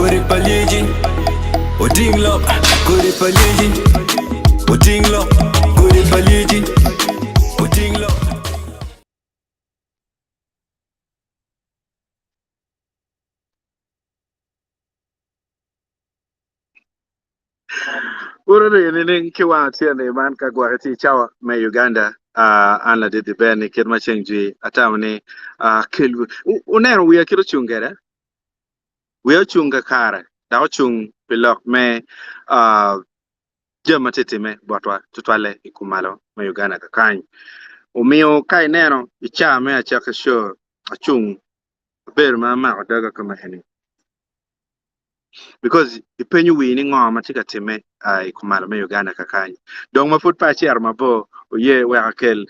kori paliji Odinglo kori paliji Odinglo kori paliji Odinglo Urere nini kiwa tia ne man ka gwagati chawa me Uganda an la de ben kid ma chenji atamni kil unero wiya kiro chungere wiya chunga kare da chung pilok me jema tete me botwa tutwale ikumalo me Uganda ka kany umio kai neno icha me achaka sure achung ber ma daga kama heni because ipenyu wini ngoma tika time ikumalo me Uganda kakany dong mafut pa chiar mabo ye we akel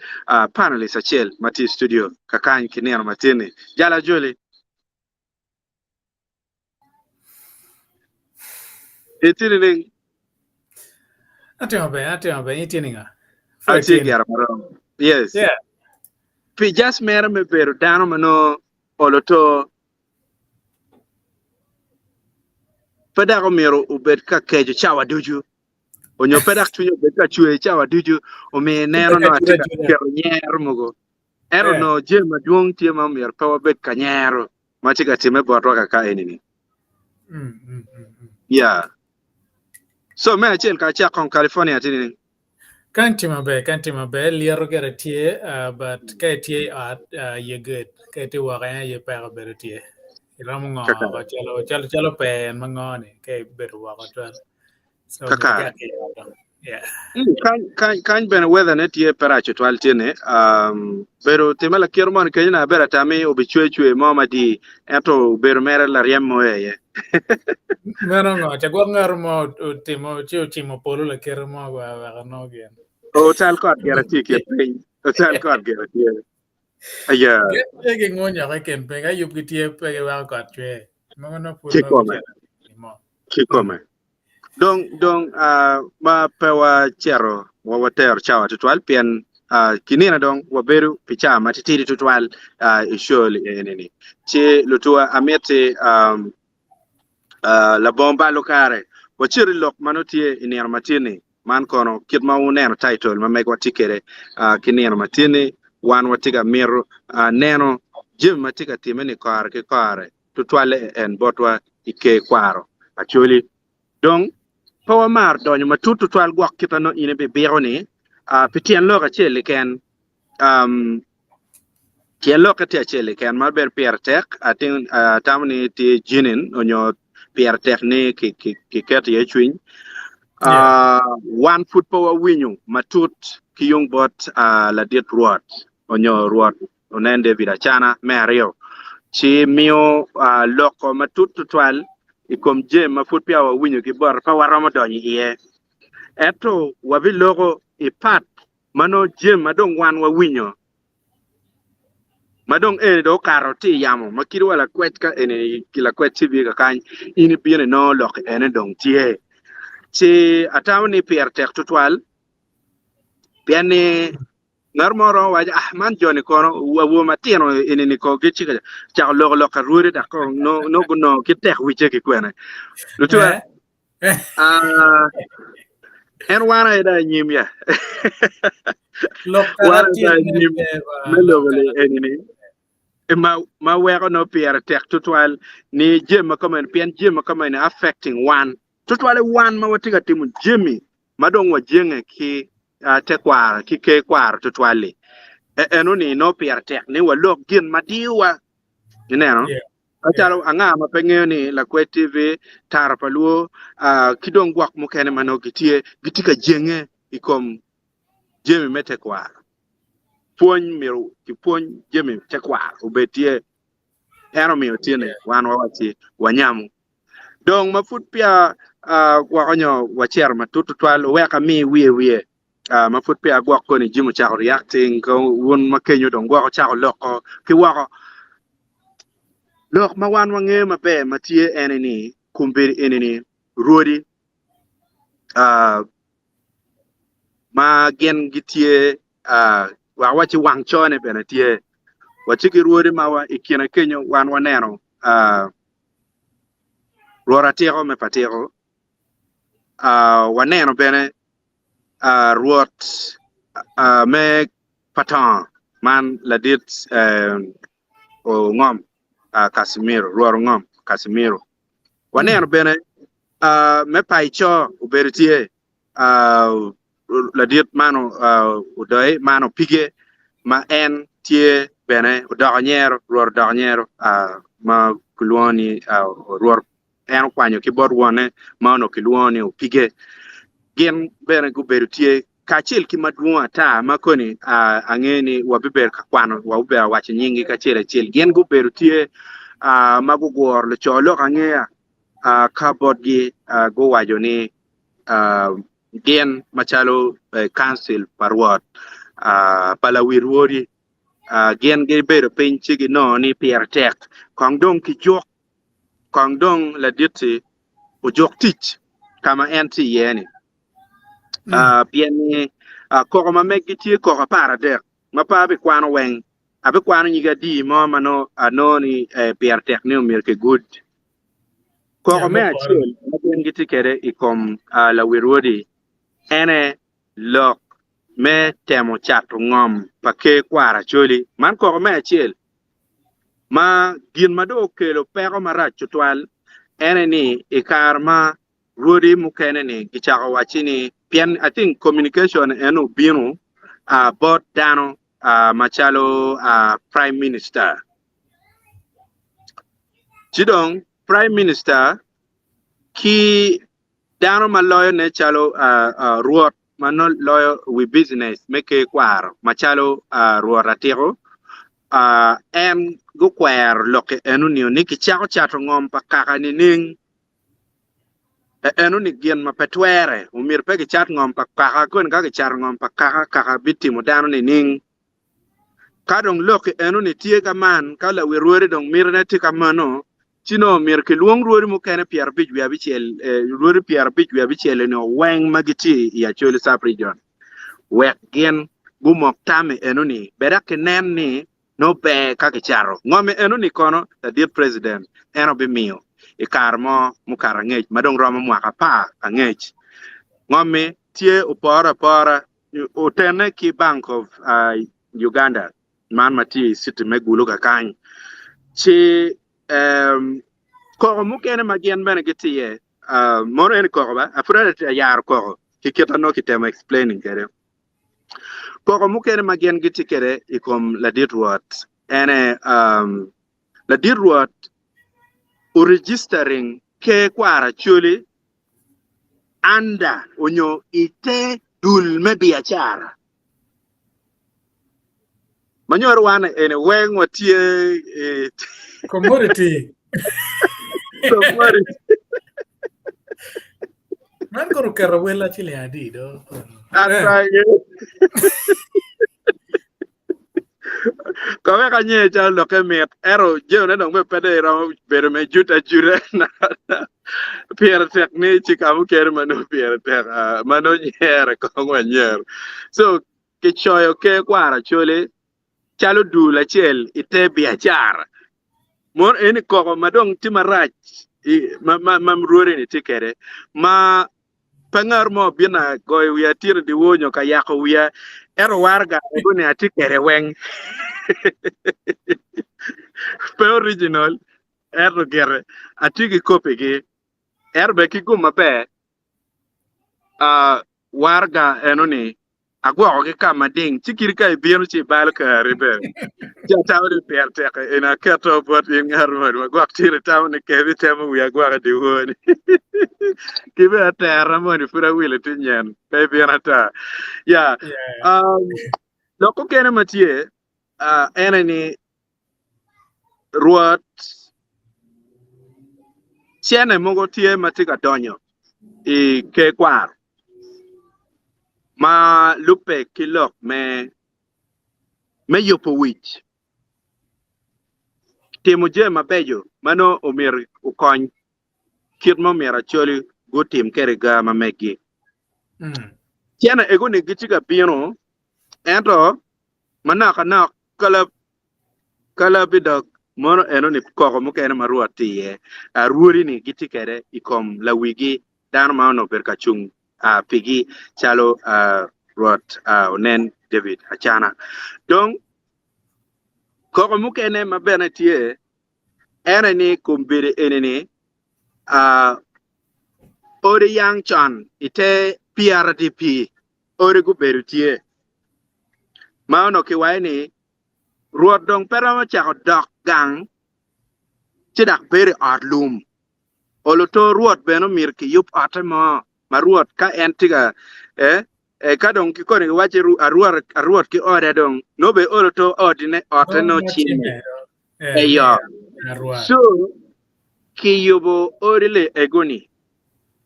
panelist achel mati studio kakany kinero matini jala joli itini ning Atema be itini nga ati gyara maro yes yeah pi just mera me beru dano mano oloto pada ko mero ubet ka kejo chawa duju onyo pedak tunyo beka chue chawa duju o me neno no atika kero nyer mugo ero no jema duong tie ma mer pa bet kanyero matika time botwa kaka enini yeah so me achel ka cha kon California tini kantima be liero gere tie but kai tie at ye good kai tie wa ye pa be tie ram ngo ko chalo pe mangone kai be wa ko twan so kaka yeah kan ben weather net ye peracho twal tene pero temala kiermon kenya bera tami obichwe mama di eto bero mera la riemo ye mero ngo chagwa ngar mo timo chimo polo la kero mo wa no gen hotel card guarantee ke pay hotel card guarantee aya ge ngonya ka ken pe ga yup tie pe wa ko twe mo no pu no kikome dong ma pewa chero wa water chawa tutwal pien kinina dong waberu picha matitiri tutwal ishol eneni che lutua amete la bomba lokare wachiri lok manotie inir matini man kono kit ma uneno title ma meg watikere kinir matini wan watiga miru neno jim matika timeni kar ke kare tutwale en botwa ike Kwaro Acholi dong pawa mar donyo matutu twal gwak kitano ine be beroni pitien loka chele ken tien loka tia chele ken ma ber piertek atin tamni ti jinin onyo piertek ni ki ket ye chwin one foot power winyu matut ki yung bot la dit ruot onyo ruot onende vidachana merio chi mio loko matutu twal ikom jem mafut pia wa winyo ki bor pa waramo donyi iye eto wabi logo ipat mano jem madong wan wa winyo madong do karoti yamo makiri wala kwet ka ene kila kwet tibi ka kany ini biene no lok ene dong tie chi atawni piertek tutwal piani narmoro waja man joni kono wo matino ini ko gichi ka cha lo ka ruri da ko no kitek wiche ki kwene lutua en wana ida nyimya lokara tie melo wele enini ma wego no piertek tutwal ni jema komen pien jema komen affecting one tutwale one ma watiga timu jemi madong wa jenge ki te kwar ki ke kwar tutwale eno ni no piertek ni wa lok gin madiwa ineno achalo anga ma pengeyo ni la kwe TV tar paluo kidong gwak mukene mano gitika jenge ikom jemi mete kwar puony miru ki puony jemi te kwar ubetie eno miyo tiene wan wawati wanyamu dong mafut pia wakonyo wachier matutu twal weka mi wie mafut pia gwak koni jimu chako reacting ko won makenyo dong gwak chako loko ki wako lok ma wan wange mabe matie eneni kumbiri eneni ruodi ma gen gitie wawachi wang chone benetie wachiki ruodi ma wa ikina kenyo wan waneno ruora tiro me patiro waneno bene ruot me patan man ladit o ngom Casimiro ruor ngom Casimiro waneno bene me paicho uberitie ladit mano udoi mano pige ma en tie bene udonyer ruor donyer ma kuloni ruor en kwanyo kibor wone mano kilwoni upige gen bene guberutie kachil kimaduong ata makoni angeni wabiber kakwano wabiber wache nyingi kachil gen guberutie magugor le cholo angea kabodgi go wajoni gen machalo council parwat palawirwori gen ge bedo pinchi gi no ni pier tek kongdong ki jok kongdong la diti o jok tich kama enti yeni pieni koko ma megi tie koko para dek ma pa be kwano weng abe kwano nyiga di mo mano anoni pier tek ni umir ke good koko me achiel ma ben giti kere ikom la wirwodi ene lok me temo chato ngom pake kwara Acholi man koko me achiel ma gin mado kelo pero marach tutwal ene ni ikar ma ruodi mukene ni gichako wachini pian I think communication eno binu bot dano machalo prime minister chidong prime minister ki dano maloyo ne chalo ruot mano loyo we business meke kwaro machalo ruot ratiro en go kwer loke enu ni kichako chato ngom pa kaka ni ning enu ni gien ma petwere umir pe chat ngom pa kaka kun ka char ngom pa kaka bitimo dano ni ning kadong loke enu ni tie ka man kala wirwere dong mirne tika mano chino mir ke luong ruori mo kene pier bij wi abichiel ruori pier bij wi abichiel no weng magiti ya Acholi sub region wek gen gumok tame enu ni bedak nen ni no be ka charo ngome enu ni kono the dear president eno be mio e karmo mukara ngech madong romo mwaka pa angech ngome tie upora utene ki Bank of Uganda man mati city megulu ka kany chi koko mukene magien bene gitie moro en koko ba afrada yar koko kiketa no kitema explaining kere koko mukene magien giti kere ikom la ditruat ene la ditruat o registering ke kwara Acholi anda onyo ite dul me biachara manyor wana ene weng watie commodity commodity man koro karawela chile adido Kome kanye chal loke met ero jeo ne dong me pede ro bere me juta jure na pier tek ni chikamu ker manu pier tek manu nyer kongwa nyer so ke choyo ke kwara Acholi chalo du la chel ite biachara mon eni koko madong timarach mam ruore ni tikere ma pangar mo bina goy wiya tir di wonyo ka yako wiya ero warga ebune atikere weng pe original ero gere atiki kopi gi erbe kiguma be warga enoni agwa ke kama ding tikiri kai bienu chi bal ka rebe tawde perte ina kato bot in ngarmo gwa tire tawne ke bitemo wi agwa di woni kibe atara moni fura wile tinyen pe bienata ya loko kene matie enani ruot chene mogo tie matika donyo i ke kwaro ma lupe kilok me yopo wich timo je mabeyo mano omir ukony kit mo mira Acholi go tim kerega mamegi tiana ego ne gichiga bino ento manaka na kala bidok mono eno ni koko mukene maruat tiye ruori ni giti kere ikom la wigi dano ma ono per kachung pigi chalo ruat onen David Achana donc koko mukene mabene tiye ene ni kumbiri enini ore yang chan ite PRDP ore guberu tie ma ono kiwae ni ruot dong pero ma chako dok gang chidak beri ot lum olo to ruot beno mir ki yup ote ma ruot ka entiga ka dong ki kone wache ruot ki ode dong no be olo to odine ote no chime yo so ki yubo orile egoni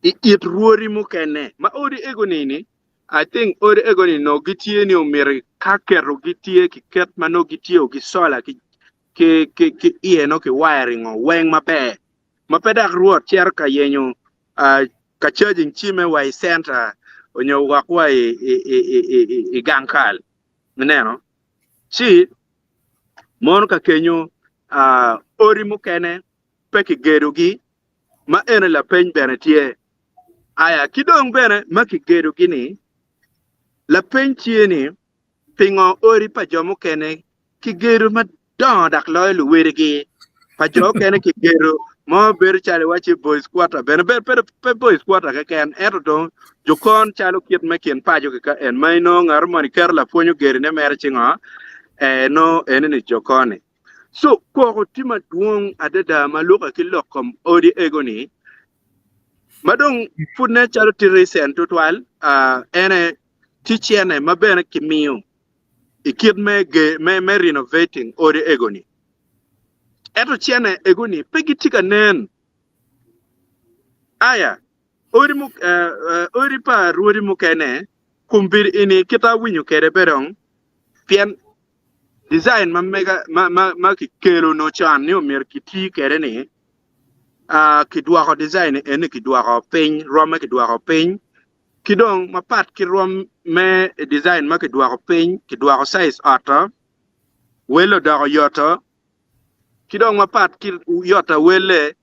it ruori mukene ma odi egoni ni I think odi egoni no gitie ni omir ka kero gitie ki ket mano gitie o ki sola ki iye no ki wiring o weng mape dak ruot cher ka yenyo ka charging chime wai center onyo wakwa i gankal meneno si mon ka kenyo ori mukene pe ki gedo gi ma ene la peny bene tie aya kidong bene ma ki gedo gi ni la peny tie ni pingo ori pa jomo kene ki gedo ma don dak loy luwere gi pa jo kene ki gedo mo ber chale wachi boys quarter bene pe boys quarter ka ken eto don jokon chalo kit maken pa jo ka en maino ngar moni ker la ponyo gere ne mer chingo no ene ni jokone so ko tima duong adeda maluka kilokom odi egoni madong fudne chalo tirisen total ene tichiene mabene kimio ikid me renovating odi egoni eto chiene egoni pegitika nen aya ori pa ruori mukene kumbir ini kita winyu kere berong pien design ma ki kelo no chan ni omer kiti kere ni ki duako design ene ki duako peny roma ki duako peny kidong mapat ki rom me design ma ki duako peny ki duako size ata welo dako yota kidong mapat ki yota wele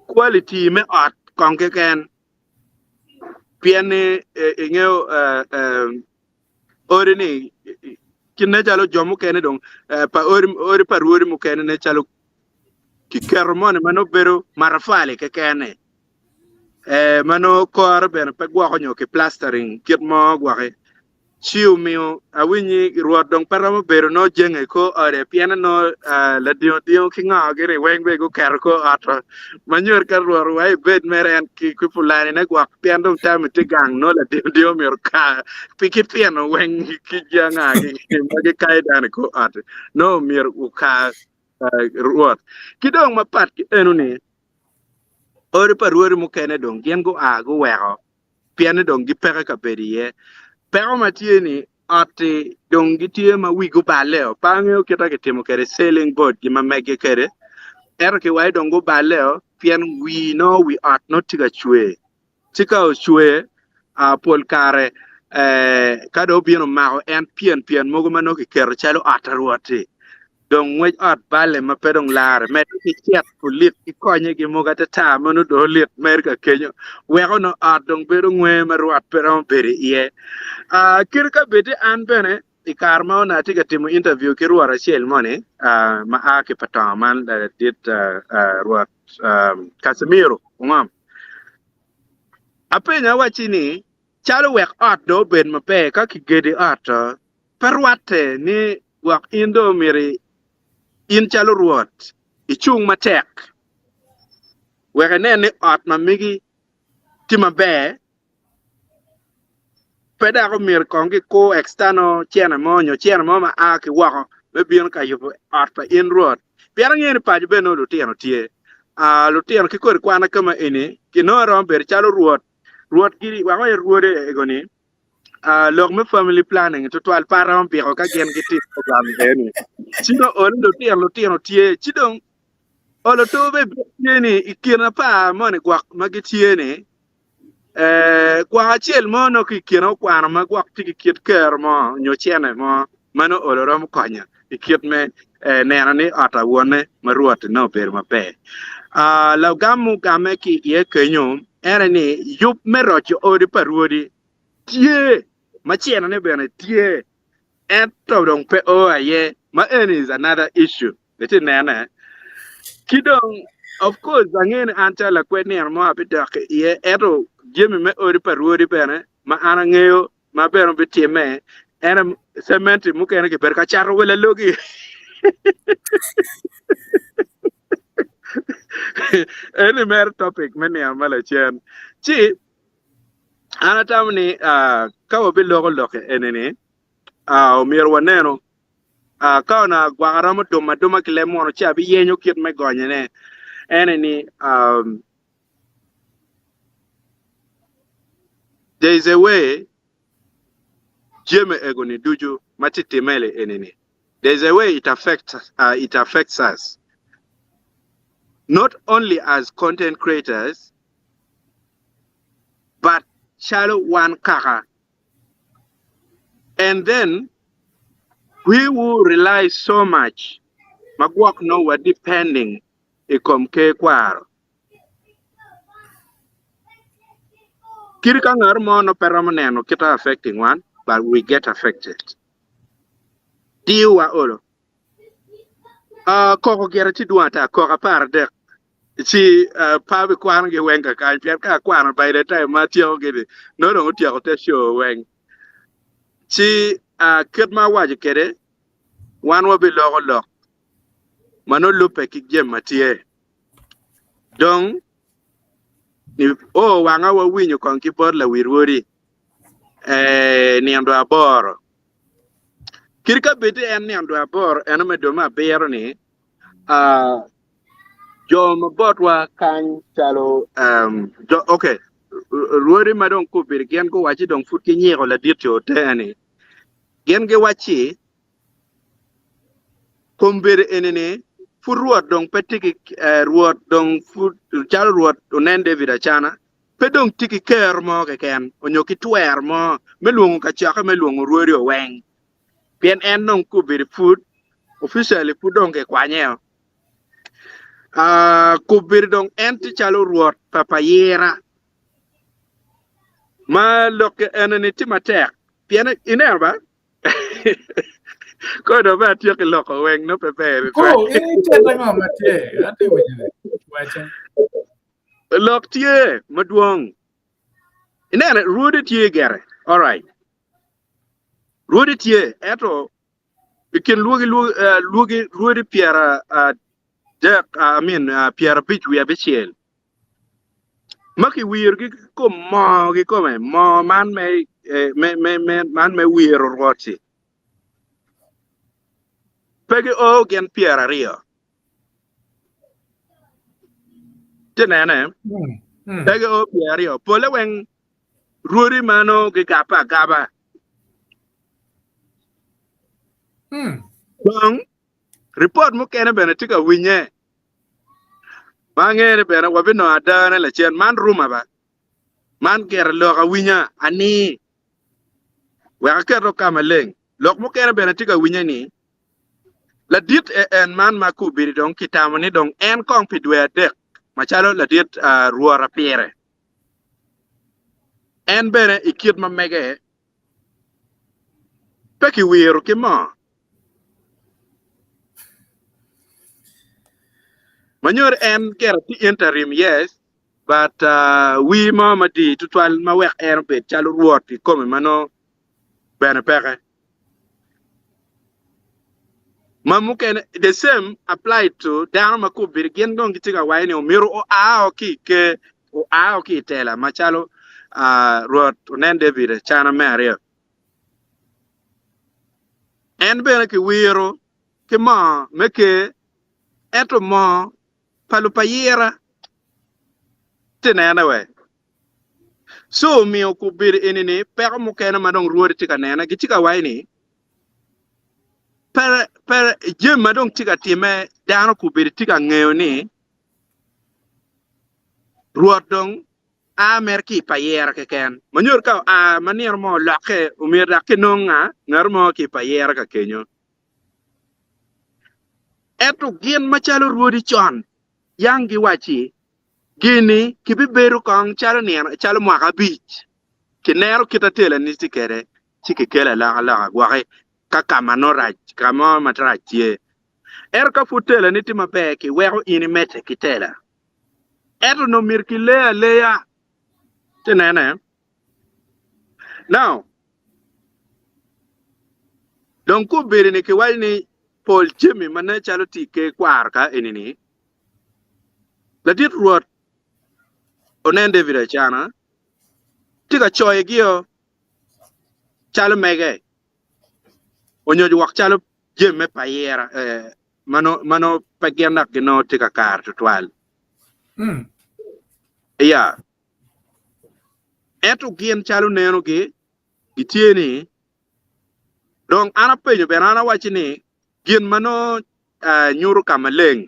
quality me art konke ken piene ingeo ore ni kinne chalo jomu kene dong pa ore pa ruori mu kene ne chalo ki kermone mano bero marafale ke kene mano kor ben pe gwa konyo ke plastering kit mo gwa ke chiu mio awinyi ruot dong paramo bero no jenge ko ore piene no la dio kinga gere weng be go ker ko atra manyor ka ruor wai bed meren ki kupulani ne gwa pian dong tam tigang no la dio mir ka piki piano weng ki janga ki magi kai dan ko at no mir u ka ruot kidong mapat ki enu ni ore pa ruor mu kene dong gen go go wero piene dong gi pere ka beriye pero matieni ati dong gitie ma wigo baleo pangeo kita kitimo kere sailing board gi mamege kere ki wai dong go baleo pien we know we ought not to chwe tika o chwe pol kare kado bieno mao en pien mogo mano ki kero chalo ataruati dong we ot bale ma pedong lar met ki chet pulit ki konye gi moga ta mano do lit merka kenyo wego no dong bedo ngwe maruat pero beri ye kirka bete an bene ikarma na tiga timu interview ki ruara shell money ma ake pataman dit ruat Casemiro ngam apenya wachini chalo wek ot do ben mape ka ki gede ot perwate ni wak indo miri in chalo ruot ichung matek wek ne ot mamigi tima be peda ko mir kongi ko external chena mo ma aki wako be bion ka yubo arpa in road piara ngene pa be no lutiano tie lutiano ki kor kwana kama ini ki no rom ber chalo ruot giri wako ruode egoni log me family planning to twal param bi ko ka gen giti program deni sino on lutiano tie chidong olo to be ni ikina pa mo ne gwak magitie ni kwa achiel mono kikino kwana ma gwak tiki kiet ker mo nyochene mo mano olorom konya ikiet me nena ni ata wone maruot no ber maber la gamu game ki ye kenyo era ni yup merocho odi paruodi tie machiena ne bene tie eto dong pe o aye ma is another issue eti nena kidong of course angin anta la kweni mo abida ye eto jemi me odi paruodi bene ma ana ngeo ma bero bitie me ena cement mukene ke ber ka charo wala logi any mer topic many amala chen chi ana tamni ka obi logo loke enene o mier waneno ka na gwara mo duma kile mono cha bi yenyo kit me gonye ne enene there is a way jeme egoni duju matitimele enene there is a way it affects us not only as content creators, but shallow one kaka. And then we will rely so much. Magwak no we're depending ikom ke kwaro. Kirika ngarmo no peramaneno kita affecting one, but we get affected. Diwa olo. Koko gerati duanta koko parde. Si pabe kwan ge wenga ka pier ka kwan by the time matio ge no no tio te show weng si kid ma waje kede wan wo bi lo mano lupe ki gem matie dong ni o wanga wo winyo kon ki por la wirwori ni ando aboro kirka bete en ni ando aboro en me do ma bero ni Jom botwa kan chalo okay ruori madong ko bir gen ko wachi dong fut ki nyego la dirto tani gen ge wachi kombir enene fu ruot dong petiki ruot dong fut chalo ruot onen David achana pe dong tiki ker mo ke ken onyoki twer mo melungu ka chaka melungu ruori oweng pien en nong ko bir fut officially fu dong ke kwanyeo kubir dong enti chalo ruot papayera ma loke eneni timatek piene inerba ko do ba tiyo ke loko weng no pepe Oh, ini chata ngo mate. Ate wajene. Wacha. lok tie maduong inene ruodi tie gere all right ruodi tie eto ikin lugi ruodi piera piera bich wi abichiel maki wir gi ko mo gi ko mo man man me wir roti pegi o gen piera rio tenene pegi o piera rio pole wen ruori mano gi gaba dong report mo kene bene tika winye mangere bene wabino adana la chen man ruma ba man ger loka winya ani wa kero kamaleng lok mo kene bene tika winya ni la dit en man makubiri dong kitamani dong en kong pidwe dek machalo la dit ruora pire en bene ikit ma mege peki wiru ki mo manyor en ger ti interim yes but we mama di tutwal ma wek er bet chalo ruoti come mano bene peke mamuken the same applied to down makubiri gen dong kitika waini o miru o ki tela machalo ruot onen David chana mario en bene ki wiru ki mo meke eto mo palupayera tenena we so mi okubiri enini pero mukena madong ruori tika nena gitika waini per jem madong tika time dano kubiri tika ngeo ni ruodong merki payera ke ken manyor ka manier mo lake umir lake nonga ngar mo ki payera ka kenyo eto gin machalo ruodi chon yang gi wachi gini kibiberu kong chalo mwaka bich kinero kitatela nisi kere chiki kela la gwake kama no rach kama matrachie ka futela niti mabeki wero ini mete kitela eto no mirki leya tinene now don ku beri ni kiwai ni Paul Jimmy mane chalo tike kwar ka enini la dit ruot onen David Achana tika choy gio chalo mege onyo wak chalo jemme payera mano pagenda gino tika kar tutwal ya eto gien chalo neno gi gitieni donc ana penyo ben ana wachini gien mano nyuru kamaleng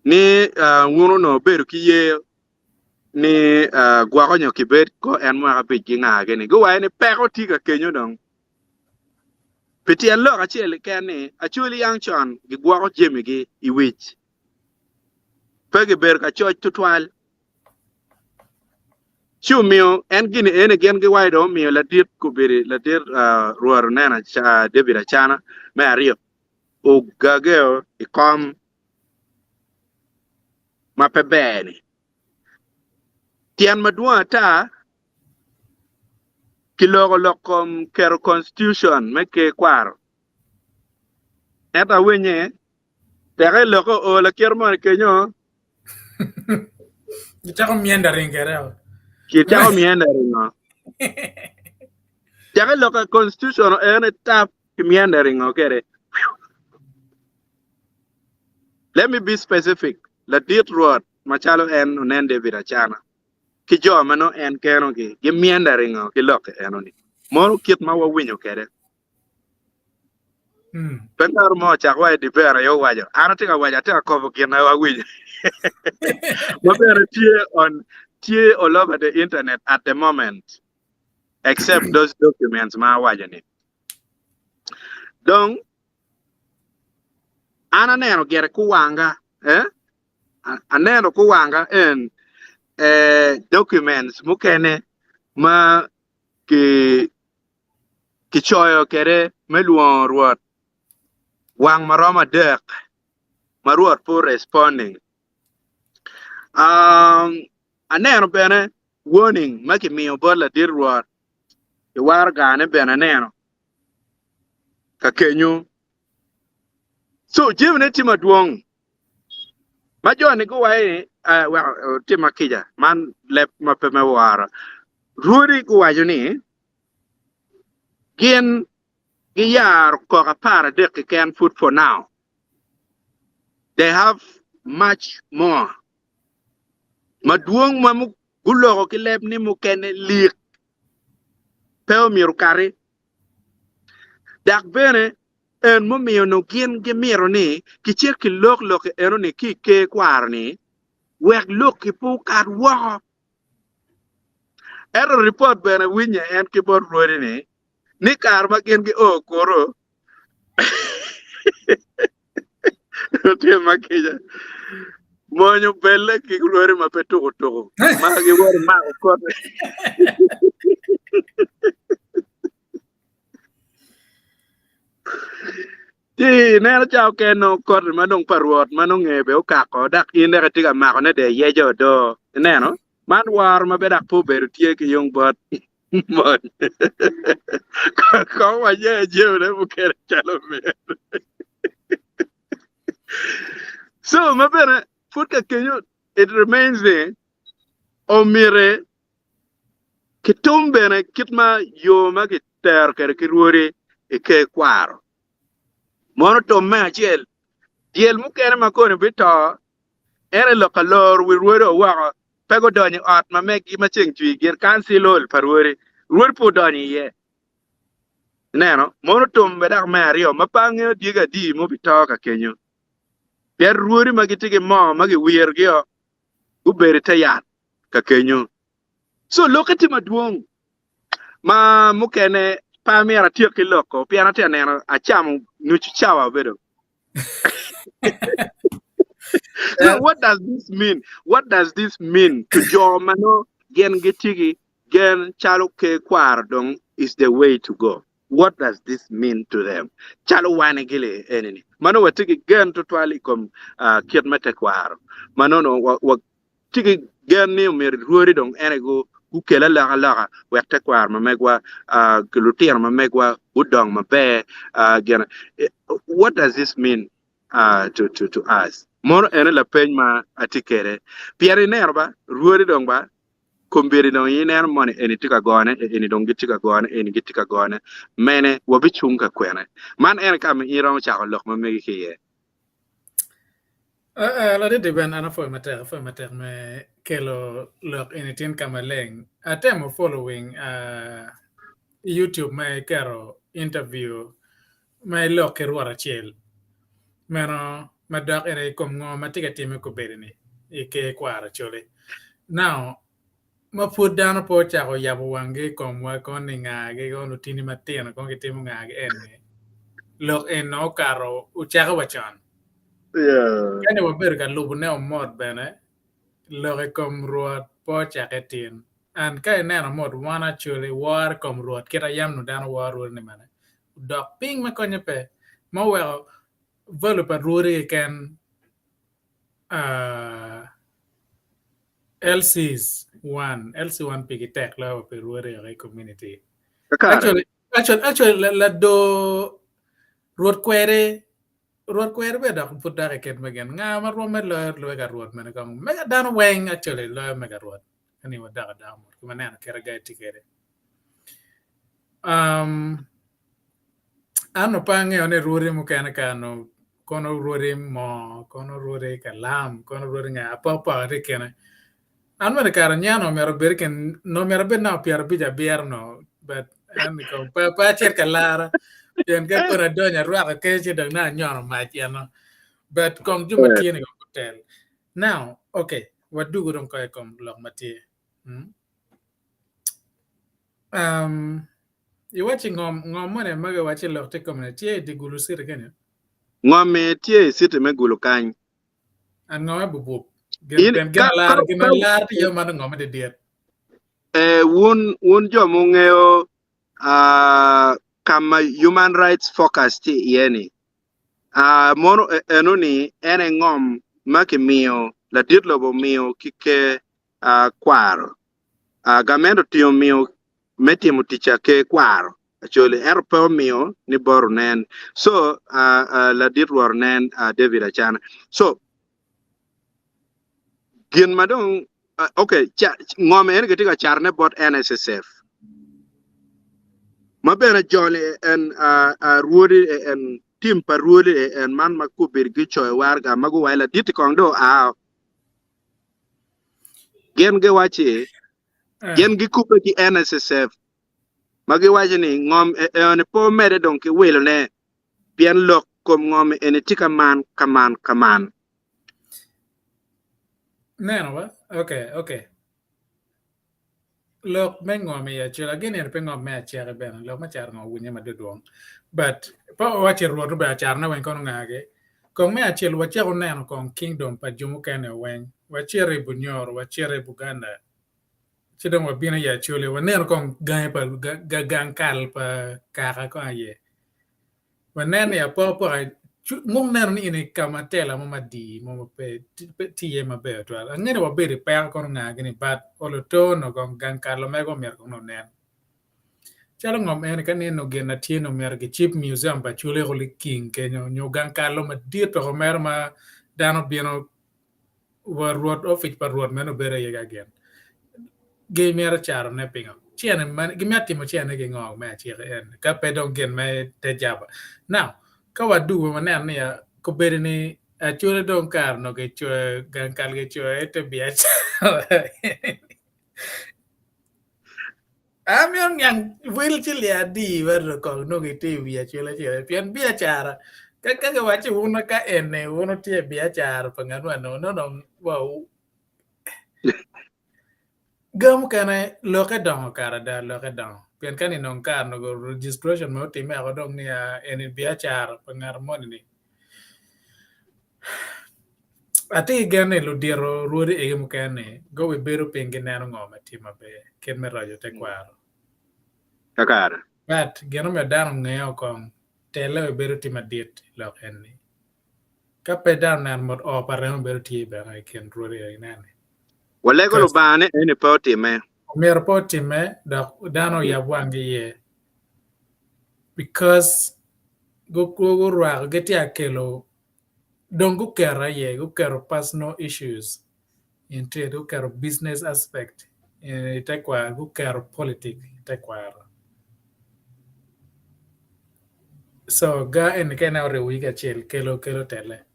ni ngunu no beru kiye ni gwako nyo kibet ko en mwaka piki nga gini go wae ni peko tika kenyo dong piti an loka chile kene Acholi yang chon gi gwako jemi gi iwich pegi ber ka choch tutwal chu mio en gini ene gen gi wae do mio la dit kubiri la dit ruar nena David Achana me ario o gageo ikom mapebeni tian madua ta kilogo lokom kero constitution meke kwaro eta wenye tere loko o la kermon kenyo Kitako mienda ringereo. kitako mienda ringo tere loko constitution ene tap mienda ringo kere let me be specific la dit road machalo en unen David Achana ki jo mano en keno gi mienda ringo ki loke enoni moro kit ma wawinyo kere pengar mo chakwa di bera yo wajo ana tika wajo tika kobo kina wawinyo mabera tie all over the internet at the moment except those documents ma wajo ni donc ana neno gere kuwanga aneno kuwanga en documents mukene ma ki choyo kere meluon ruot wang maroma dek maruot for responding aneno bene warning maki miyo bola dir ruot iwar gane bene neno ka kenyu so jimne tima duong majoni go wae tima kija man lep mapeme wara ruri go wajoni gin giyar ko kapara de can food for now they have much more maduong mamu gulo ki lep ni mu kene lik pel miru kari dak bene en mo miyo no gin gi miro ni ki cher ki lok ero ni ki ke kwar ni wek lok ki pu kat wo ero report bene winya en ki bor rodi ni kar ma gin gi koro tie makija monyo belle ki glori ma peto ma gi wor ma ko ti nena chao ke no kor manong parwot manong ngebe o kako dak ine ka tiga mako ne de yejo do neno man war ma be dak po beru tie ki yong bot mon ko wa ye ne bu kere chalo me so ma bere put ka kenyo it remains there o mire kitumbe na kitma yo ma ki ter kere ki ruori e ke kwaro mono to me achiel diel mukene makone bito ere lo kalor wi ruoro wa pego donyo ot ma meki ma cheng twi gir kansilol parwori ruor po donyo ye neno mono to me dak me ario mapange diga di mo bito ka kenyo per ruori magitigi mo magi wir gyo uberi tayat ka kenyo so lokati maduong ma mukene pamira tiyo kiloko piana tia neno acham nuchu chawa bedo No, what does this mean? What does this mean to Jomano Gen Gitigi Gen Chaloke Kwardong is the way to go? What does this mean to them? Chalo Wanegile enemy. Mano wa tigi gen to twali kom kirmete kwaro. Mano no wa tigi gen ni mer ruori dong enego ukela laga wekte kwar mamegwa glutier mamegwa udong mabe gen. What does this mean to us? More ene la peny ma atikere. Pierre nerba ruori dong ba komberi dong yiner mone eni tika gone eni dong gitika gone eni gitika gone mene wobi chunga kwene. Man ene kam iram cha lok ma megi kiye. La de ben ana foi mater me kelo lok initin kamaleng. Atemo following YouTube me kero interview me lok ruara chiel. Meno madak ene kom ngo matika time ko berini ike kwara chole. Now ma put down po cha ko yabu wange kom wa kon nga ge ko nutini matena kon ke timo nga ge ene. Lok en no karo uchaka wachan. Yeah. Kani wa berga lubu ne mod bene. Lok kom ruat po cha ke tin. And kay nena mod wana chole war kom ruat kita yam no dan war ni mana. Dok ping ma konye pe. Ma well developer ruri can LC1 pigi tech la pe ruri community. Actually la do road query be da put da ket magen nga ma ro met lo ga road men kam mega dan weng actually lo mega road ani wa da mo kuma na kera ga tikere ano pange one ruri mo kana kano kono ruri mo kono ruri kalam kono ruri nga apa rikene an mena kara nyano mero berken no mero be na piar bija bierno but an ko pa cher kalara yen ka kora donya ruaka ke che dang na nyono ma chiano but kom juma tiene ko hotel now okay what do gudon ko kom lok mati you watching ngom mone maga wachi lok te community di gulu sir kenya Ngome tie site me gulu kany. An ngome bubu gena lar yo man ngome de diet Wun jo mungeo kama human rights focus ti yeni. Mono enuni ene ngom maki mio la ditlobo mio kike kwaro. Gamendo tio mio meti muticha ke kwaro. Actually, erpo mio ni boru nen. So, la ditwar nen David Achana. So, gin madong, okay, ngome ene ketika charne bot NSSF. Mabena jolly and ruodi and team pa ruodi and man makubir gicho warga magu waila ditikondo gen ge wachi gen gi kupe ki NSSF magi wachi ni ngom ne po mede donke welo ne bien lok kom ngom ene tika man kaman neno ba okay lok mengo me ya chela gene pe ngom me chere ben lok ma char ngo wunya ma duong but pa wachi ruodo ba char na wen kono ngage kong me achel wachi ko neno kong kingdom pa jumu kane wen wachi re bunyor wachi re buganda chidong wabina ya chole waneno kong gae pa gankal pa kaka ko aye waneno ya popo mong nero ni ini kamatela mo madi mo pe tiye mabe to ngene wabiri pa ko nga gini bat oloto no gong gankal me go mer ko no nen chalo ngom en kanino gena tieno mer ge chip museum ba chule ko king kenyo nyo gankal madi to mer ma dano bieno war road office par road meno bere ye again Gamer charo ne pingo. Chiene man gimati mo chiene ge ngong me chiere en. Ka pedon gen me te jaba. Now, ka wadu mo ne ya ko bere ni achore don kar no ge chue gankal ge chue te biach. Amion yang will chili adi ver ko no ge te biach chule chile pian biachara. Ka wachi uno ka ene uno tie biachara pangano no wow. Gam kana loke dong kara da loke dong pian kan inong kar no registration mo time ako dong ni eni biachar pengar mo ni Ati gane lo diero ruori e mo kane go we beru pengi nano ngoma tima be ken me rajo te kwaro. Kakara. But gano me dano ngeo kong tele we beru tima diet lo kenni. Ka pe dano nan mod o paremo beru ti be I ken ruori e nane. Walego lo bane ene poti me. Mi report me da dano ya wangi ye because go ruak geti akelo don't go kera ye go kero personal issues into go kero business aspect itakwa go kero politics itakwa so ga en kana ore wiga chel kelo tele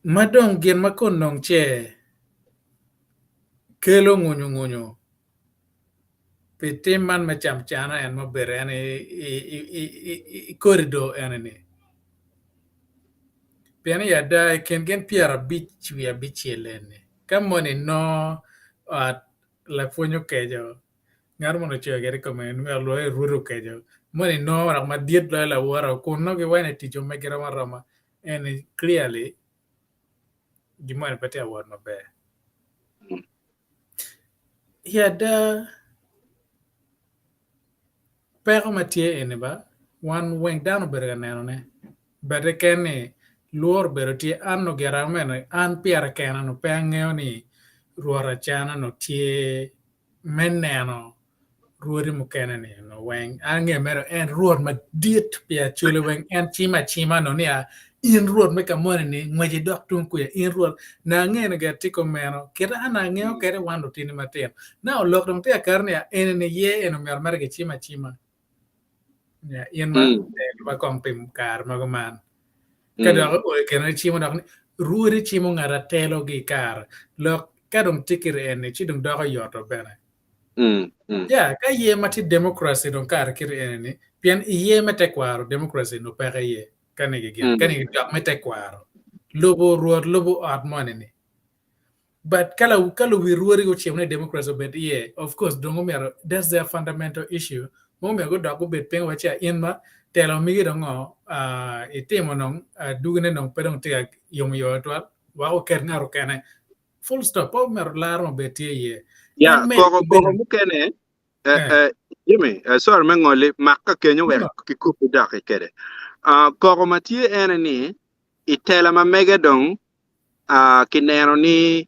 madong gen makon nong che kelo ngunyo Petiman macam chana and mabere and a corridor and Piano yada can get Pierre beach we a beach lene. Come on in no at la fonyo kejo. Ngarmono cho get recommend me aloe ruru kejo. Money no rama diet la wara kuno ge wane tijo megera rama and clearly the man pete award no bear. Yada pero matie eneba one wing down berganane. Bere kene luor beroti anno geramene an piara kena no pengeo ni ruora chana no tie meneno ruori mukene ni no weng ange mero en ruor ma diet pia chule weng en chima no nia in ruor me kamone ni ngweje dok tun kuya in ruor na nge ne gatiko meno kira ana ngeo kere wando tini matin na olok dong tia karne en ne ye en mer mer ge chima ya in ma kong pim kar magoman kada o kena chimo dak ruori chimo ngara telo gi kar lo kadong tikir en chi dong do yoto bene ya ka ye mati democracy dong kar kir en ni pian ye mate kwaro democracy no pere ye kanigi gen kanigi dak mate kwaro lobo atmone ni but kala we ruori go chimo democracy bet ye of course dongo mero that's their fundamental issue mo me go dako bet pen wacha inma telo mi dongo itimo nong dugene nong pedong tia yom yo to wa o ker ngaro kene full stop o mer laro betie ye Ya koko mukene Jimmy sorry mengole makka kenyo we kikupu dake kede koko matie ene ni itela ma megedong kineno ni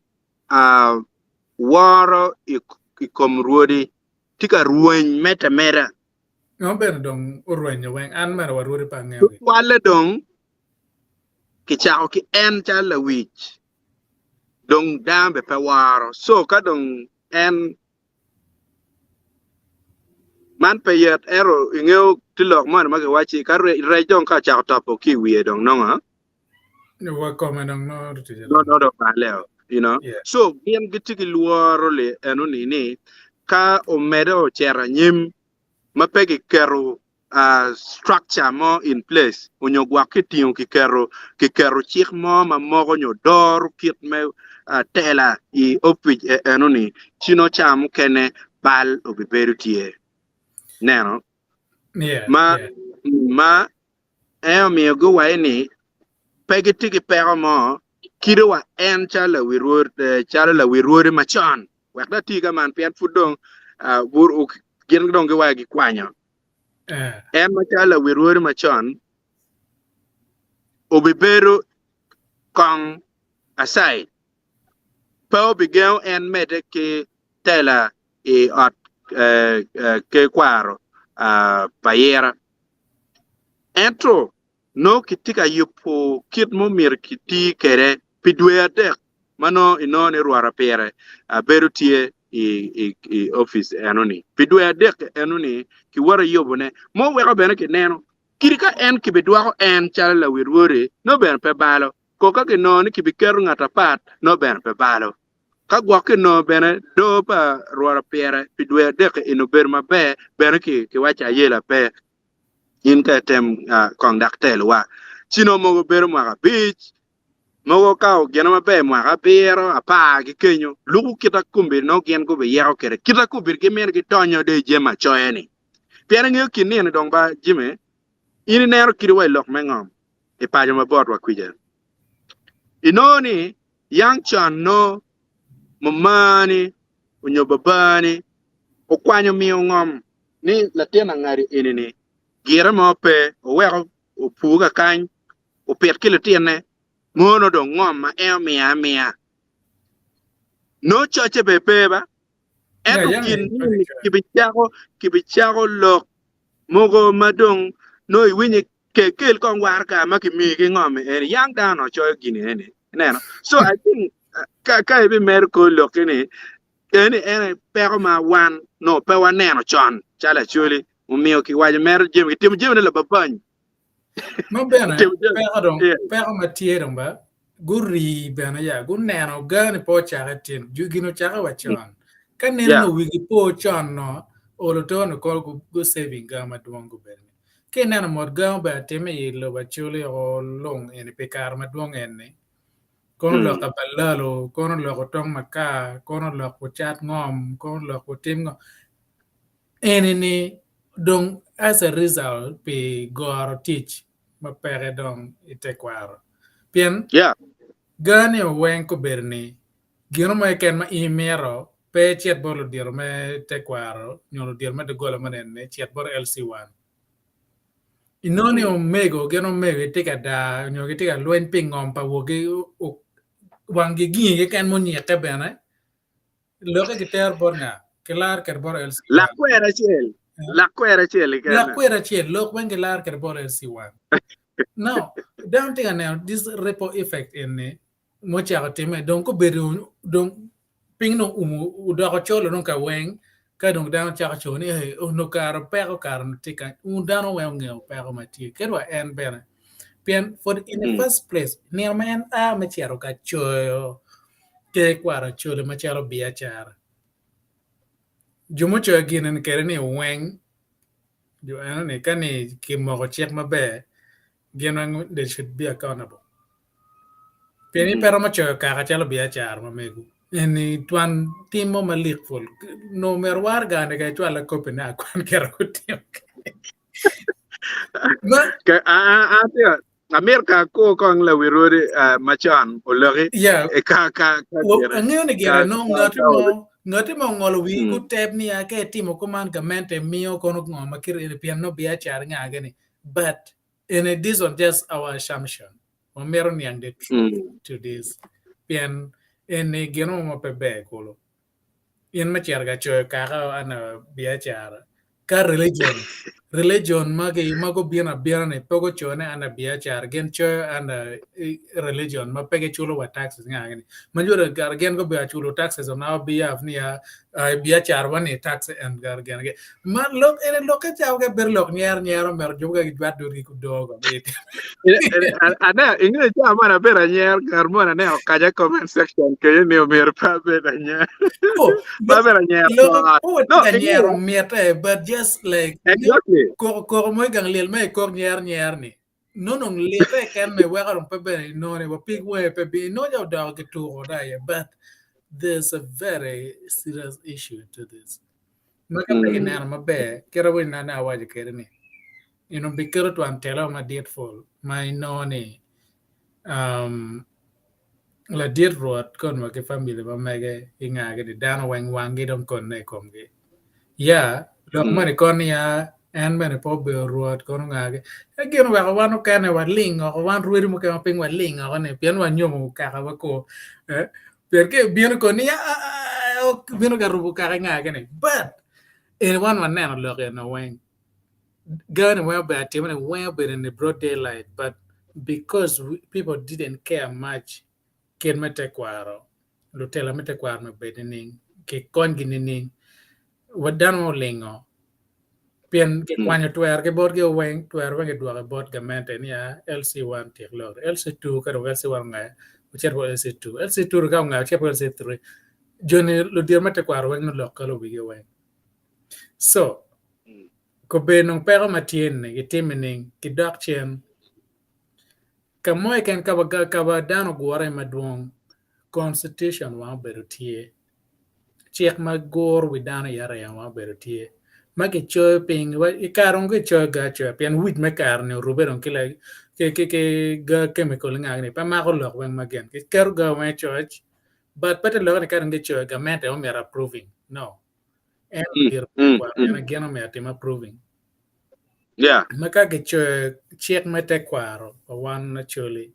waro ikom ruodi tika ruony meta no ben dong urwenyo wen an mer waruri pa ngeo wale dong kichao ki en chala wich dong dambe pe waro so ka dong en man pe yet ero ingeo tilok man ma ke wachi ka re jong ka chao topo ki wie dong no ha no wa come dong no do paleo you know so bien gitiki luoro le eno ni ka o medo chera nyim mapegi kero structure mo in place onyo gwa kition ki kero chik mo ma mogo nyo dor kit me tela I opij enoni chino cham kene bal obiberu tie neno ma mi go wa ni pegi tiki pero mo kido wa en chala wirur machon wakda tiga man pian fudong bur gen dong ge wa gi kwanya en machala wirur machon obiberu kong aside pa obigeo en mede ke tela ot ke kwaro payera entro no kitika yupo kit mo mir kiti kere pidwe adek mano ino ne ruara pere beru tie I office enoni pidwe adek enoni ki wara yobone mo weko bene ke neno kirika en ki bidwako en chala wirwore no ben pe balo koka ke no ni ki bikeru ngata pat no ben pe balo ka gwake no bene do pa ruara pere pidwe adek ino ber mabe bene ki wacha yela pe in ka tem kondaktel wa chino mo ber ma beach mo ka gena mabe ma bero apa gi kenyo lugu kita kumbi no gen go be yao kere kita kumbi ge men gi tonyo de jema choeni pian ngi kini ne dong ba jime ini nero kiri wa lok mengom e pa jama bot wa kuje Inoni yang chan no mamani unyo babani o kwanyo miyo ngom ni latena ngari inini gira mo pe o weko o puga kany o pet kile tiene ngono do ngom ma mia no choche beba eto kin ni kibichako lok mogo madong no iwinyi kekel kon war ka makimi ki ngom en yang down o choy gini ene neno so I think ka ibi mer ko lok ni ene pero ma wan no pe wan neno chon chala chuli umio ki waje mer jem ne la babany no bene pero matie dong ba guri bene ya gun neno gani po chaka tin jugino chaka wachon ka neno no wigi po chon no olo to no ko go saving ga maduong go bene ke neno mod ga ba teme yilo ba chuli o long ene pe kar maduong ene kono lo kabalalo kono lo tong maka kono lo chat ngom kono lo tim ngom ene ni dong as a result pe goro teach ma pere dong ite kwaro pien gani o wen ko berni gino ma ken ma imero pe chet bolo dir me te kwaro nyolo dir me de gola manene chet bor LC1 inoni o mego geno mego tika da nyogi tika luen pingom pa wogi wangi gingi kan mo nyete bene loke giter borna kelar ker bor LC1 la kwera chel lok wen kelar ker bor LC1 now don't think now this ripple effect in mo cha time donc ko beru donc ping no do ko cholo no ka wen ka donc down cha cho ni no kar pe ko kar tika dano wen ngel pe ko mati ke wa en bene pien for in the first place ni man ma chero ka cho ke kwara cho le ma chero bia char jumo cho ginen kere ni wen jo ne kani ki mo ko check mabe they should be accountable. Peni pero ma cho ka chalo bia char ma megu. Eni tuan timo malik full. No merwar ga ne ga twala kopena kwan kera ko tim. Ke Amerika ko kong la wirori machan olori e ka ngeo ne gera no ngati mo ngolo wi ku tep ni ake timo command mente mio kono ngoma kire piano bia char nga gani but and this was just our assumption. Meron yang the truth to this. Pian ene geno mo pebe kolo. In ma charga cho ka ana bia chara. Ka religion mago biana ne pogo chone ana bia char gen cho ana religion ma pege chulo wa taxes ngani. Manjura gar gen go bia chulo taxes on our behalf niya bia char one tax and gar gen ma look ene loka chawga ber lok nyer mer joga gidwat do ri ku dogo ana ingre cha mana ber nyer karmona ne okaja comment section ke ne mer pa ber nyer pa ber nyer no nyer miete but just like exactly ko mo gang lel me ko nyer ni no lete kan me wa ron pe no ne wa pig we pe bi no ya dog get to but there's a very serious issue to this. Makapag na mabe, kera win na nawa kere ni. Bikero to antela ma diet full. My noni la diet road kon ma ke family ba mege inga ge dano wangi don kon ne komge. Ya, lok mani kon ya en mene po be road kon ngage. Again wa wano kane wa ling o wan ruiri mo ke ping wa ling o ne pian wa nyomo ka ka ko. Perché viene con viene che rubu caranga ne but in one nano look in a wing gun well bad team and well bit in the broad daylight but because people didn't care much ken mete kwaro lutela mete kwaro me bedening ke kon ginining wadano lingo pien ke kwanyo twer ke bor ke wing twer wing dwa bot gamente ni LC1 tik lor LC2 ka LC1 nga ucher bo LC2 LC2 ka nga ucher bo LC3 joni lo dir mate kwaro weng no lokalo wige weng so ko be no pero matien ne gitimening ki doctrine ka moy ken ka ba dano gore madwong constitution wa berutie chek magor wi dano yare wa berutie magi choy ping wa ikarong ge choy ga choy pian wit me kar ne ruberon kila ke ga chemical nga ni pa ma ko lok wen magen ke ker ga wen church but pete lok ni kan nge church ga mente o mera approving no and dir kwa na geno me atim approving Yeah. maka ke check mete kwaro one actually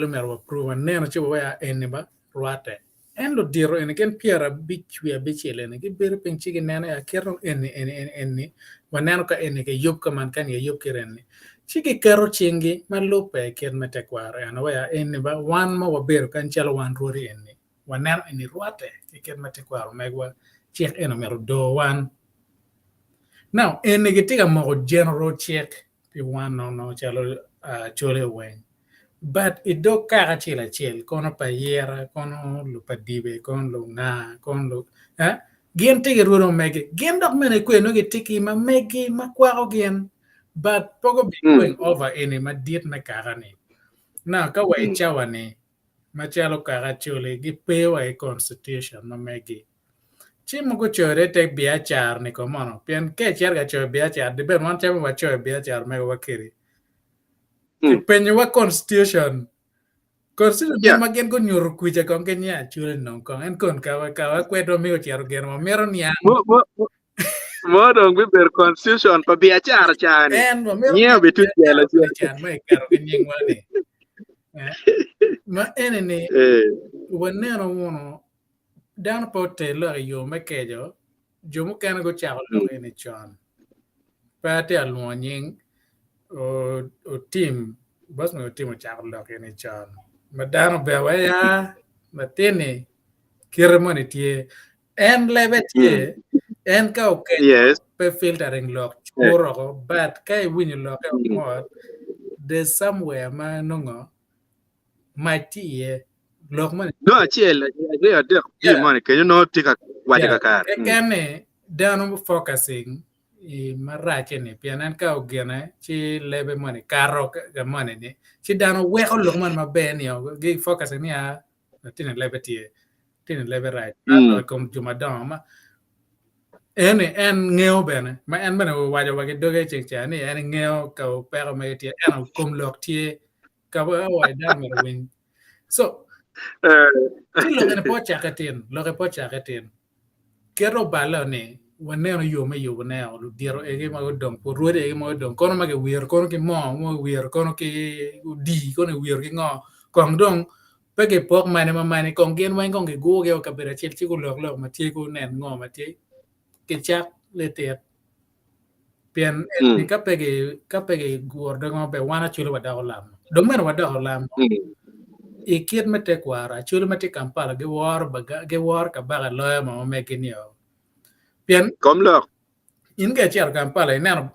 mero approve ne no chibo ya eniba ruate en lo diro en ken piera bichwe bichele ne ke ber penchi ke nana ya kero en wanano ka en ke yob ka man kan ye yob keren chike kero chingi malupe ken mete kwaro ya no ya eniba wan ma waber kan chalo wan rori en wanano en ruate ke mete kwaro megwa check en mero do wan now en ke tiga mo general check pi wan no chalo chole wen but it do kara chila chil kono pa yera kono lu pa dibe kono lu na kono lu gen tigi runo megi gen dok mene kwe no ge tiki ma megi ma kwaro gen but pogo be going over any ma diet na kara ni na ka wa chawa ni ma chalo kara chule gi pewa e constitution ma megi chi mo ko chore te bia char ni ko mono pien ke char ga chore bia char de ben wan chama wa chore bia char me wa kiri ke penyo wa constitution Yeah. magen ko nyoro kuja kon kenya chule non kon en kon ka kwedo mi ochero gen mo mero ni an Mo dong bi ber constitution pa biachara chani. en mo mero Nyeo bitu jela ni chan mai karo ken nyeng wani ma enene wanero wono down pote lo yo mekejo jomo kan go chalo lo ene chan pate almo nyeng o team bas mo team o chalo lo ene chan madano bewa ya matene kirmoni tie en lebe tie en ka o ke Yes. pe filtering lock churo but kai win lock mod there's somewhere ma nongo tie lock man No achiel they are there be money can you know tika wadika kar. kane down focusing marache ni pianan ka ogene chi lebe money karo ga money ni chi dano we ko lock man mabe ni gi focus ni a tin lebe tie tin lebe right na kom juma dama en ngeo bene ma en bene wajo wage doge chekcha ni en ngeo ka pero me tie en kom lok tie ka wa dan me win so ti lo ne po chakatin kero balo ni waneno yo me yo ne o diero e ge ma dong po ruode e ma dong kono ma ge wier kono ki mo wier kono ki di kono wier ki ngo kong dong pege pok mane ma mane kong gen wan kong ge go ge ka bera chel chi ko lok ma tie ko nen ngo ma tie ke chak le te pian ni ka pege gordo ngo be wana chulo wada olam do men wada olam e kiet mete kwara chulo mete kampala ge war ka baga loya ma me kenio pian Kom lok. in ga char kampala ina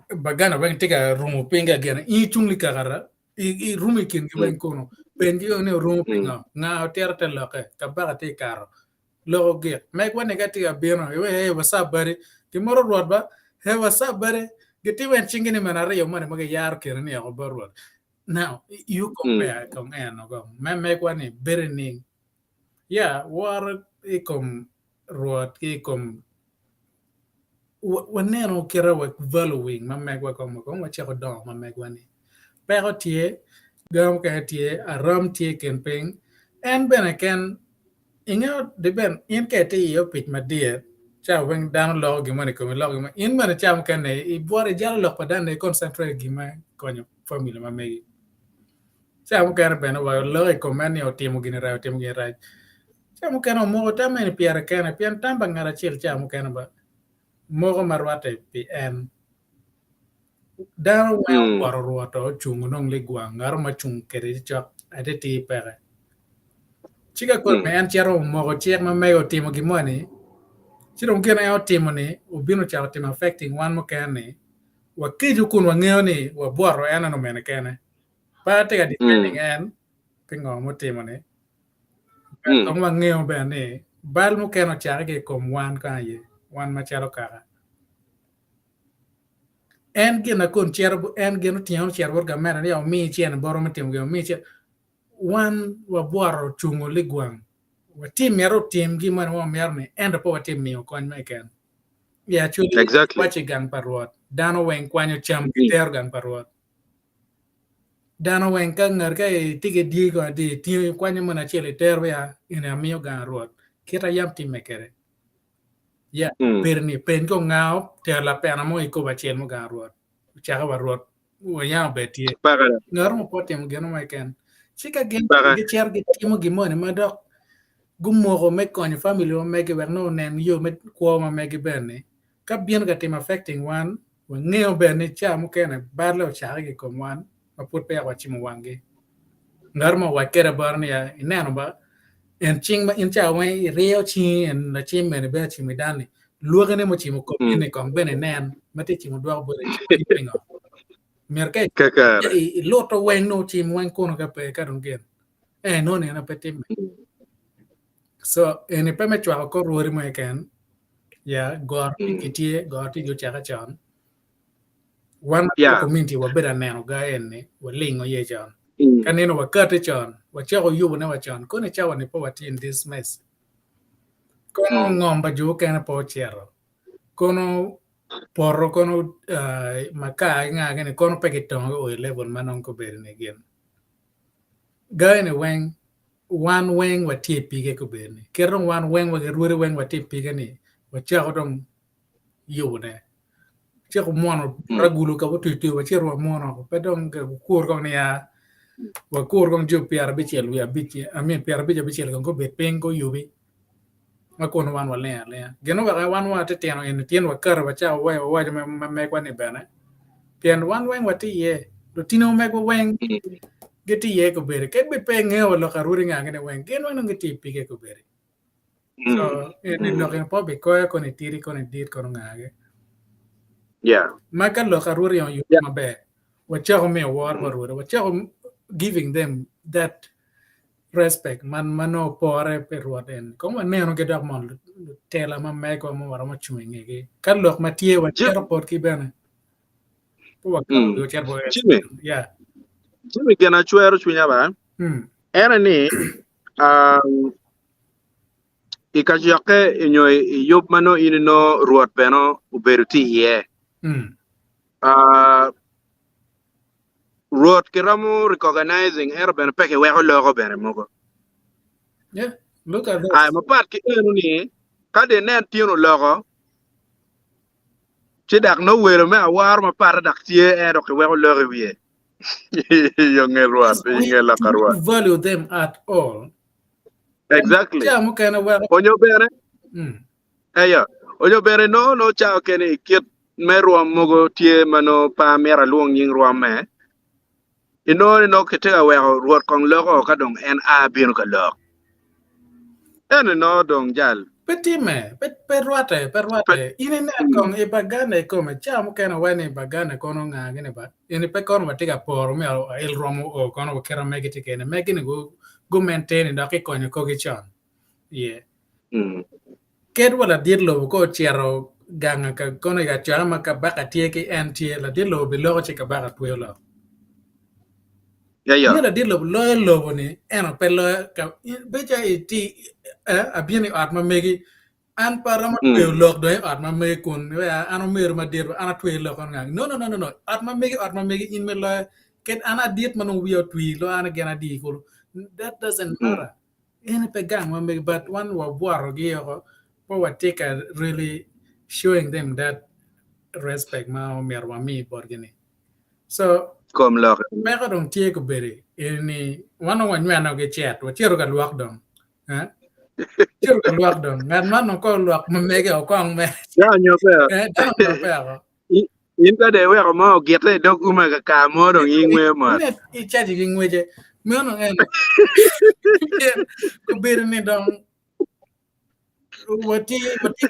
bagana wen tiga rumu pinga gena i chungli kagara i rumi kin gi wen kono penji ne rumu pinga nga terta loke ka baga te karo logo ge me kwa negative beno we wasa bari ki moro rodba he wasa bari geti wen chingini manare yo mane mage yar kerni ya obarwa now you compare con no go me kwa ni berning ya war ikom rod ikom waneno kera wa valuing ma megwa ko wa chako do ma megwa ni pero tie gam ka tie aram tie camping en bene ken inga de ben in ke te yo pit ma die cha wen dan lo gi mane ko lo gi in mane cham ken ne I bore jalo lo pa dan ne concentrate gi ma konyo family ma megi cha mo ken ben wa lo ko man yo timo gi ra cha mo ken mo ta men pier ken pian tamba ngara chil cha mo ken ba mo marwate pi en dan wa kwaro ruoto chung nong le gwang ngar ma chung kere chok ade ti pere chiga ko me an chero mo chiek ma me timo gi moni chiro ngena yo timo ni ubino chao timo affecting one mo kene wa kiju kun wa ngeo ni wa boro ena no mene kene pa te ga defending en pingo mo timo ni ko ma ngeo be ni bal mo keno chare ke kom wan ka ye wan ma chero kara en gena kun chero en geno tiano chero ga mera ni o mi chien boro mo timo go mi chien wan wa boro chungo ligwang wa tim yaro tim gi man wa merne and po tim mi ko an meken ya chuli Exactly. wachi gang parwat dano wen kwanyo cham ter gang parwat dano wen ka ngar ka tige di go di ti kwanya mana chele terwe ya ina miyo ga ruot kita yam ti mekere ya perni pen ko ngao te la pena mo iko ba chen mo ga ruot cha ga ruot wo ya beti Bagara. ngar mo potem geno ma ken chika gen Baga. ge cher ge timo gi mo ne ma dok gummo ko me ko ni family o me ge wer no nen yo me ko ma me ge bene ka bien ga tim affecting one wo ngeo bene cha mo ken ba lo cha ge ko one ma put pe wa chimo wange ngar mo wa kera barni ya inano ba en ching ma in cha wen reo chi en na chi me ne be chi me dani luoga ne mo chi mo ko ne kong bene nen mate chi mo dwa bo chi mo pingo mer ka Kakara. loto wen no chi mo wen kono ka pe ka don gen no ne na petim so en pe me chwa ko ruori mo ken ya gor kitie gor ti jo cha chan wan community wa bera neno ga en ne wa lingo ye chan kaneno wa kate chan wa cha ko yubo ne wa chan ko ne cha wa ne po wa ti in this mess kono ngomba jo kana po chero kono porro kono maka nga gane kono pekiton o level manon ko ber ne gen gane wen one wen wa ti pige ko ber ne kero one wen wa ruore wen wa ti pige ni wa cha ko dong yubo ne cha ko mono ragulu ka to to wa chero mono ko pedong ke kur ko ne ya wa kur ko jo piar bi chel wi abi amen piar bi chel ko be pengo yubi ma kono wan wa le geno wa wan wa te tieno en tien wa kar wa cha wa me kwa ni bana tien wan wen wa ti ye do tino me ko wen geti ye ko bere ke be pe nge o lo karuri nga ngene wen gen wan ngeti pi ke ko bere so en lo ke po be ko ni tiri ko ni dit ko nga ge ma ka lo karuri on yu ma be wa cha ko me war wa cha ko giving them that respect mano pore per ruoten como neno che da mon tela ma me ko mo wara mo chuinge ge kalok ma tie wa chero por ki bene po ka yo cher bo ya Jimmy gena chuero chunya ba era ni ikajoke inyo yop mano inino ruot beno uberuti ye ruot kiramu recognizing era beno peke weko logo bene mogo look at this ma pat ki enu ni kade nen tieno logo ci dak no wero me awar ma pat dak tie ero ke weko logo wiye yo ngel ruot ngel la karwa value them at all exactly ya mo kana wa onyo bere onyo bere no chao kene kiet me ruom mogo tie mano pa mera luong nying ruom me no ketega weko ruot kong logo ka dong en a bino ka log no dong jal petime perwate ine ne kong e bagane ko me chamo kana wane bagane kono nga gene ba ine pe kono matiga por me el romo o kono kera megiti kene megine go maintain da ke konyo ko gi chan ket wala dir lo ko chiero ganga ka kono ga chama ka baka tie ki antie la dir lo bi lo che ka baka tuyo lo la dir lo ni eno pe lo ka beja iti abieni atma megi an parama tuyo lo do atma me kun ya ano mer ma dir ana tuyo lo kon ngang no atma megi in me lo ket ana diet manu wiyo tui lo ana gena di ko that doesn't matter ene pe gang ma megi but one wa boaro gi yo wa take really showing them that respect ma merwa mi borgini so kom lo me ko dong tie ko bere ini wano wa nyana ge chat wa chero ga luak dong chero ga luak dong ngan mano ko luak ma mege o kong me ya nyope da no pe ko in ka de weko mo gete dok uma ka mo dong ingwe mo ne I chaji gi ngweje me no en ko bere ni dong wati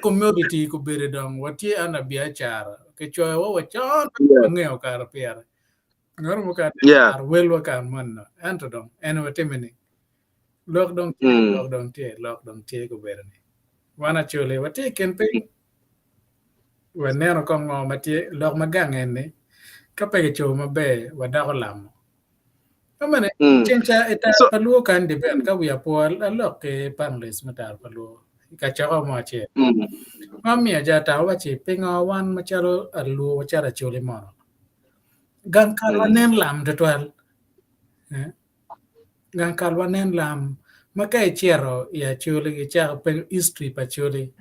community ko bere dong wati ana biachara ke choy wa chon ngeo kar pier ngor mo ka ar wel wa kan man anto dong en wati mini lok dong tie ko bere ni wana chole wati ken pe wanero ko ngo mati lok magang en ni ka pe cho mabe wada ko lamo amane chencha eta paluo kan de ben ka wi apol alok ke panlis matar paluo ka chako mo che mami aja ta wa che pinga wan macharo alu wachara chole mo gan ka nen lam de twal Ngan kalwanen lam makai chero ya Acholi ki cha pen history pa Acholi.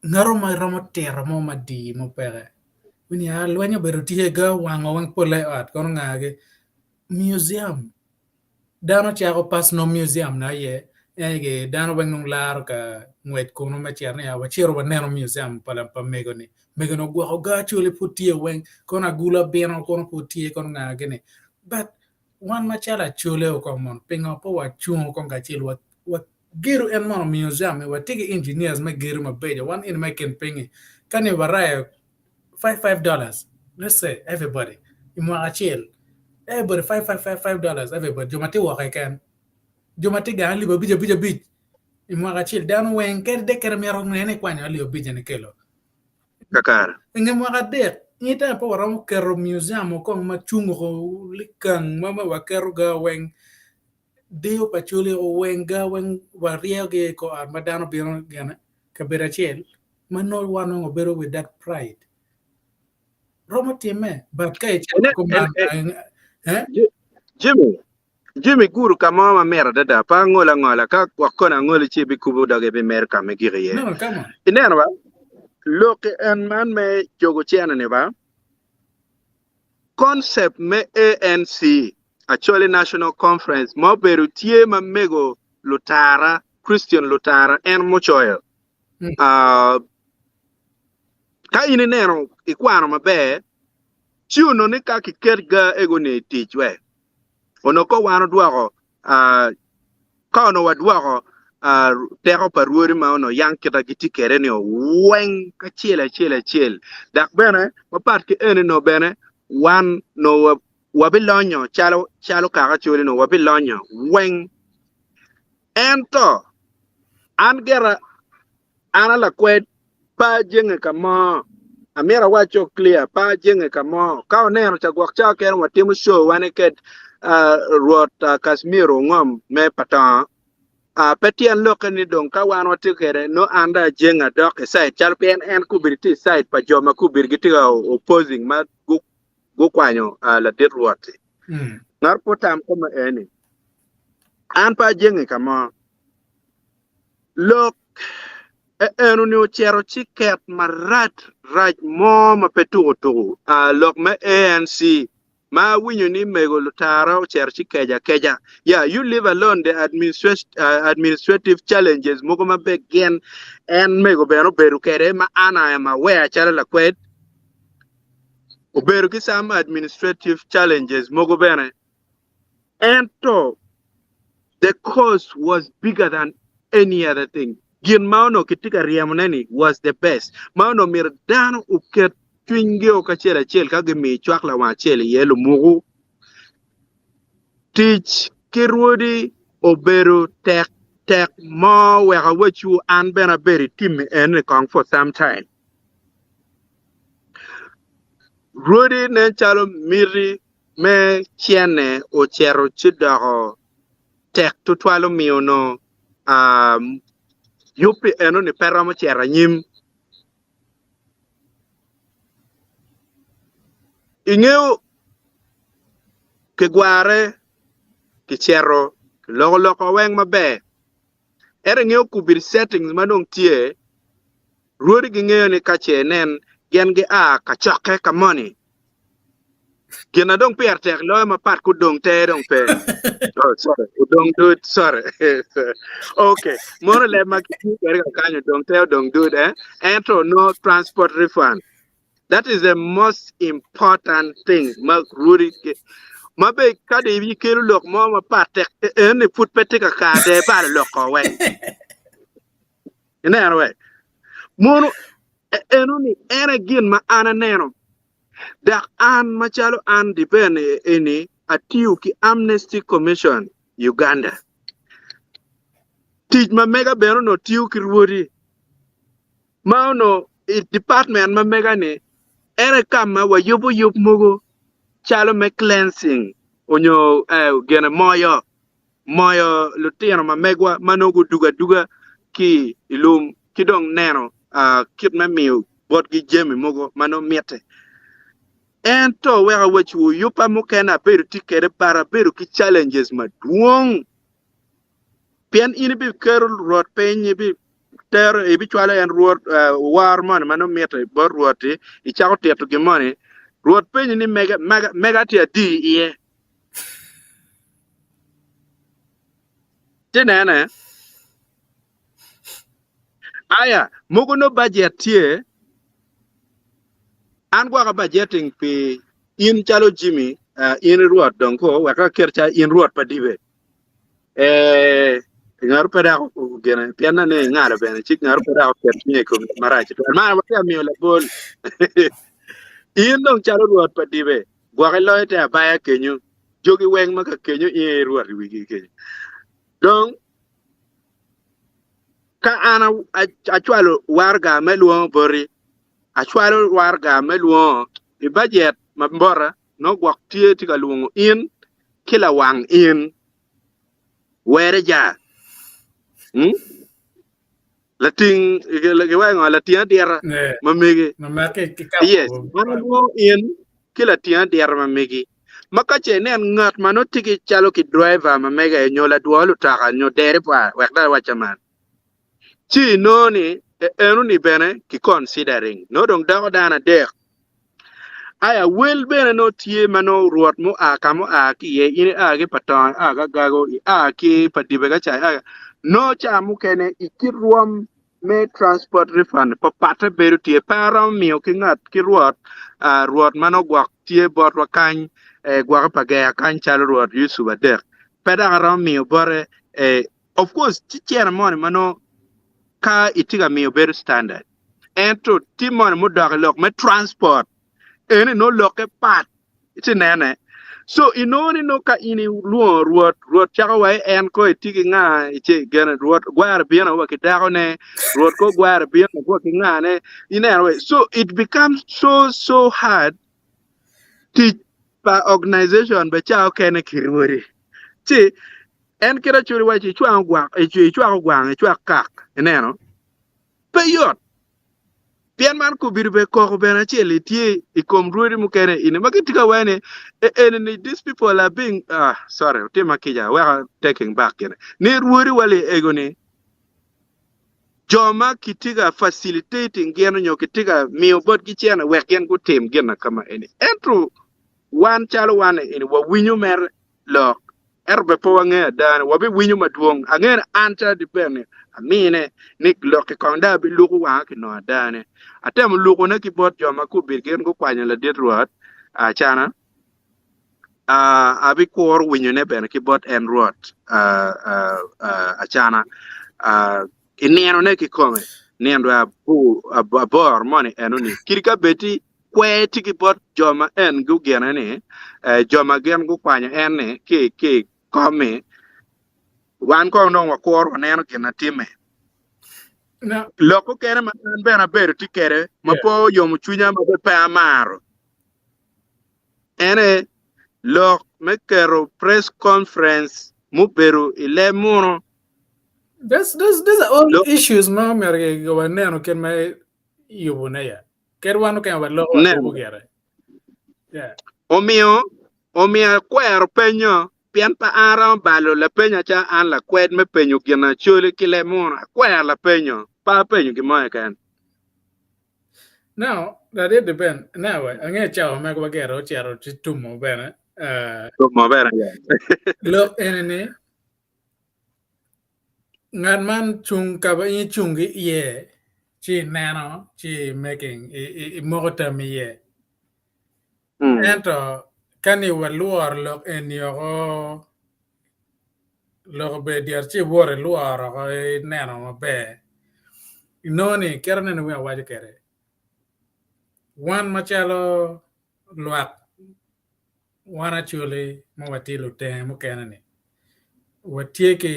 Ngaro ma ramo tera mo madi mo pere. Wini alwanya berutie ga wango wang pole at kono ngage museum. Dano chako pas no museum na ye. Ege dano bang nung lar ka ngwet kono ma cherne ya wachiro wa neno museum pala pa megoni. Megono gwa ga Acholi putie weng kono gula beno kono putie kono ngage ne. But one machala Acholi o komon pinga po wa chung kon ka chil wa giru en mono museum wa tigi engineers me giru ma beja one in making pingi kani waraya $5. Let's say everybody imo achil everybody $5 everybody jomati wa kan jomati ga libo bija bij imo achil dan wen ker de ker mi rong ne kwanya libo bija ne kelo kakar ngem wa de ita po ram kero museum ko ma chungo likan mama wa kero ga wen Dio Acholi o wenga wen wariage ko madano biro gana kabera chel mano wano obero with that pride Roma time but kai chelo Jimmy guru kama ma mera dada pa ngola ka wakona ngoli chibi kubu dage be mer ka me giriye no come on inena ba look en man me jogo chena ne ba concept me ANC Acholi National Conference mo beru tie ma mego Lutara Christian Lutara en mochoyo ka ini neno ikwano mabe chiuno ni ka kikerga ego ne tichwe ono ko wano dwaro ka ono wadwaro teko paruori ma ono yang kita giti kere ni weng ka chiel dak bene mapat ki ene no bene wan no wabilonyo chalo kaka chuli no wabilonyo weng ento an gera ana la kwed pa jenge kama amira wacho clear pa jenge kama ka onero chagwak cha kero watimu show wane ket ruot Kasmiro ngom me pata petian lokani don ka wan wati kere no anda jenga dok side chalpien en kubiriti side pa joma kubirgiti opposing ma go kwanyo la dit ruot ngar potam koma eni an pa jenge kama lok enu ni ochero chiket marat raj mo ma petugo lok me ANC ma winyo ni mego Lutara ocher keja yeah you live alone the administrative challenges moko ma begin en mego beno beru kere ma ana ma wea chala la kwet oberu ki some administrative challenges moko bene and to the cause was bigger than any other thing gin mauno kitika riamoneni was the best mauno mirdano uket twinge o kachela chel ka gimi chwak la wa chel yelo mugu teach kirwodi oberu tek mo wega wachu an bena beri team en kong for some time rodi ne chalo miri me chiene o chero chidago tek tutwalo miono yupi eno ni peramo chera nyim ingeo ke gware ke chero loko weng mabe ere ngeo kubir settings madong tie ruodi ngeo ni kache nen gen ge ka choke ka money gena dong per tek lo ma pat ku dong te dong pe oh sorry dong do sorry okay mono le ma ki kere ka kanyo dong do ento no transport refund. That is the most important thing. Mabe kade yi kelu lok mo ma patek en put pete ka kade ba lok ko we. Ina we. Mono eno ni era gin ma ana neno. Da an machalo an depend eni atiu ki Amnesty Commission Uganda. Tij ma mega beno no tiu ki ruodi. Ma no department ma mega ni ere kama wa yup mugo chalo me cleansing onyo gene moyo lutino ma megwa manogo duga ki ilum kidong neno kit me miu bot gi jemi mugo mano miete ento wega wachu yupa mukena beru tikere para beru ki challenges maduong pian ini bi kerul rot penye bi ter e bi chwala en rot war man mano meta bor roti I chako teto gi money rot penye ni mega tia di ye tenene aya mugo no budget tie an gwa budgeting pi in chalo Jimmy in ruot donko waka kercha in ruot padibe ngar pada ko gena piana ne ngara bene chik ngar pada ko kercha ko marachi ma wa mi la bol in dong chalo ruot padibe gwa ke loite abaya kenyu jogi weng maka kenyu in ruot wigi kenyu donc ka ana achwalo warga meluo bori achwalo warga meluo I budget mambora no gwak tie tika luongo in kila wang in were ja lating gewa latia diara mamege yes mano in kila tia diara mamege makache ne ngat mano tiki chalo ki driver mamege nyola dualu taka nyo dere pa wakda wachaman chi no ni enu ni bene ki considering no dong dago dana dek aya wel bene no tie mano ruot mo kamo ki ye ini ge paton ga gago ki padibe ga cha no cha mu kene ikiruom me transport refund pa pata beru tie para mio ki ngat ki ruot mano gwak tie bot wa kan gwak pa ga kan cha ruot yusu ba dek pada ram mio bore of course tiere mon mano ka itiga mio beru standard ento timon mo dog lok me transport ene no loke pat iti nene so inoni no ka ini luo ruot chaka wai en ko itiki nga ichi gena ruot gwar biena wa kitako ne ruot ko gwar biena ko ki nga ne ine so it becomes so hard to pa organization ba chao kene kirwori chi en kira churi wa chi chwa gwang kak eneno peyot pian man ko birbe ko bena chele tie ikom ruori mukene ine magitika wane and these people are being sorry tema kija we are taking back ne ruori wale egoni joma kitiga facilitating geno nyo kitiga mio bot gichena weken go tem gena kama ene entro one chalo wane ine wa winyo mer lo erbe po wange dan wabi winyo maduong angen anta dipene amine nik loke konda bi lugu wa ki no dane atem lugu na ki bot joma ku birgen ko kwanya la det ruat chana abi kor winyo ne ben ki bot en ruat chana ineno ne ki kome nendo abor money enuni kirika beti kwe tiki bot joma en gu gena ne joma gen gu kwanya en ne ki kome wan ko no wa kor neno gena time no loko kere man bena beru tikere mapo yomu chunya mabe pa amaro ene lok mekero press conference muberu ile muno there's all issues ma merge go neno ken mai yubune ya ker wanu ken wa lo ko gere yeah omio kwero penyo pian pa aram balo la penya cha an la kwed me penyo gina chole kile muno kwero la penyo pa penyo ki moe kan now that it depend now ange chao me ko gero chero tumo bene mo bera lo enene ngan man chung ka ba yi chung gi ye chi nano chi making mogota mi ye ento kani wa luar lo en yo lo be diar chi wore luar ko nano ma be noni kerne ne wa kere wan machalo luak wana chule mo watilo te mo kenani watie ke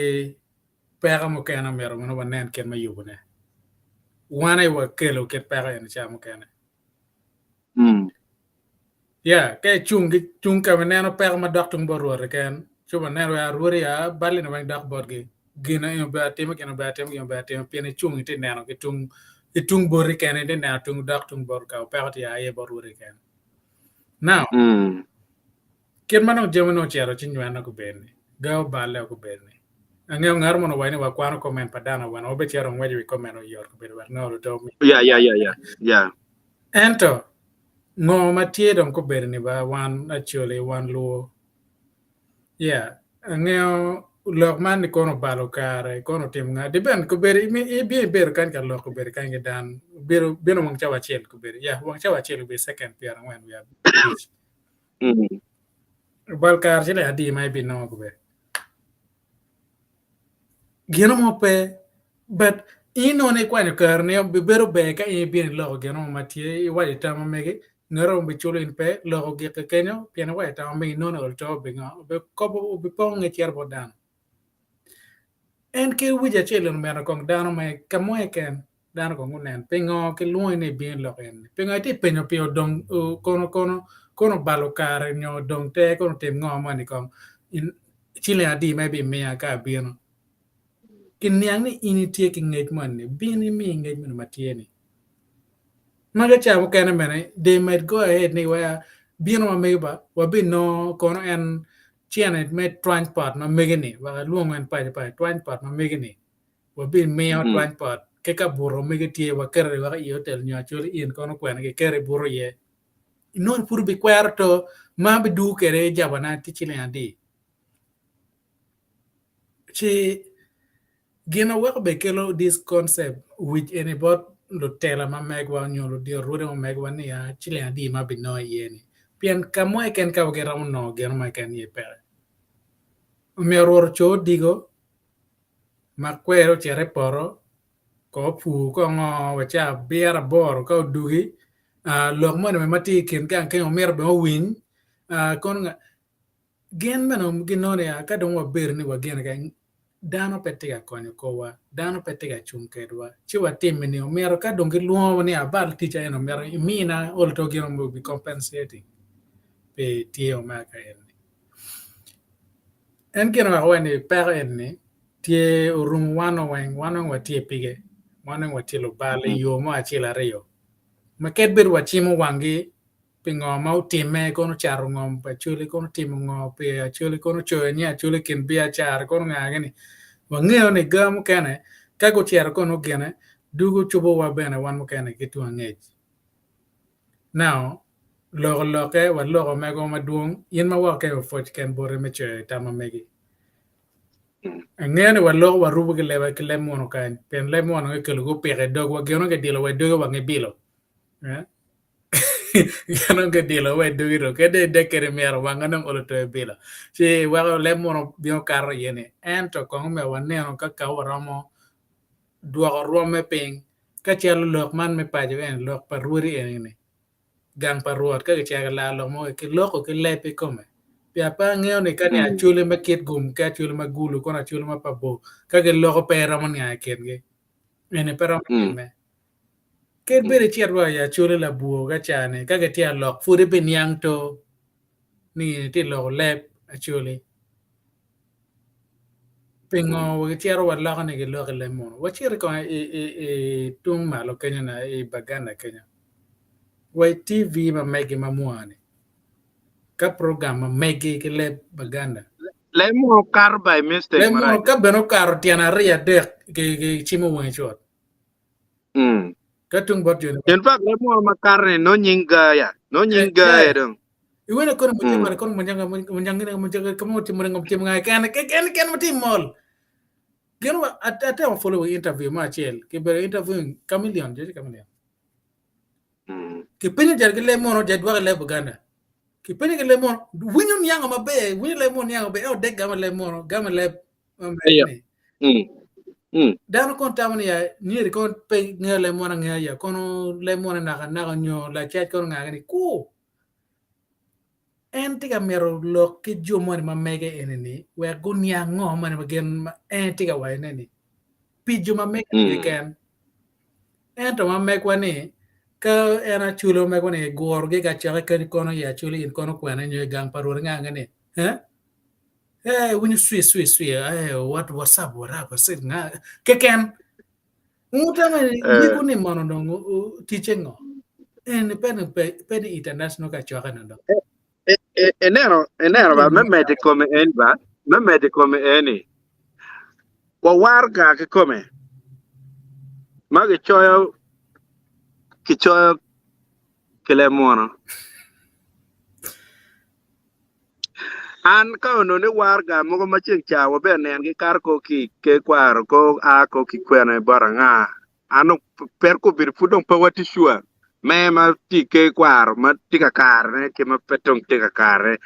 pega mo kena mero no wanen ken mayubune wana wa kelo ket pega en cha mo kena ya ke chung ka meneno pega ma doktung borore ken chuba nero ya ruri ya bali no dak bodge gina yo ba tema ken ba tem pene chung ite neno ke tung borri ken ite na tung doktung bor ka pega ya ye borore ken Now, Mm. ken mano jemo no chero chinywana ko bene. Gao bale ko bene. Ang'eyo ng'ar mono wani wa kwano comment padana wana obe chero ng'wejo wi comment o yor ko bene wa ng'oro to mi. Yeah. Ento ng'o matiedo ko bene ni ba wan Acholi wan luo. Yeah, ang'eyo lok man ni kono balo kare kono tim nga diben ko bere mi bi ber kan ka lok ko bere kan dan bero beno wang chawa chel ko bere yeah wang chawa chel be second pair when we have beach Mm. bal kar chile adi mai bi no ko bere geno mo pe but ino ne kwa ni kar ne be bero be ka e bi lo geno ma tie wa ta ma mege ngaro be chulo in pe lo ge ke kenyo piano wa ta me no no to be nga be ko be pong e chier bodan en ke wija chelo mera kong dano mai kamoe ken dano kong unen pingo ke luoi ne bien lo en pingo ti penyo pio dong kono balo kare nyo dong te kono tem ngo mani kong in chile adi mai bi mea ka bieno kin niang ni ini tie ki ngej mani bieni mi ngej mani matieni maga chamo kene mene they might go ahead ni waya bieno ma meba wabi no kono en chianet me transport ma megeni wa luong en pa transport ma megeni wa bin meo transport ke ka burro me tie wa kere wa i hotel nyo chul in kono kwen ke kere burro ye non pur bi kwerto ma bi du kere jabana ti chile andi chi gina wa be kelo this concept which any bot lo tela ma megwa nyolo di rode ma megwa ni ya chile andi ma bi no yeni pien kamo e ken ka ge ram no ge ma ken ye pere me ror cho digo ma kwero chere poro ko pu ko ngo wa cha biera bor ko dugi lok mo me mati ken kan ke omer be win kon nga gen meno ginone ya ka don wa ber ni wa gen ga dano petega konyo ko wa dano petega chung kedwa chi wa tim ni omer ka don gi luo ni abal ticha en omer mina ol to gen mo be compensating pe tie o ma ka en ken wa ni per en ni tie rum wano wa tie pige mano wa tilo bale yo mo achila reyo maket ber wa chimo wangi pingo mau time kono charo ngom pa chuli kono timo ngo pe chuli kono choy nya chuli kin bia char kono ngani wangeo ne gam kane ka go charo kono gene dugo chubo wa bene wan mo kane kitu angej now loke wa logo mego maduong yin ma wa ke fo ken bore me choy tama megi ngene wa logo wa rubu ke lewa ke lemono kan pen lemono ke lugo pere dog wa geno ke dilo wa dog wa ngebilo Ganun ka dilo we do iro kede de kere mero wanganong ulo to bila si wa le mono bio karo yene ento kong me waneno ka ka waramo duo rome ping ka chelo lok man me pa en lok paruri ene gang paruot ka che la lo mo ke loko ke lepe come pia pa ngeo ne kan ya chule ma ket gum ka chule ma gulu kona chule ma pabo ka ke loko pera man ya kenge ene pera me Ket bere chiat wa ya chule la buo ga chane ka ke tia lok fure ben yang to ni ti lo lep a chule pingo wa chiaro wa la ne ke lo ke le mo wa chiar ko tung ma lo kenya na bagana kenya wa tv ma megi ma muane ka program ma megi ke le baganda Le mo car by mistake le mo ka beno karo tiana ria de ke chimo wa chot ka tung bot yo In fact, le mo makar ni no nyinga ya. No nyinga ya dong. Iwan ko mo timar ko mo janga ko mo timar ngom tim ngai kan mo timol geno ata mo follow interview ma chel ke bere interview chameleon je chameleon ke penye jar ke le mono je dwa le buganda ke penye ke le mono winyu nyanga mabe winyu le mono nyanga be o de gama le mono gama le dano kon tamani ya ni kon pe ngale mono ngaya kono le mono na nyo la chat kon ngani ku en tiga mero lo ke jomon ma mege eneni we gunya ngo man bagen en tiga wa eneni pi joma mege ken en to ma megwa ni ka era chulo megwa ni gor ge ga cha ka kono ya chulo in kono kwana nyo gang parur nga ngani when you sweet what's up sit nga ke ken muta me ni kuni mono dong teaching ngo en pen international ka chwa kana do enero ba memete come en ba memete come eni wa warga ke come mage choyo kichoyo kile mono an ka ono ne warga mogo macheng chawo be nen gi kar ko ki ke kwaro ko a ko ki kwene baranga ano per ko bir fudong pa wati shua me ma ti ke kwaro ma ti ka kar ne ke ma petong ti ka kar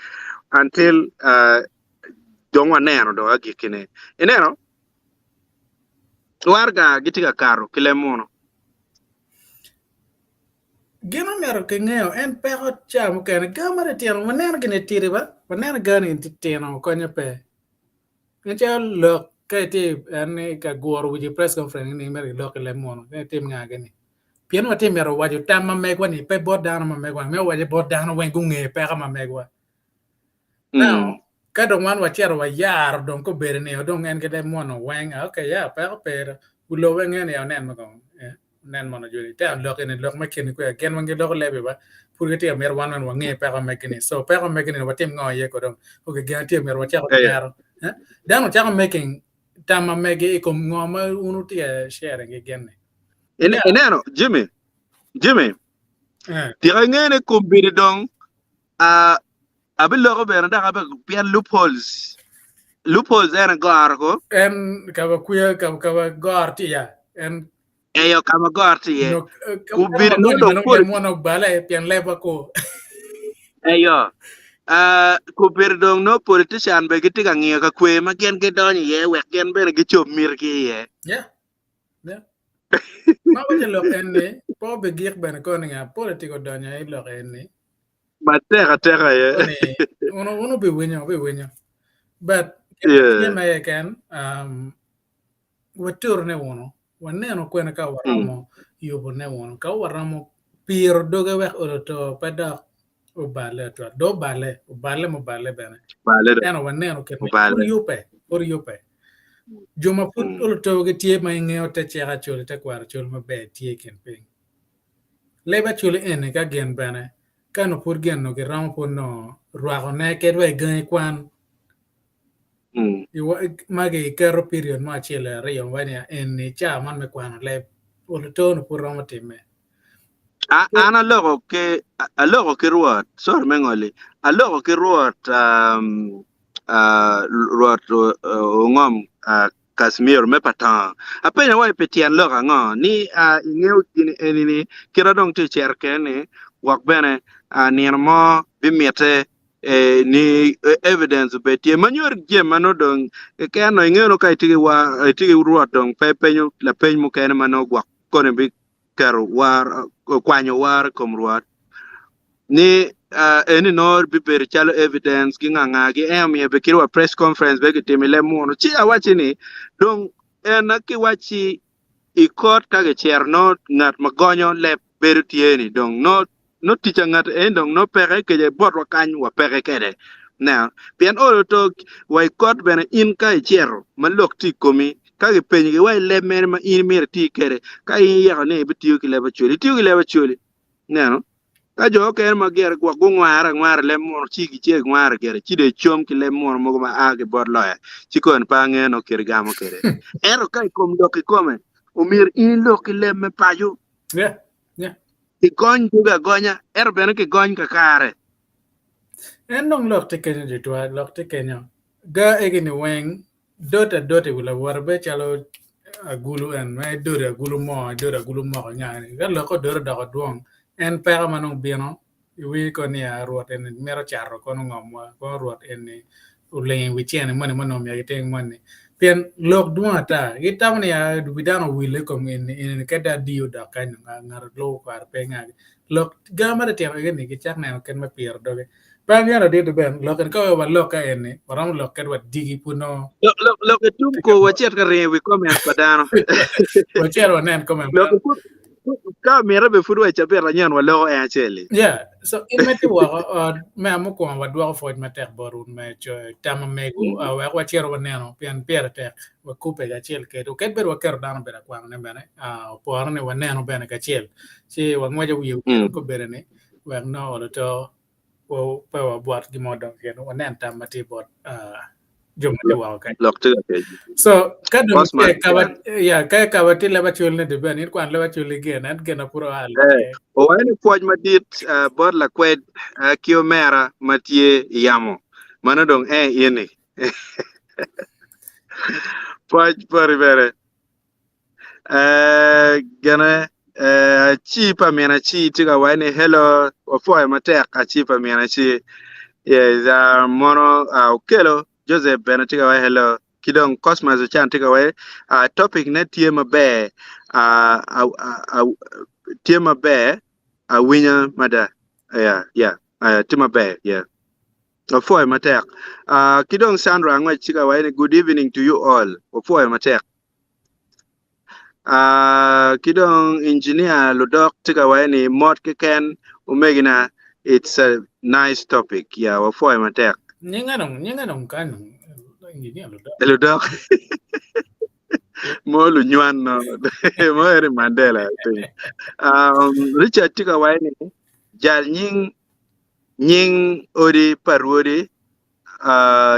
until dongwa neno do agi kine eneno warga giti ka karo kile mono gino mero ke ngeo en pero chamo kene gamare tiano manena gene tiri ba manena gani tiano konya pe ncha lo kete ane ka goro wuji press conference ni mero lo ke lemono ne tim nga gani piano wa tim mero waju tamma megwa ni pe bodana ma megwa me waje bodana wen gunge pe ka ma megwa now ka dong wan wa chero wa yar dong ko bere ne dong en ke lemono wen okay ya pe ulo wen ne ya nen ma gong nen mono jodi ta lo ke ne lo ma ken ko ken wangi lo lebe ba pour que te mer wan wan wangi pe ka mekini so pe ka mekini wa tim ngo ye ko dong o ke ga te mer wa cha ko mer dan cha ko making tama mege ko ngo ma unu ti share ge genne eneno Jimmy ti ngene ko bir dong abi lo be na ba pian loopholes en gar ko en ka ba kuya ka ba gar ti ya en eyo kama gar ti ye ku bir no do ko mo no bala pian leba ko eyo ku bir dong no politician be giti ka ngiyo ka kwe ma gen ge don ye we gen be gi chop mir ki ye yeah ma ba lo en po be gir ben ko nga politiko donya i lo en ma terra ye uno be wenyo but yeah me can watur ne wono waneno kwena ka waramo yubo ne wono ka waramo piro doge we to pada o bale to do bale mo bale bene eno waneno ke por yupe juma put to ge tie ma ngeo te chera chole te kwar chol ma be tie ken ping leba chole ene ka gen bene kano por gen no ge ramo por no ruago ne ke we gen kwan magi kero period ma chile rio vania en ni cha man me kwano le to no por ramo time ana logo ke ruot sor mengoli a logo ke ruot ruot ngom Kashmir me patan apenya wa petian loga ngo ni ingeu ni kira dong te cherke ni wak bene nirmo bimiete ni evidence betie manyor mano dong ke no ingeu ka tigi ruot dong penyu la peny mu ken mano gwak kone bi karu war kwanyo war kom ruot ni eni nor bi ber chalo evidence gi nganga gi ye be kirwa press conference be gitimile muno chi awachi ni dong en ki wachi I court ka ge cher no ngat magonyo le ber tieni dong no ticha ngat dong no pere ke je bot wa kany wa pere kede now pian olo to wa court bene in ka chero malok ti komi ka ge penyi ge wa le mer ma in mer ti kede ka in ya ne bi ti ki le ba chuli no ka jo ke ma ger kwa ngwar le mor chi gi che ngwar ger chi de chom ki le mor mo ma a ge bor loya chi kon pa nge no ker gamo kere ero kai kom do ki komen umir in lo ki le me paju yeah I gon tu ga gonya ero bene ki gon ka kare en nong lok te kenya de twa lok te kenya ga egini weng dota wala warbe chalo agulu en me dora gulu mo nya ga loko dora da duong en pera manong bieno wi ko ni ruot en mero charo ko ngomwa ko ruot en ulen wi chen mano mi agiteng mane pien lok duata gitam ni a bidano wile ko in kada dio da kan ngar lo par penga lok gamara te ngeni gi chak na ken ma pier doge pa ngara de ben lok ko wa lok ka en waram lok ka wat digi puno lo ke tum ko wachet ka rewi comment padano wa chero nen comment ka mera be fudu cha be ranyan walo Acholi. Yeah, so in meti wa me amu ko wa dwa fo ma tek borun me cho tama me ko wa chero wa neno pian pier tek wa kupe ga chel ke to ket ber wa ker dan ber kwa ne bene por ne wa neno bene ka chel si wa ngwa wi ko bere ne wa no lo to wo pa wa bot gi modo ke no wa nen tam mati bot jom ti wa ka Lok tu ke. so kadum Boss man. ke kabat ya ka kabati le ba chul ne de ben kwan le ba chul gen at gena puro al O wani poj madit bod la kwed kio mera matie yamo. Mana dong yene. Poj pori bere. Gana chi pa miana chi tiga wani hello ofoy matek a chi pa miana chi. Yes, mono okelo Joseph Benatiga wa hello. Kidong Cosmos chan tiga wa topic ne tie mabe tie mabe winya mada tie mabe ofoy matek kidong Sandra ngwa chiga wa good evening to you all ofoy matek kidong engineer Ludok tiga wa ni mod ken umegina. It's a nice topic. Yeah, ofoy matek. Nyinga nong kan engineer lo da. Ludok. Mo lu nywan no. Mo ere Mandela. Richard tiga wa ni jal nying ori parwori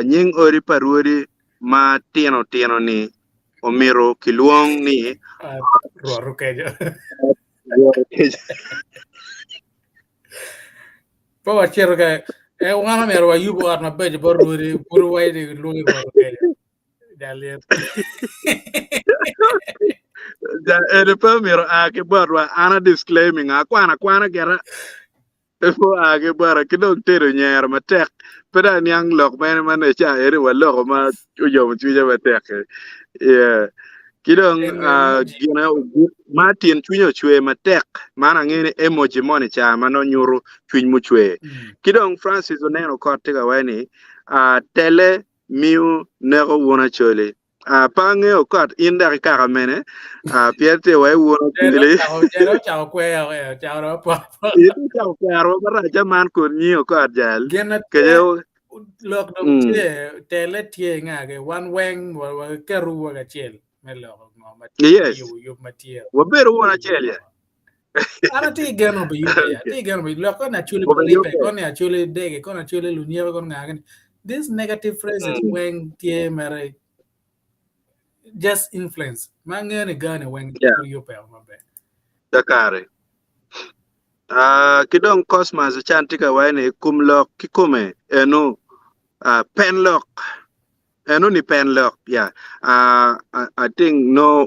nying ori parwori ma tieno ni omiro kiluong ni Ruaro kejo. Pa wa chero ka wana mero wa yubo at mabeje boruri puru wai de lungi ruaro kejo. Jalir. Ere pa miro ake barwa ana disclaiming akwana gera efo ake bara kidong tero nyer matek peda nyang lok mane cha ere walok ma ujo mchuja matek. Yeah. Kidong gina Martin chunyo chwe matek mana ngene emoji moni cha mano nyuru chuny muchwe. Kidong Francis oneno kot tiga weni tele miu nego wona chole. Pange okot inda kaka mene pierte wa wona chole. Chao kwe chao ro pa. Itu chao Kwaro bara jaman kun nyi okot jal. Gena Kayo lok dom tie tele tie ngage one weng wa keru wa chel. Yes. Wabero wona chele. Ana ti gano be yuba ti gano be lo kon actually believe kon actually dege kon actually lunia kon ngagen this negative phrases when tie mere just influence mangene gane when you pe mabe dakare kidong Cosmos chantika wane kumlok kikume eno penlock eno ni penlock yeah I think no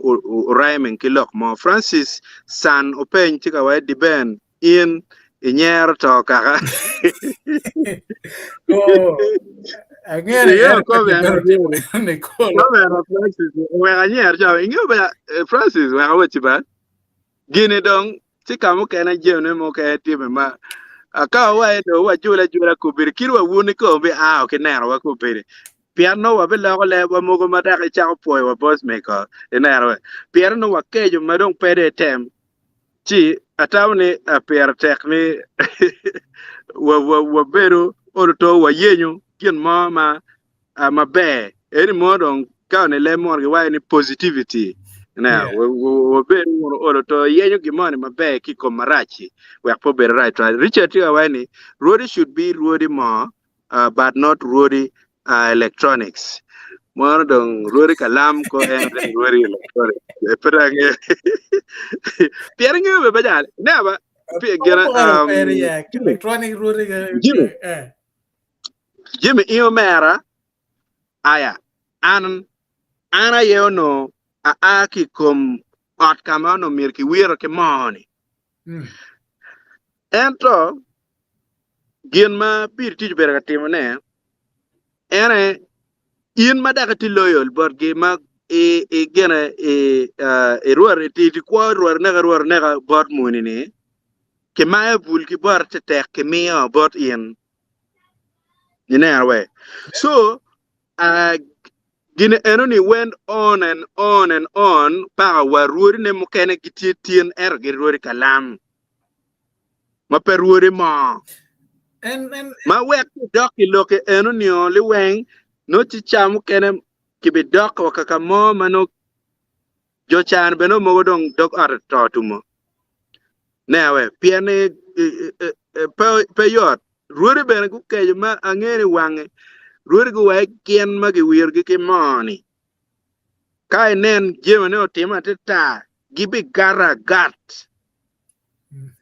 rhyming kilok mo Francis san open tika wa diben in inyer to kaka again yeah Francis we anyer jaw inyo ba Francis we awati ba gine dong tika mo kana jene mo ka tibe ma aka wa do wa jula kubir kirwa wuni ko be okenero wa kubir piano wa bela ko le wa mo ko mata ka cha po wa boss maker enero piano wa kejo madong pede tem chi atawni a pier tekni wa beru oto wa yenyu kin ma be eni modong ka ne le mor wa ni positivity na wa beru oto yenyu gimoni mabe kiko marachi we po be right Richard wa ni road should be road more but not road electronics. More than Rory Kalam ko and Rory electronics. Perang Pierre ngi be bajal never electronic Rory Jimmy Iomera aya ana yono aki kom at kamano mirki wiro ke money. Ento gin ma bir tij berga timone ene in madaka ti loyal but ge ma gena ruar ti kwa ruar naga bot muni ni ke ma bul ki bar te tek ke mi bot in you know way so Gine enoni went on and on and on para waruri ne mukene gitien geruri kalam. Ma peruri ma. And Ma wek doki loke enoni only weng no chicha mukene kibi dok wakaka mo mano jochan beno mogodong dok aratotumo. Newe piane peyot ruori bene ku kejo ma ang'ere wang'e ruori ku wae kien ma giwir gi kimoni ka inen jema ne otimo ateta gibi gara gat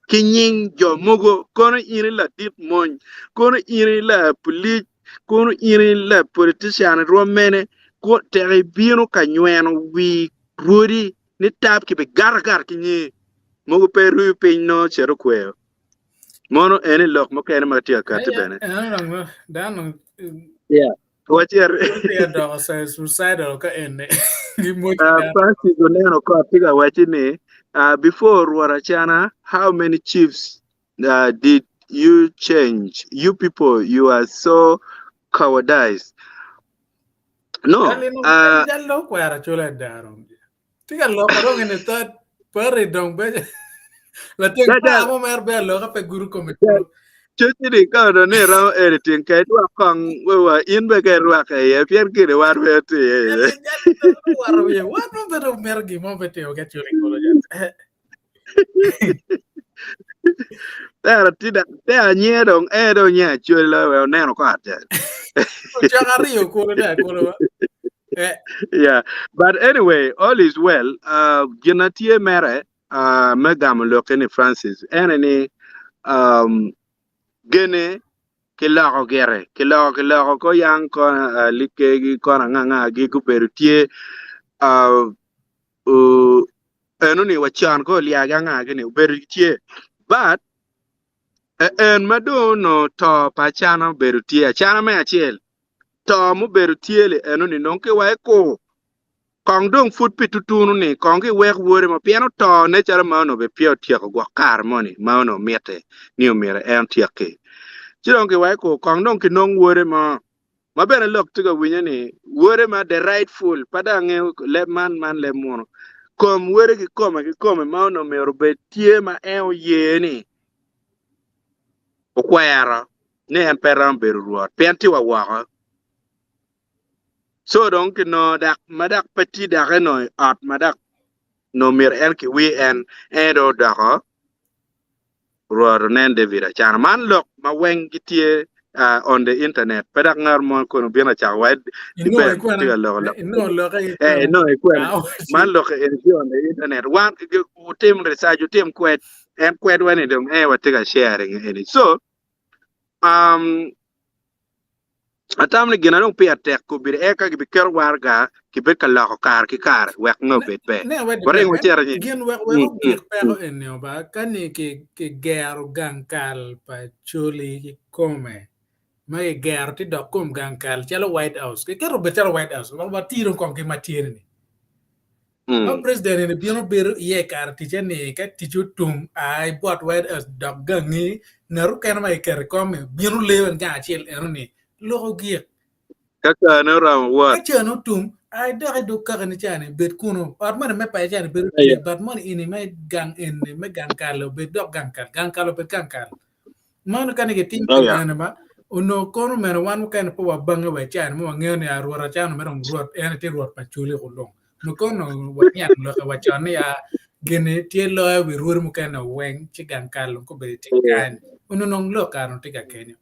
kinying jo mogo kono iri la dit mony kono iri la pulic kono iri la politician romene ko tere bino ka nyweno wi ruori ni tab kibi gara gar kinyi mogo pe rui piny no chero kweo mono eni lok mo kene matia kati bene. Yeah. What here? Suicidal ka ene. Francis Oneno ko piga wachini before Warachana, how many chiefs did you change? You people, you are so cowardice. No. Jallo Kwaro chula darom. Tiga lo parong in the third pare dong be. La ting pa mo mer be lo ka pe guru komito. Chuchi ka do ne ra editing kai tu kong we in be ke ruak e pier kire war be ti. War be what no be do mer gi mo be te o get chuli ko ja. There tida there nye dong do nya chuli lo we ne no ko ate. Chagario ko da ko. Yeah, but anyway, all is well. Genatie mere megam lokeni Francis. Eneni gene kilago gere kilago ko yang ko likegi ko nganga gi ku perutie enoni wachan ko liaga nga gene berutie but en madono to pachano berutie chana me achiel to mu berutie le enoni nonke wa ko kong dong fut pitutunu ni kong ki wek wore ma piano to ne chara mano be pio tieko go kar moni mano miete ni umire en tieke chirong ki wai ko kong dong ki nong wore ma bene lok tiga winya ni wore ma the rightful pada nge le man le mono kom wore ki kome mano mero be tie ma en ye ni o kwera ne en peram beru ruot penti wa waka so donc no dak madak petit dak no at madak no mir en ki wi en do dako ruor nen de vira chan man lok ma weng gitie on the internet padak ngar mo ko bina cha wa di be tiga lo no e kwen man lok en ki on the internet wan utem research utem kwet en kwet wani dong wa tiga sharing en so atam ne gina no pe atek ko bir eka gi ker warga ki be kala ko kar ki kar wek no bet be bare ngo tera ni gen wek wek pero en ne ba kani ke gero gankal pa chuli ki come ma e gero ti do kom gankal chalo White House ke kero be chalo White House ba tiro kon ke matiere ni ma president ne bino ber ye kar ti chene ka ti chutum ai bot White House dog gangi naru kan ma e ker come bino lewen ga chel eroni logo giek kaka no ram what chano tum ai do ka ni chane bet kuno par man me pa chane bet but man ini me gang in me gang kalo bet dog gang kalo bet gang kalo man kan ke tin kan ba uno kono men wan kan po wa banga we chane mo ngene ya ruora chane me rong ruot en ti ruot pa chuli ko long no kono wa nyak lo ka wa chane ya gene tie lo we ruor mo kan weng chi gang kalo ko bet ti kan uno nong lo ka no ti ka kenyo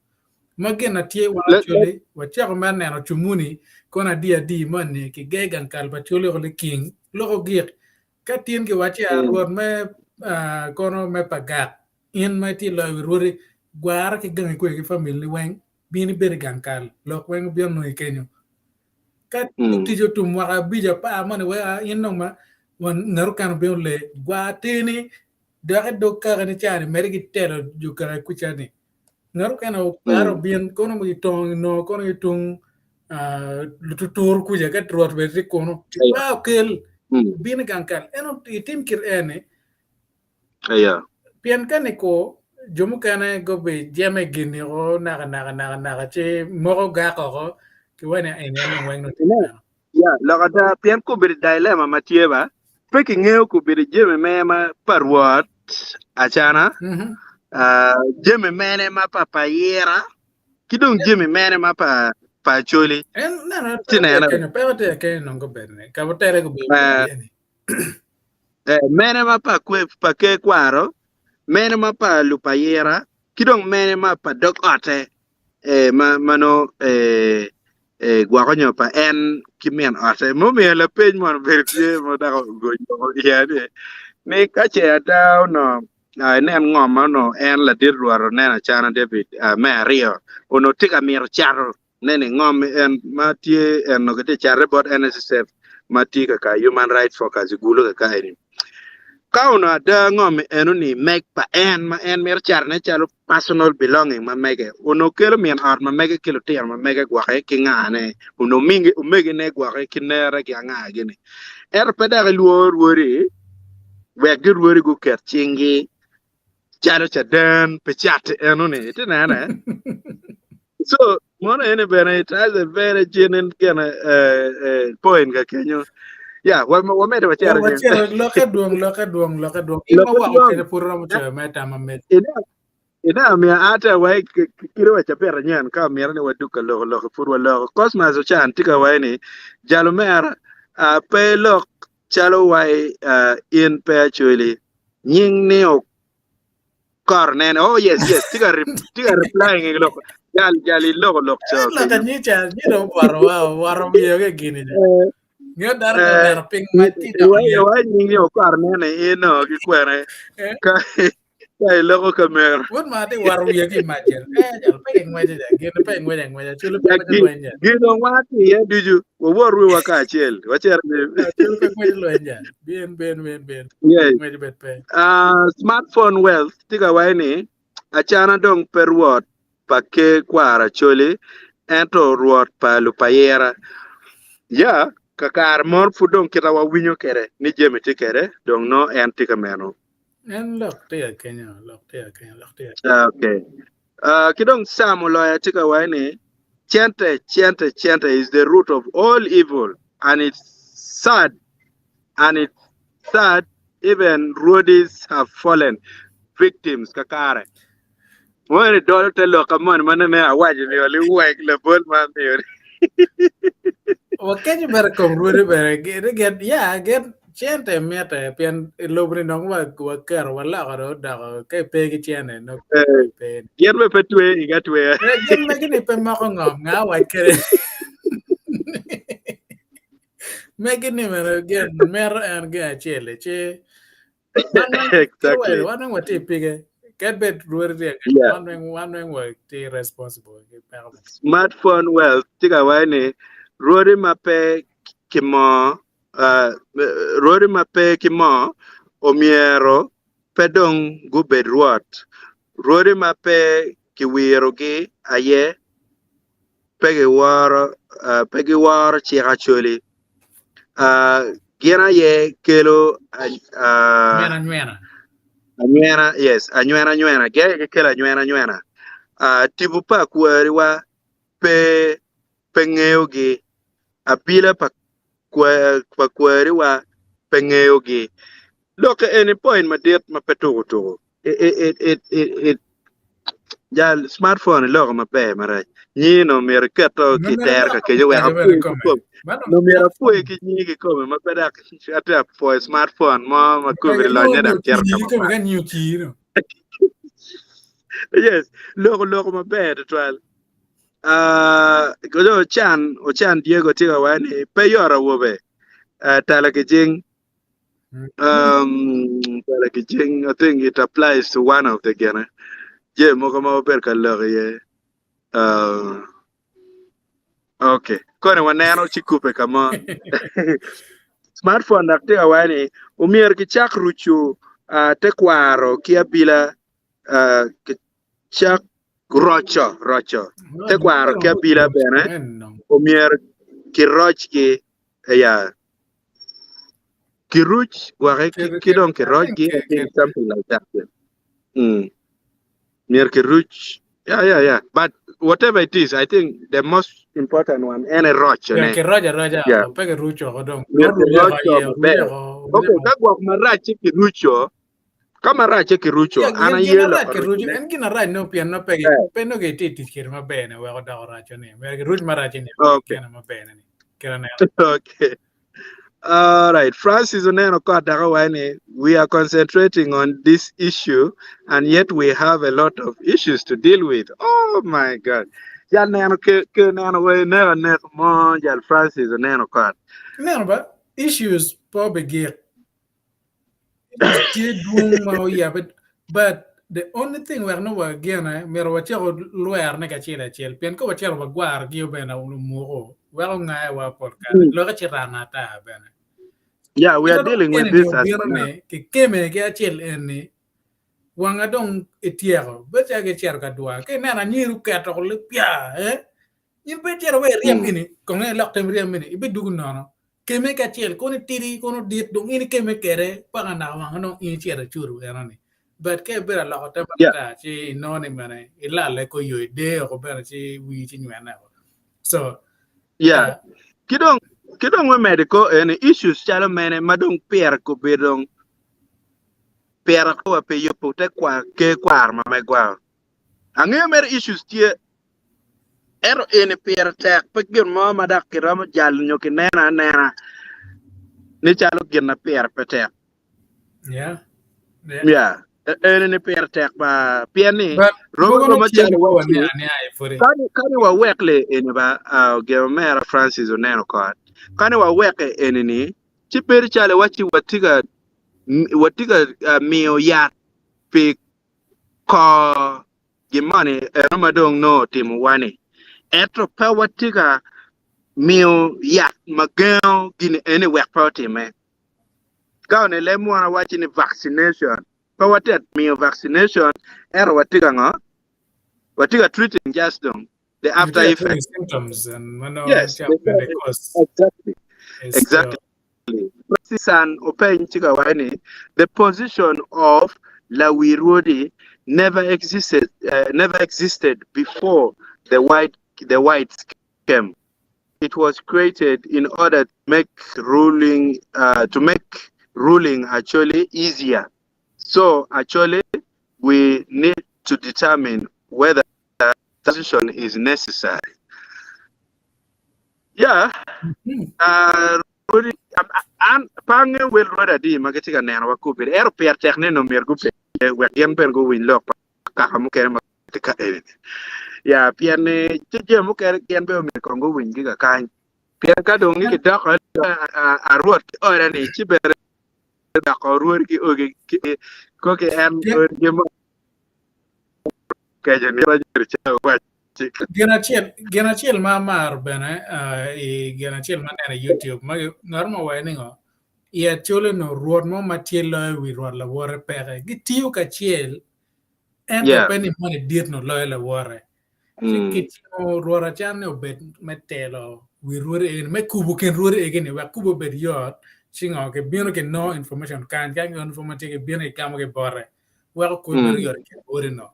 magena tie wa chole wa chako man no chumuni kona dia di man ki gegan kalba chole ko king loko gir ka tien ki wachi arwor me kono me pagat in ma ti lo ruri gwar ki gan ko ki family wen bini ber gankal lok wen bion no kenyo ka ti jo tum wa bija pa man we in no ma wan naru kan be le gwa tini da do ka ni chani mergi telo ju kara kuchani ngaru kana Kwaro bien kono mi tong no kono itung lututur ku jaga truat beri kono wow kel bien gankal eno itim kir ene aya pian kaniko jomu kana go be jame gini o naga che moro ga ko ki wane ene no weng no lo da pian ko bir dilemma matieba peki ngeo ko bir jeme mema parwat achana jeme mene ma papayera kidong jeme mene ma pa choli no tinena pero que no go berne ka botere go be yani mene ma pa ke kwaro mene ma pa lupayera kidong mene ma pa dok ote mano gwakonyo pa en kimian ote mo me la page mon vertie mo da go yani ni kache ata no nen ngom no en la dir ruaro nena chana David me rio ono tika mir charo nene ngom en matie en no gete chare bot NSSF matika ka human rights focus gulo ka eni kauna da ngom eno ni make pa en ma en mir char ne chalo personal belonging ma mege ono kelo mien art ma mege kelo tier ma mege gwache ki ngane ono mingi umege ne gwache kinera ki anga gini peda luor wori wegir wori go ker chingi charo chadan pechat eno ni tinana so mono ene bene it has a very genuine kind point ka kenyo wa mede wa charo loka duong imo wa ke purro mo che meta ma met ina mi ata wa kiro wa chapera nyan ka mi ne wa duka lo furwa lo cosmas o chan tika wa ni jalomera pe lo chalo wa in pe chuli nying ne o Cornen. Oh yes. Tiga replying lo. Jali lo cho. la ka ni cha ni do waro mi yo ke gini ni dar ping mati da Wa ni o Cornen ino ki kwere. Kai lo kamera. won ma te waro mi ki majel jal pe ngwe ja gene pe ngwe chulu pe lo nya Gido wati ya duju. Wo woru wa ka chel. Wa cher ni. chulu pe ngwe lo nya ben Yes. ngwe bet pe Smartphone wealth tiga wa ni achana dong perwot pake kwara choli ento ruot pa lupayera kakar mor fudong kita wa winyo kere ni jeme tikere dong no en tika meno en lok te Kenya okay kidong samo loya tika wa ni chente is the root of all evil and it's sad even roadies have fallen victims kakare when dollar tell kamon manane awaji ni wali wake le bol man ni wakati ber kongruere ber get chente meta pian lobri nong wa kar wala garo da ke pe ki chene no pe yen me petwe igatwe gen me ni pe ma ko ngam nga wa kere me ni mer gen mer en ga chele che exactly one what pige get bet ruere one work te responsible smartphone wealth tiga wane rori mape kimo omiero pedong gubed ruot rori mape kiwiro gi aye pegi waro chika choli gina ye kelo anyuena ge kelo anyuena tibu pa kwari wa pe ng'eyo gi apila pa kwari wa pe ng'eyo gi loke any point madit ma petugo it jal smartphone loke mape marach nyino mer keto kiter ka kejo we no mera fue ki nyigi kome ma peda ata for smartphone ma kubri lo nyada ker yes logo mape twal gojo ochan Diego tiga wani pe yora wobe tala kijing I think it applies to one of the gana je moko ma ber kalori ye okay kone waneno chikupe kama smartphone dak tiga wani umier ki chak ruchu te kwaro kia bila ki chak rocho te kwaro kia bila bene umier ki roch ki ki ruch wake ki don ki roch ki something like that mier ki ruch Yeah. But whatever it is, I think the most important one, and a roach, Ya ne? ke raja Yeah. o pe ke rucho ko dong. The Ko ruje roach ko of ye a ruje bear. ko Okay, that was my right kirucho. Come a right kirucho. ya Ana gina yellow raj ke rujo originate. en gina raj no pian no pe Yeah. pe no ke ti kir ma be ne we ko da rajo ne. Me ke ruj ma rajo ne me Okay. ke na ma be ne. Kira ne. Okay. All right, Francis Oneno Kwadarawani, we are concentrating on this issue, and yet we have a lot of issues to deal with. Oh my God. Jal neno ke neno we never mo jal Francis Oneno Kwad. Ne ba issues po be ge ti dung ma ya but the only thing we no wa again mero wa chero luer ne ka chira chel pien ko wa chero wa gwar gi be na mo wa nga wa podcast lo ka chira na ta be na Yeah, we are ira do dealing with ene ne this as obiro now. ne ke keme ke achel ene wanga dong etiero be cha ke chero ka dwa ke na na nyiru ka to le pia in be chero we riam Mm. gini ko ne lak tem riam gini ibe dugu no keme ka chel ko ne tiri ko no dit dong ini keme kere pa na wanga no in chero churu era ni but ke bera la ko tem Yeah, ta chi no ni mane ila le ko yo de ko bera chi wi chi nyana so yeah. uh, Kidong we medical and issues chalo mene madong pier ko bedong pier ko pe yo pote kwa ke kwar ma me gwa. Angyo mer issues tie ero ene pier tek pagir mo madak kiram jal nyoki nena ni chalo gina pier petek. yeah yeah Yeah. Ene ni pier tek ba pier ni but Roma bogo no Roma chiel chalo ko ne wachi. ani ai fori Kani wa wekle ene ba Gemera Francis Oneno kod. Kani wa weke ene ni chiperi chalo wachi watiga miyo yat pe ko gimani Roma dong no timu wani. Eto pa watiga miyo yat magao gini ene wek pa time. Kao ne lemu wana wachi ni vaccination. Pa watet miyo vaccination ero watiga nga. Watiga treating just them. The you after get effect. any symptoms and mano Yes, cha the cause exactly. is Exactly. San Open Chigawani, the position of Lawirodi never existed before the whites came. It was created in order to make ruling actually easier. So actually, we need to determine whether transition is necessary. Yeah. Rudi an pange wel roda di magati ka nena wa kupir ero per tekne no mer gupe we yen per go win lo ka mu kere ma ka e ya pierne je mu kere yen be mi ko go win ga kan pier ka do ngi ki da ko a ruot ora ni ci ber da ko ruor ki o ko ke en ge mo ke je ni ra jer cha wa ci Genachiel ma mar bene i genachiel ma nene YouTube ma norma weni ngo ia chole no ruot mo matiel lo wi ruot la wore pere gitiyo ka chiel ento yeah peni mane diet no lo la wore chi mm kitimo ruora chan ne obet metelo wi ruore e me kubo ken ruore e gene wa kubo bet yot chingo ke bino ke no information kan information ke bino ke kamo ke bore wa ko ber mm yor ke bore no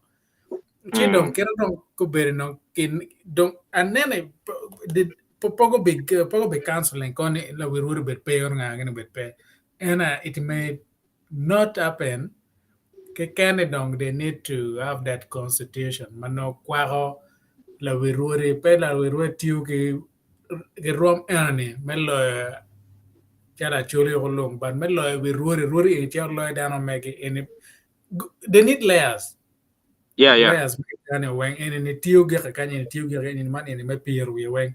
Chi dong mm kero dong ko bere no kin dong anene pogo big counseling kon la we would bet pay or nga ngene bet pay and it may not happen ke kane dong they need to have that constitution mano kwaro la we pe la we tiu ke rom ane melo chara choli ko long but melo we ruri e char lo down on make it they need layers yeah layers kane weng en ni tiyo ge kanye ni tiyo ge ni man ni me pier wi weng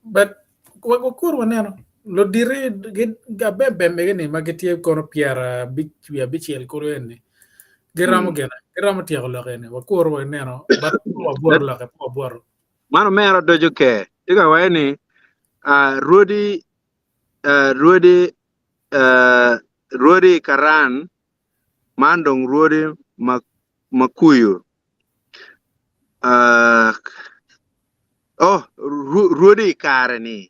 but ko kur waneno lo dire ga bembe me ni mageti ko pier bi wi abichiel ko en geramo mm gena geramo tiyo lo gene wa kur waneno but wa bor lo ke wa bor mano mero dojo ke tiga weni Rudy Rudy Rudy Karan mandong Rudy Makuyu uh, Rudy Karani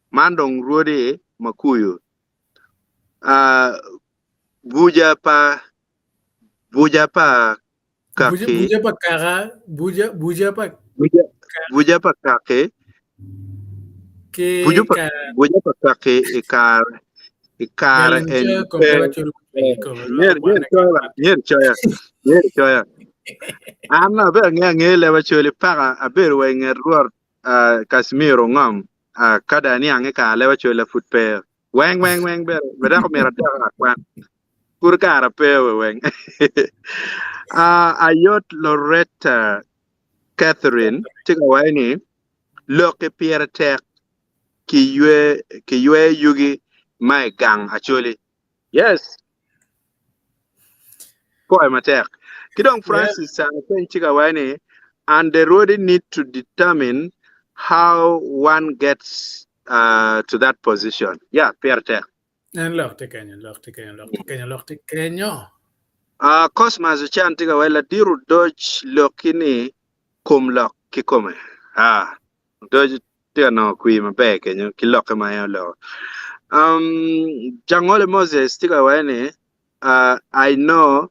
mandong Rudy Makuyu uh, buja pa kaki Buja pa kara, buja pa buja buja pa kaki ke ka buja pa kaki ikar galing en cha ko pe bela churu pe ko la nyer wana ka choya mat. nyer choya ana be nge le ba choli para aber we nger ruor Casimiro ngam kada ni ange ka le ba choli futpe weng be da ko mera ta kwan kur kara pe weng ayot Loretta Catherine tiga wani loke Pierre tek ki yue yugi mai gang actually yes ko ay matek kidong Yeah, Francis pen tiga wani and they really need to determine how one gets to that position yeah Pierre tek en lok te Kenya. Cosmas chan tiga wala diru dodge lokini kum lok kikome dodge tiga no kui mabe kenyo kilok ma ya lo Jangole Moses tiga wani I know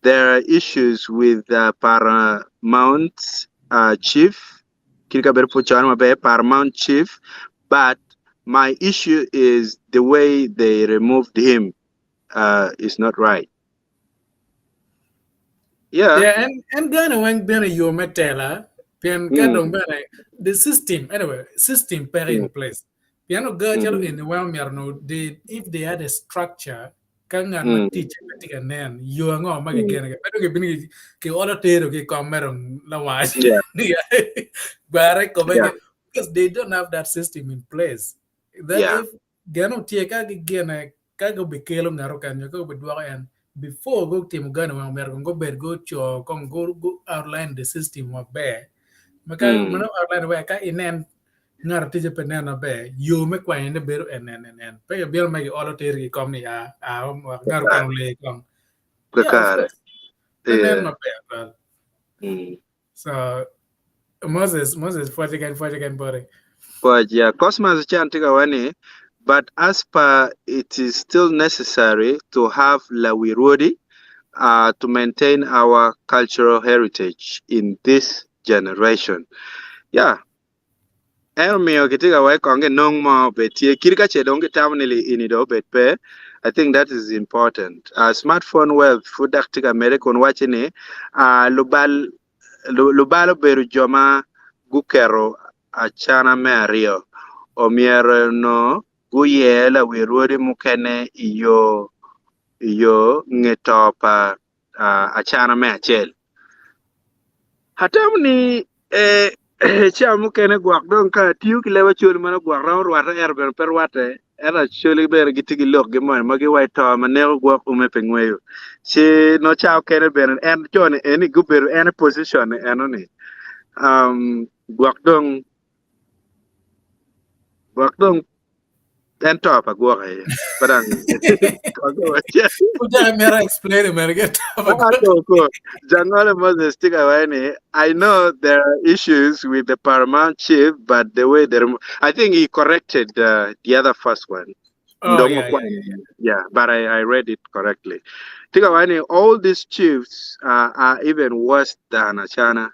there are issues with Paramount Chief Kirka Berpo Chan mabe Paramount Chief but my issue is the way they removed him is not right yeah Yeah, and Ghana when Ghana you metela, pian kadong mm. bana the system anyway, system per Mm. in place. Piano girl Mm. in the well no they if they had a structure kangan Mm. teach and then you are going to Mm. again. Pero ke bini ke all tero ke kamerong lawas. Yeah, Bare ko yeah, because they don't have that system in place. That yeah. if Gano tie ka gana kago bikelo ngaro kanyo ko bedwa and before go team gun wa mer go ber go cho kon go outline the system wa be maka Mm. mano outline wa ka inen ngar ti je penena be yo me kwa ene beru enen pe ber me all ter ki kom ni ngar kan le kom yeah of Precare. course penen Yeah. ma be well Mm. so Moses for again body But yeah, Cosmos Chantiga Wani, but as per it is still necessary to have Lawirodi to maintain our cultural heritage in this generation. Yeah. Elmio kitiga wai konge nong mo betie kirika chedonge tamnili inido betpe. I think that is important. Smartphone wealth fudak tiga American watching lubalo beru joma gukero achana me ario omiero no guye la wiruri mukene iyo ngetopa achana me achel hatamni cha mukene gwak don ka tiyu ki lewa chuli mana gwak ran rwata erben per wate era chuli ber gitigi lok gi mon magi wai to manego gwak ume pengweyo si no chao kene ben en chone eni guberu en position enoni gwak dong en to pa gwak ay padang ko wacha uja mera explain mer get go Jangale Moses stick away. I know there are issues with the paramount chief but the way I think he corrected the other first one oh Ndong yeah Mokwan. Yeah, but I read it correctly. Tigawani, all these chiefs are even worse than Achana.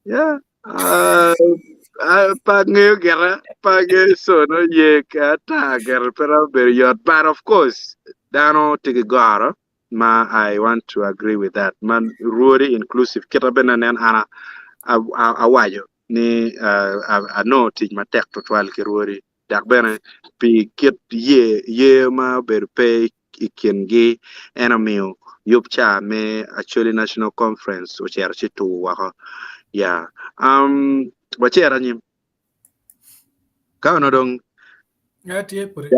Yeah. Pag ngayon gara, pag so no ye kata gara pero period. But of course, dano tigigara. Ma, I want to agree with that. Man, really inclusive. Kita benanen ana awayo ni ano tig matek to twal ki ruori. Dak bene pi kit ye ma ber pe ikengi enamio yup cha me actually national conference o cher chitu wako. Yeah. Wachera nyim. Kao dong. yeah tie pure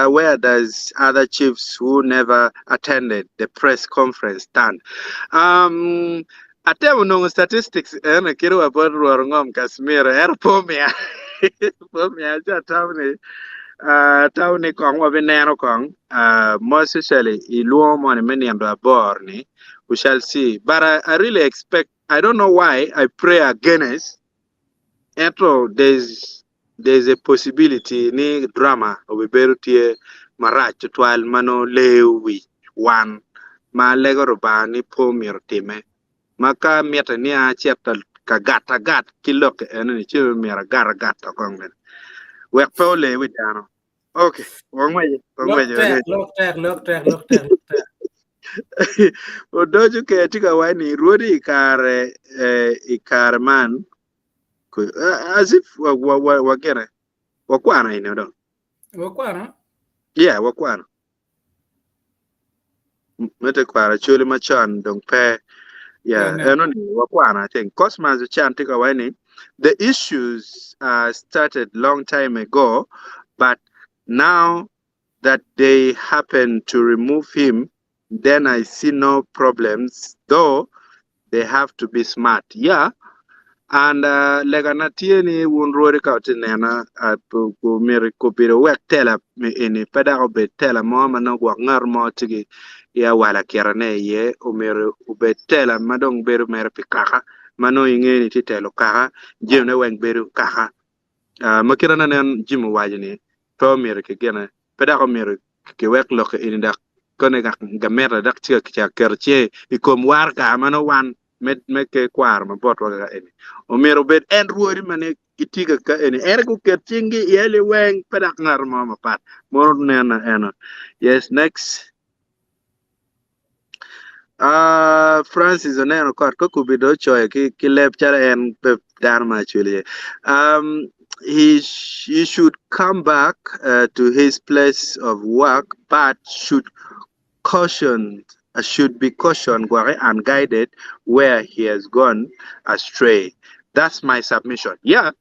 Where does other chiefs who never attended the press conference stand? Atem nung statistics kiru abon ruorngom Kasmir pomia pomia cha tawni kong wabinero kong most especially iluo mon many and borni we shall see but I really expect I don't know why I pray against Entro, there's a possibility ni drama obeberu tie marach twal mano lewi one ma lego rubani po mir time maka mieta ni a chepta ka gat kilok en ni chiru mira gar to kongen wek pole widano okay wangwe Look tag. odoju ke tika wani ruodi ikare man as if wa gere wakwana ine do Wakwana? yeah wakwana mete kwara chuli machan dong pe yeah enoni wakwana I think cosmas chan tika wani the issues started long time ago but now that they happen to remove him then I see no problems though they have to be smart yeah. And legana tieni wun rori kautinena ku miri ku biro wek tela ini pada ko be tela mo mano gwa ngar mo tigi ya wala kirane ye umiri ube tela madong beru mer pikaka mano ingeni ti telo kaka jimne weng beru kaka makirana nen jimu wajini to miri ke gena pada ko miri ke wek lok ini dak kone ga mer dak tiga kya kerche ikom war ka mano wan me ke kwar ma bot waga eni o mero bet en ruori mane itiga ka eni er ko kertingi yeli weng pedak ngar ma pat mor nena ena yes next Francis oneno kot ko kubido choy ki lep chara en pe dharma actually he should come back to his place of work but should be cautioned and guided where he has gone astray. That's my submission. Yeah.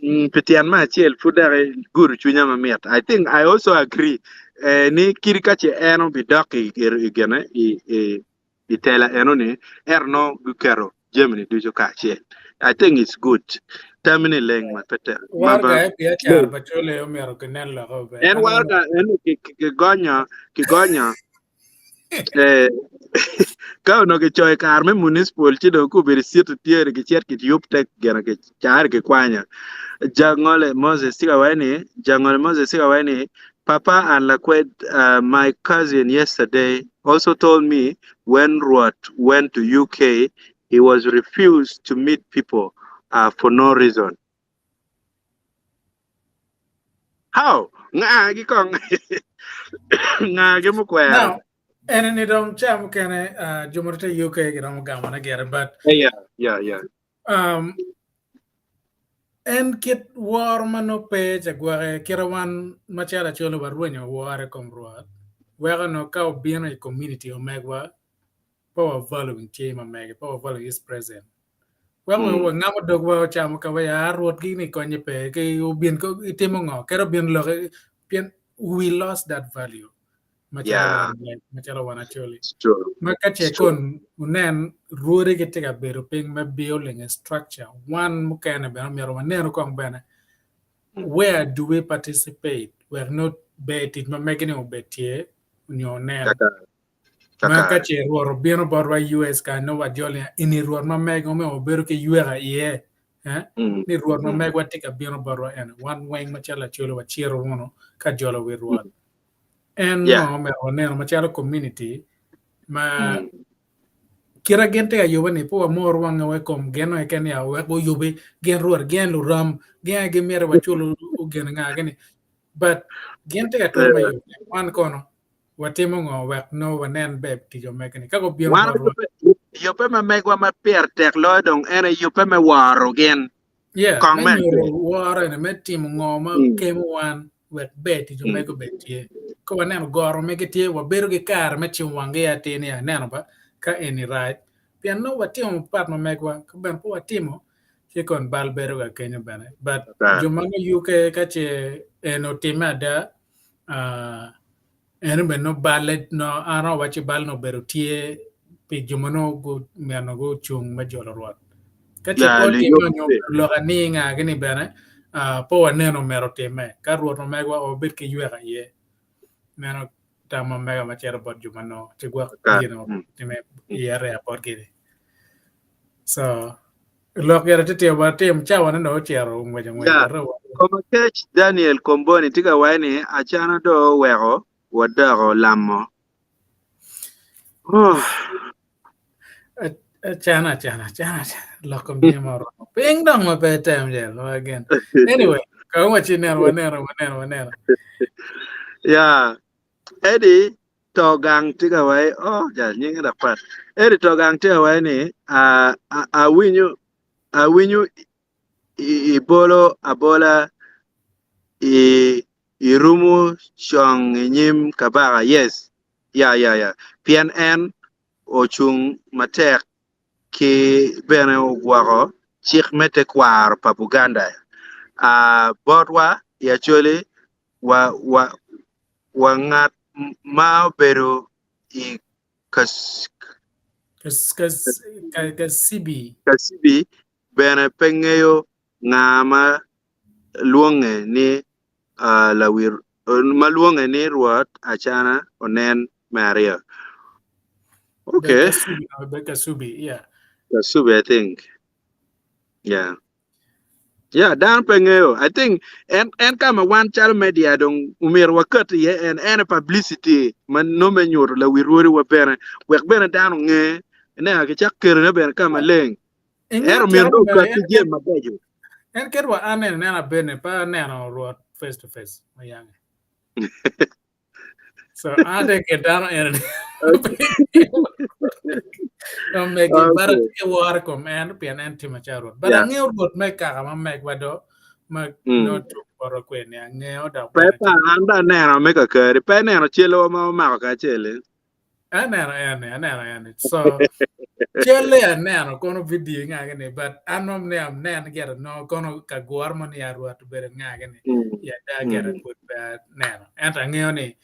Petian ma chiel fudare guru chunya mamiat. I think I also agree. Ni kirikache eno bidoki igene itela eno ni erno gukero Germany dujo kache. I think it's good. Termini leng ma pete. Warga ya char bachole omero kenen la hobe. En warga eno kigonya ka no ke choy karme municipal chido ku bir situ tiere ke cher ke yup tek gena ke char ke kwanya jangole Moses siga wani papa and lakwed my cousin yesterday also told me when Ruat went to UK he was refused to meet people for no reason. How nga gi kong nga gi mo kwera. And it don't cham can Jumurta UK get on gamma get but yeah. And kit war mano page agware kirawan machala cholo barwenyo war komruat. Where no cow being a community o megwa power following team and meg power following is present. Well, we ngamo dogwa cham ka we are what gini konye pe ke u bien ko itimongo kero bien lo we lost that value. Machala wan actually. Makache kon unen rure getega beru ping me building a structure. One mukana be amero wanero kong bana. Where do we participate? We're not betting ma making no betie unyo nen. Makache ruoro bieno borwa US ka no wadioli ini ruor ma meg ome oberu ke yuera ye. Ni ruor ma meg watika bieno borwa en. One wing machala chulo wachiro uno ka jolo we ruor. And no me oneno machalo community ma kira gente ayuba ni po amor wanga we kom geno e ken ya we bo yubi gen ruor gen luram gen ge mere wachulo gen nga geni but gente ya to mayo wan kono watimo ngo we no wanen beb ti jo mekani kako bio baro yo pe ma megwa ma per tek lo dong ene yo pe me waro gen kong me waro ene metim ngo ma kemo wan wet beti jo meko betie ko wanen goro megetie wa beru ge kar me chim wange ya tini ya neno ba ka eni right pian no watimo pat no megwa ko ben po watimo che kon bal beru ga kenyo bene but jo mano UK ka che eno timada eno ben no ballet no ano wachi bal no beru tie pi jo mano go meno go chung ma jolo rot ka che po timo no lo ga ni nga gini bene po waneno mero time ka ruot no megwa obet ke yuega ye meno tama mega machero bot jumano chigwa time yare aport gidi so look at it about team chawana no chero ngwejo como catch Daniel Komboni tiga wani achana do wero wadaro lamo Oh, Chana. Lokum Jimoro. Ping dong my bedtime jail again. Anyway, go watch in there, one. yeah. Eddie Togang Tigaway. Oh, yeah, nying da pat. Eddie Togang Tigaway ni. A winyu ibolo abola irumu chong nyim kabaga. Yes. Yeah. PNN ochung matek ki bene ugwaro chik mete kwar pa Buganda. Bodwa Acholi wa ngat ma beru i kas Cause CB. kasibi bene pengeyo ngama luonge ni lawir maluonge ni ruot achana onen Maria. Okay, Kasubi, yeah. Kasubi, I think. Yeah. Yeah, dan pengeyo. I think and kama one child media dong umir wakat ye and publicity man no menyor la wiruri wa bene wek bene dan nge ne ha chak ker ne bene kama leng er mir do ka ti je mabejo. En kerwa anen nana bene pa nana road face to face mayang. So I think get down and make it better to work and be an anti macharo. But I knew what make a make wado no to for a queen and neo da Pepa anda nena make a curry pe nena chelo ma ka chele. And so Chile and Nano kono video ngagane, but anom ne am nan get a no kono ka gormani arwa to better ngagane. Yeah, that get a good bad nano. And a neone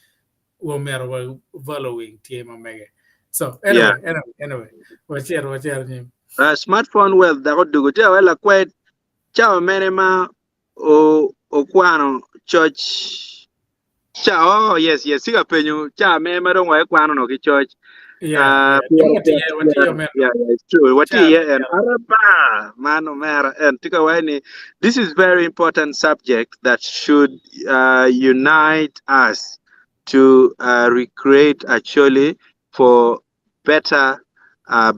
womer following team omega. So anyway, what's your name? Smartphone well da go dugo te wala kwet chao menema o kwano church. Oh yes, siga penyu cha me dong wa kwano no ki church. Yeah, it's true. What and Araba, man, and this is very important subject that should unite us to recreate Acholi for better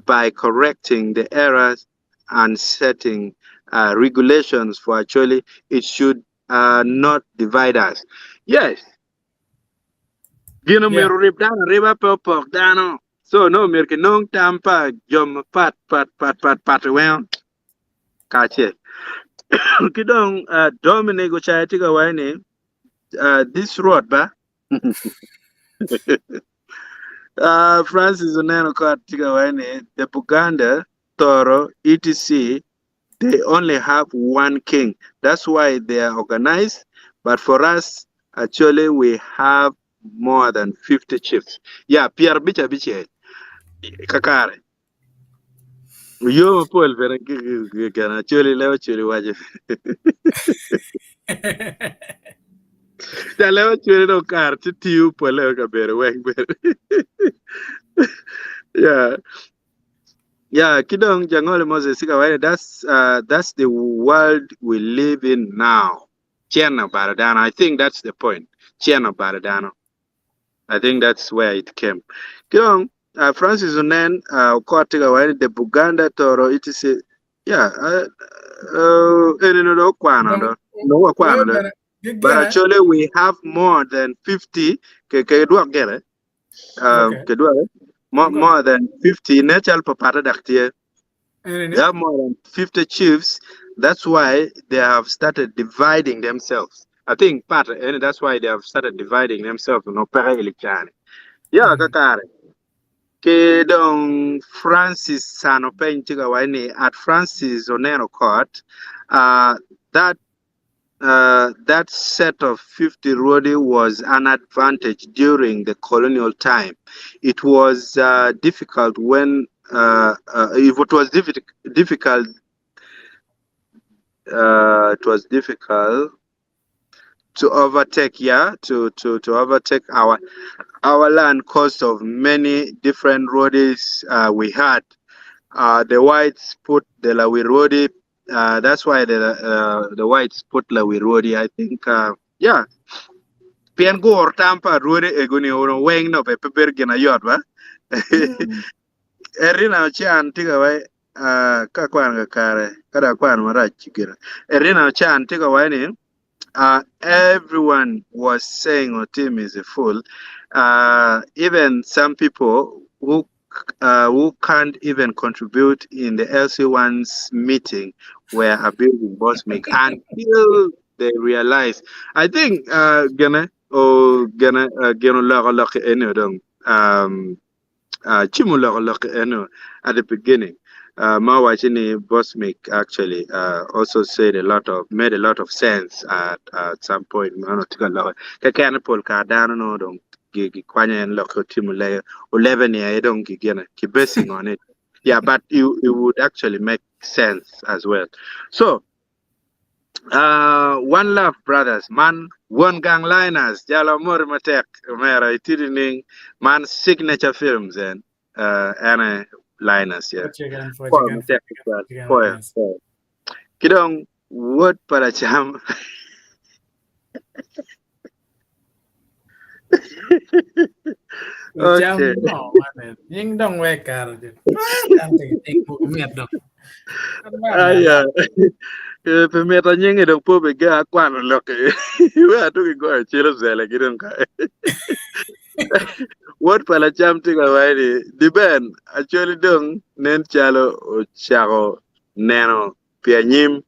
by correcting the errors and setting regulations for Acholi. It should not divide us. Yes. Gino me rip down river pop down. So no mirke nong tampa jom pat well kache. Kidong Dominic go chai tiga wine this road ba. Francis Oneno kat tiga wine the Buganda, Toro, etc. They only have one king. That's why they are organized. But for us, actually, we have more than 50 chiefs. Yeah, Pierre Bicha. Kakare. Yo Paul vera kana choli leo choli waje. Ta leo choli no kar ti tiu po leo ka bere weng bere. Yeah, kidong jangole Moses sika that's the world we live in now. Chiana Baradano. I think that's the point. Chiana Baradano. I think that's where it came. Kidong Francis Onen, the Buganda Toro, etc. Yeah, but actually we have more than 50. More than 50 natural papata daktie. They have more than 50 chiefs. That's why they have started dividing themselves. I think part, and that's why they have started dividing themselves. No, yeah, kakare. Kedong Francis Sanopen Chigawani at Francis Oneno Court, that set of 50 roadie was an advantage during the colonial time. It was difficult when it was difficult. It was difficult to overtake, to overtake our land cost of many different roadies we had. The whites put the Lawi roadie. That's why the whites put Lawi roadie. I think, Piango or Tampa roadie eguni or weng no peper gina yodba. Erina chan tiga wai ka kwan ga kare kada kwan mara chikira. Erina chan tiga wai ni everyone was saying our team is a fool. Even some people who can't even contribute in the LC1's meeting were abusing boss make until they realize. I think gonna lock Chimulok at the beginning. Mawachini Bosmik actually also made a lot of sense at some point. Kakana Polka Dano don't gig Kwanya and Loko Timule 11 year don't keep basing on it. Yeah, but it would actually make sense as well. So one love brothers, man, one gang liners, Jalo Morimatek, Mera Itidining, man signature films and liners, yeah. For Matek, for Kidong, word para cham. Okay. Nhưng đông về cả rồi. Ăn thì tình một miệt được. Yeah. Pemeta nyingi dong po bega kwano loke. We are talking go chilo zela kidong ka. What pala cham tiga waini di ben actually dong nen chalo o chako neno pianyim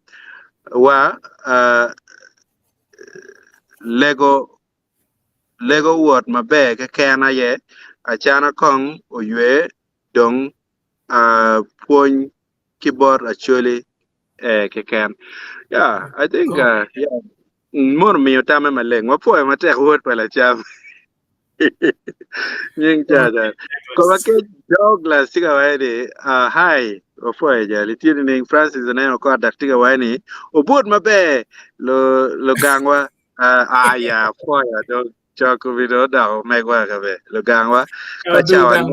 wa lego word mabe ke kana ye achana kong oywe dong point keyboard actually ke kan. Yeah, I think yeah. More me utame maleng. Wapo mate word pala cham. Nying cha. Kwa ke Douglas tiga waini hi ofoe ja litini ning Francis neno ko daktiga waini obud mabe lo gangwa ya foya do choko video da megwa kabe lo gangwa ka chawan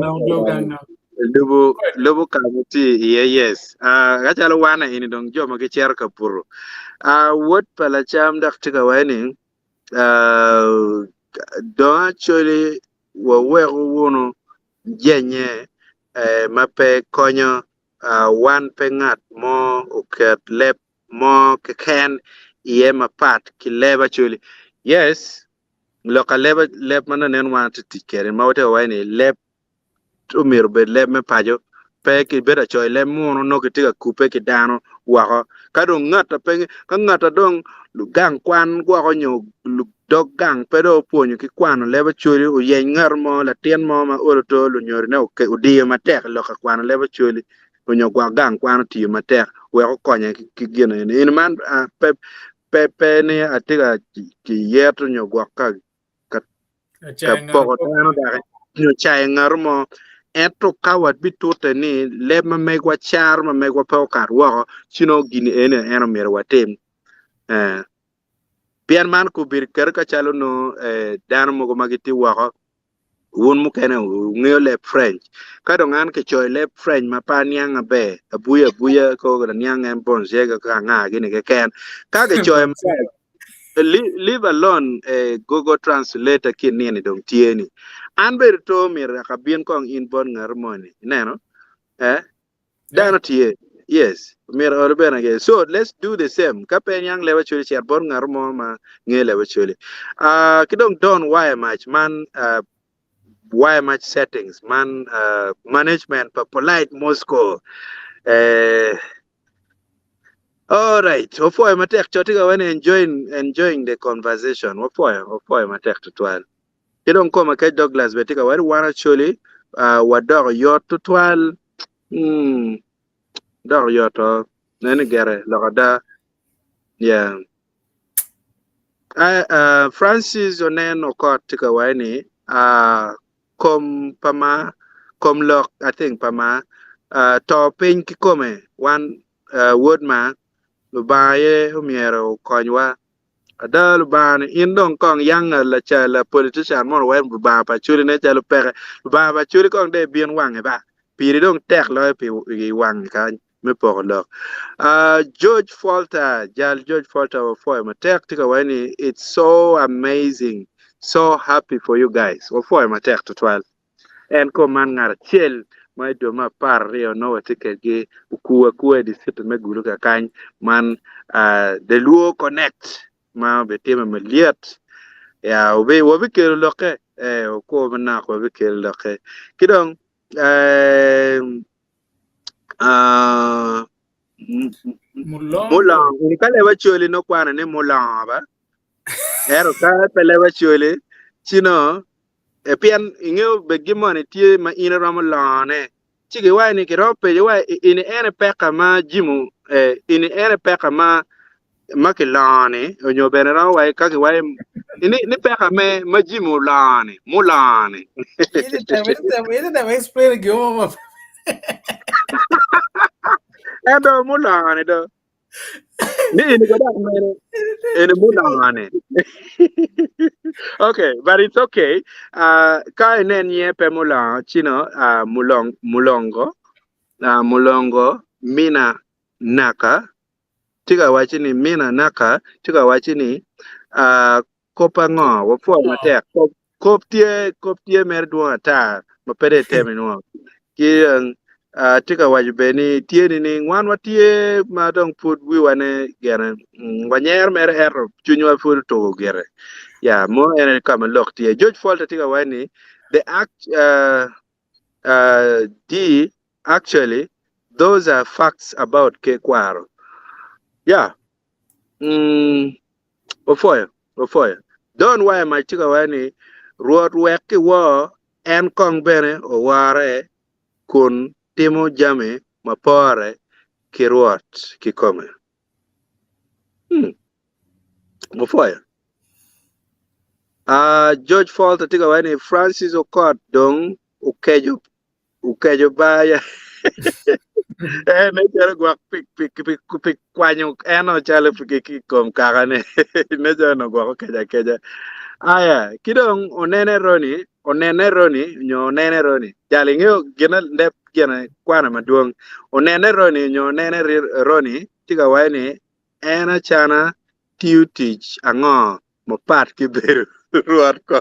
lubu kamuti yes gachalo wana ini dong joma ke cher kapuru what pala cham daktiga waini don't actually we wono jenye mape konyo wan pengat mo uket lep mo keken iye mapat ki leba chuli yes loka lep mana nen wan tikere mawte wani lep umir be lep me pajo pe ki beda choy lep mo no ki tiga kupe ki dano wako kado ngata pe ka ngata dong gang kwan wako nyo dog gang pedo ponyo ki kwano leba chuli u yen ngar mo la tien mo ma oro to lu nyori ne ke udiyo matek loka kwano leba chuli unyo gwa gang kwano tiyo matek weko konya ki gino in man pe ni atiga ki yeto nyo gwa ka poko tano da nyo chay ngar mo eto kawat bitute ni leba megwa char ma megwa pokar wako chino gini eno mero watem pian man ku bir ker ka chalo no dano mogo magiti wako wun mu kene ngeo le French kado ngan ke choy le French ma pa niang abe abuya ko ga niang en bon jega ka nga gini ke ken ka ke choy leave alone Google translator kin ni dong tieni an ber to mir ka bien kong in bon ngarmoni neno dano tie yes mir orbena ge so let's do the same ka pen yang lewa chuli cher bon ngarmo ma nge lewa chuli kidong don why much man why much settings man management for polite Moscow all right ofoy matek chotiga when enjoying the conversation ofoy matek tutwal kidong koma ke Douglas betika wari wana chuli wadog yot tutwal dog yoto nene gere lokada yeah Francis onen okot tika wani kom lok I think pama to pin kikome one word ma lubaye humiero konywa ada lubani indong kong yang la chala politician mon wen ba pa churi ne chalo pere ba churi kong de bien wang ba piri dong tek lo pi wang kan me poklo George Falter for my tactical when it's so amazing so happy for you guys for my tech to 12 en ko man ngar chiel ma do ma par rio no tike gi kuwa di sit me guru ka kan man the luo connect ma be tema maliat ya obe ke loke ko na ko be ke loke kidong ah Mulongo. mulang ni kale ba choli no kwana ni mulang ba ero ka pele ba choli chino e pian ingeo be gimone tie ma ina ram lane chige wa ni ke rope wa ini ene peka ma jimu ini ene peka ma ke lane onyo bene ra wa ka ke wa ni peka me ma jimu lane mulane Ito na explain mo. edo mulane do ni ko da mere ene mulane okay, but it's okay. Ka enen ye pe mula chino mulongo mina naka tiga wachini mina naka tiga wachini kopa ngo wo fo mate kop tie mer duo ta ma pere temi no ki tiga wajbeni tie ni ngwan watie ma dong put wi wane gere wanyer mer chunyo fu to gere. Yeah, more and come look here. George Falter tiga wani the act D actually those are facts about Kwaro. Yeah. Ofoya. Don't why my tiga wani road weki wa en kong bene o ware kun timo jame mapore ki ruot ki come. Ofoya. George Falter tiga wani Francis Okot dong ukejo baya ne jara gwa pik kwanyo eno chale piki kom kagane ne jana gwa keja aya kidong onene roni jali ngeo gina ndep gina kwana maduong onene roni tiga wani ena chana tich ango mopat kiberu ruar ko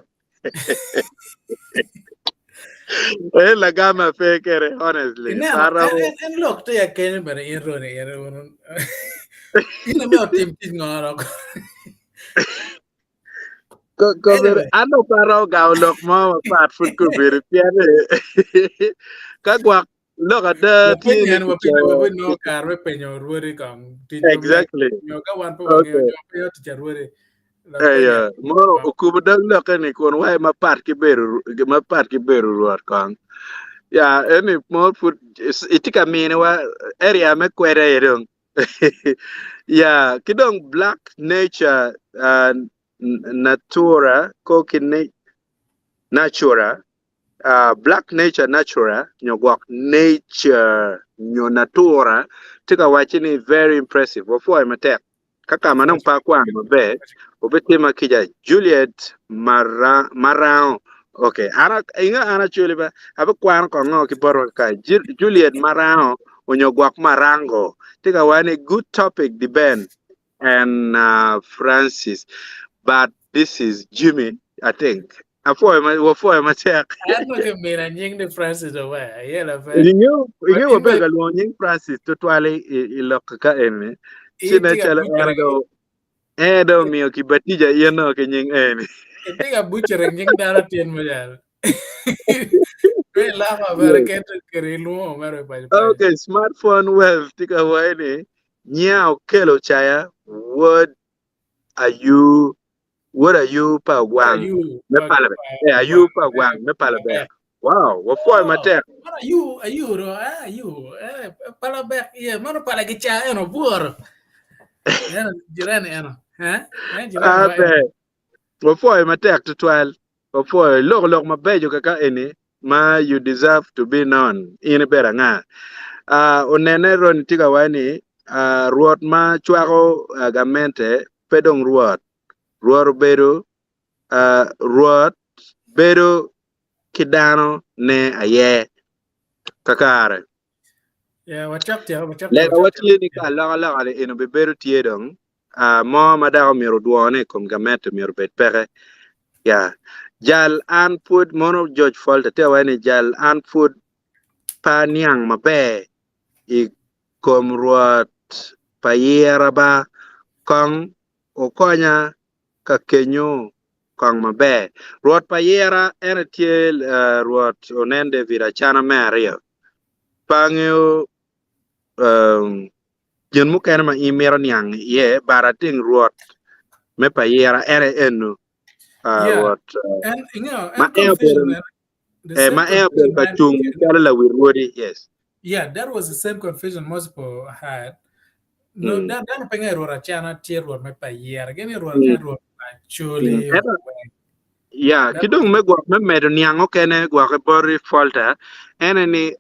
la gama fekere honestly para En look to ya ken pero iro ni iro. Ina mo tim ngoro. ko ano para gaulok mo pat fut ko bir piane kagwa look ada Penyan mo no karwe penyo ruore kang exactly yo ka wan po ngeo okay yo ti ruore. yeah mo ukubda look ni kon wai ma pat ki beru ruar kan yeah any more food itika mine wa area me kwere yedong yeah kidong black nature natura natura black nature natura nyogwak nature nyo natura tika wachini very impressive wofo matek kaka manong pa kwang mabe obetima kija Juliet Marao okay ana chuli ba abe kwang ko ngo ki boro ka Juliet Marao onyogwak marango tika wani good topic the Ben and Francis. But this is Jimmy, I think. Wofo matek. Ano ke mira nying de Francis away. Yela fa. Inyo bega luonying Francis to twale ilokka ene. Sina chala edo mio kibatija yeno ke nying ene. Itiga butcher nying dara tien mo yal. We lava very get kerilu mero pa. Okay, smartphone wealth tika waene. Nyao kelo chaya. What are you pa wang? Me palabe. Are you pa wang? Me palabe. Wow, wofo matek. What are you? Palabe. Yeah, mano pala gicha eno buor. Jirani eno. Abe. Wofo matek to 12. Wofo log mabejo kaka ene. Ma you deserve to be known. Ine bera nga. Onene ron tiga wani. Ruot ma chwako gamente pedong ruot bedo kidano ne aye kakare yeah wachak lega watie ni ka la ale eno be bedo tie dong mo madao miro duone kom gamente miro bet pere ya jal an put mono George Falta te wani jal an put pa niang mabe I kom ruot payera ba kong okonya ka kenyo kong mabe ruot payera ene tie ruot onende vira chana mario pangyo jen mu kene ma imero niang ye barating ruot me payera ene enu Yeah, ruot and you know, ma and confusion, the same ma confusion, ka man. chung kala la wirwodi yes Yeah, that was the same confusion most people had. No, mm. that pengen error chana tier or me pa year again error Mm. kan error actually or when Yeah, that kidong me gwa me medo niango kene gwa ke bori falta ene ni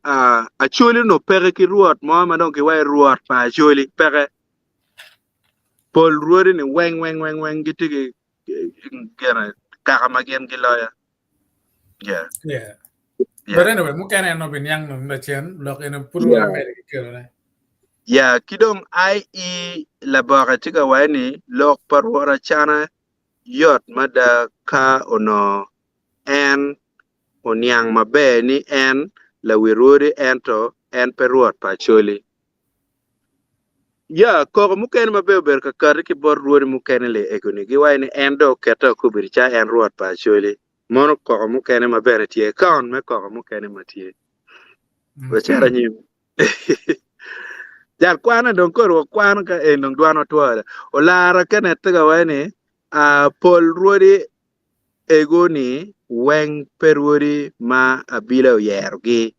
acholi no pere ki ruot mo ma don ki wai ruot pa acholi pere pol ruori ni weng gitu ki gena kaka magen ki loya yeah yeah. But yeah anyway, mukana no bin yang no na chen look in a puru yeah America kero. yeah kidong la baka tika wani lok parwara chana yot mada ka ono en oniang mabe ni en la wiruri ento en peruot pa choli ya ko muken mabe ber ka kar ki bor ruori muken le egoni gi wayni en do keto kubir cha en ruot pa choli mono ko muken mabe tie kaun me ko muken matie wachara nyim jar kwana don ko kwan ka en don dwano twala olara kene tiga wayni a pol ruori egoni weng peruori ma abila yerogi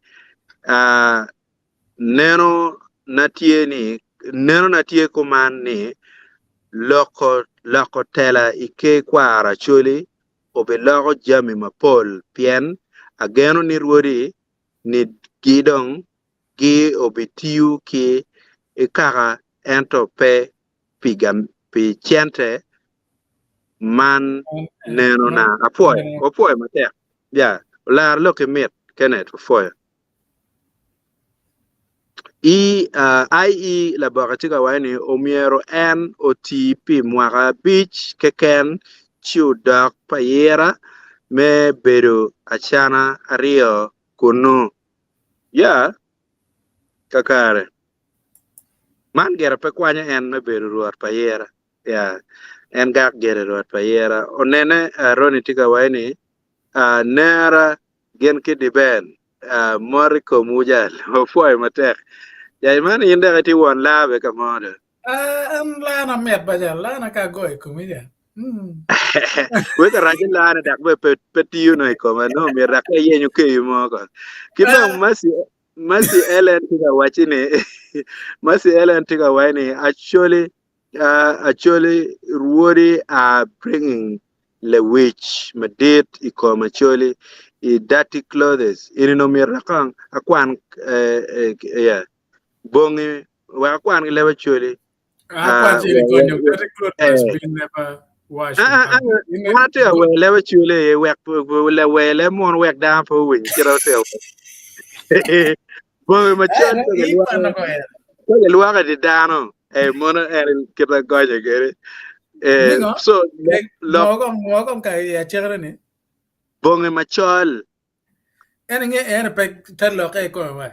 neno natie kuman ni loko tela ike kwara choli obe loko jami mapol pien ageno ni ruodi ni gidong gi obe tiu ki ikaka ento pe pigam pi chente man neno na apoy matek ya lar loke mit kenet apoy IE la baka tika wani omiero en oti pi mwaka bich keken chiu dak payera me bedo achana ario kunu ya kakare man gera pe kwanya en me bedo ruot payera ya en gak gera ruot payera onene roni tika wani nera gen kidi ben mori ko mujal ofoy matek ya man yinde gati won labe ka modo An la na met ba ja la na ka goy kumiya. we ka rajin la na dak be petiyo no ko ma no mi rak e yenyu ke mo ko kidong masi elen tiga wachine masi elen tiga wani actually ruori are bringing the witch madit iko actually I dirty clothes irino mi rakang akwan yeah bongi wa akwan lewe choli Aqua jelly gonyo very good has been never washed in public. Wana te we lewe chule wek le we le mon wek da po win kiro te bo ma chon ko ge luwa di dano mono kira goje gere Mingo, so lo mogom ka ya chere ni. bonge ma chol Ene pe telo ka ko wa.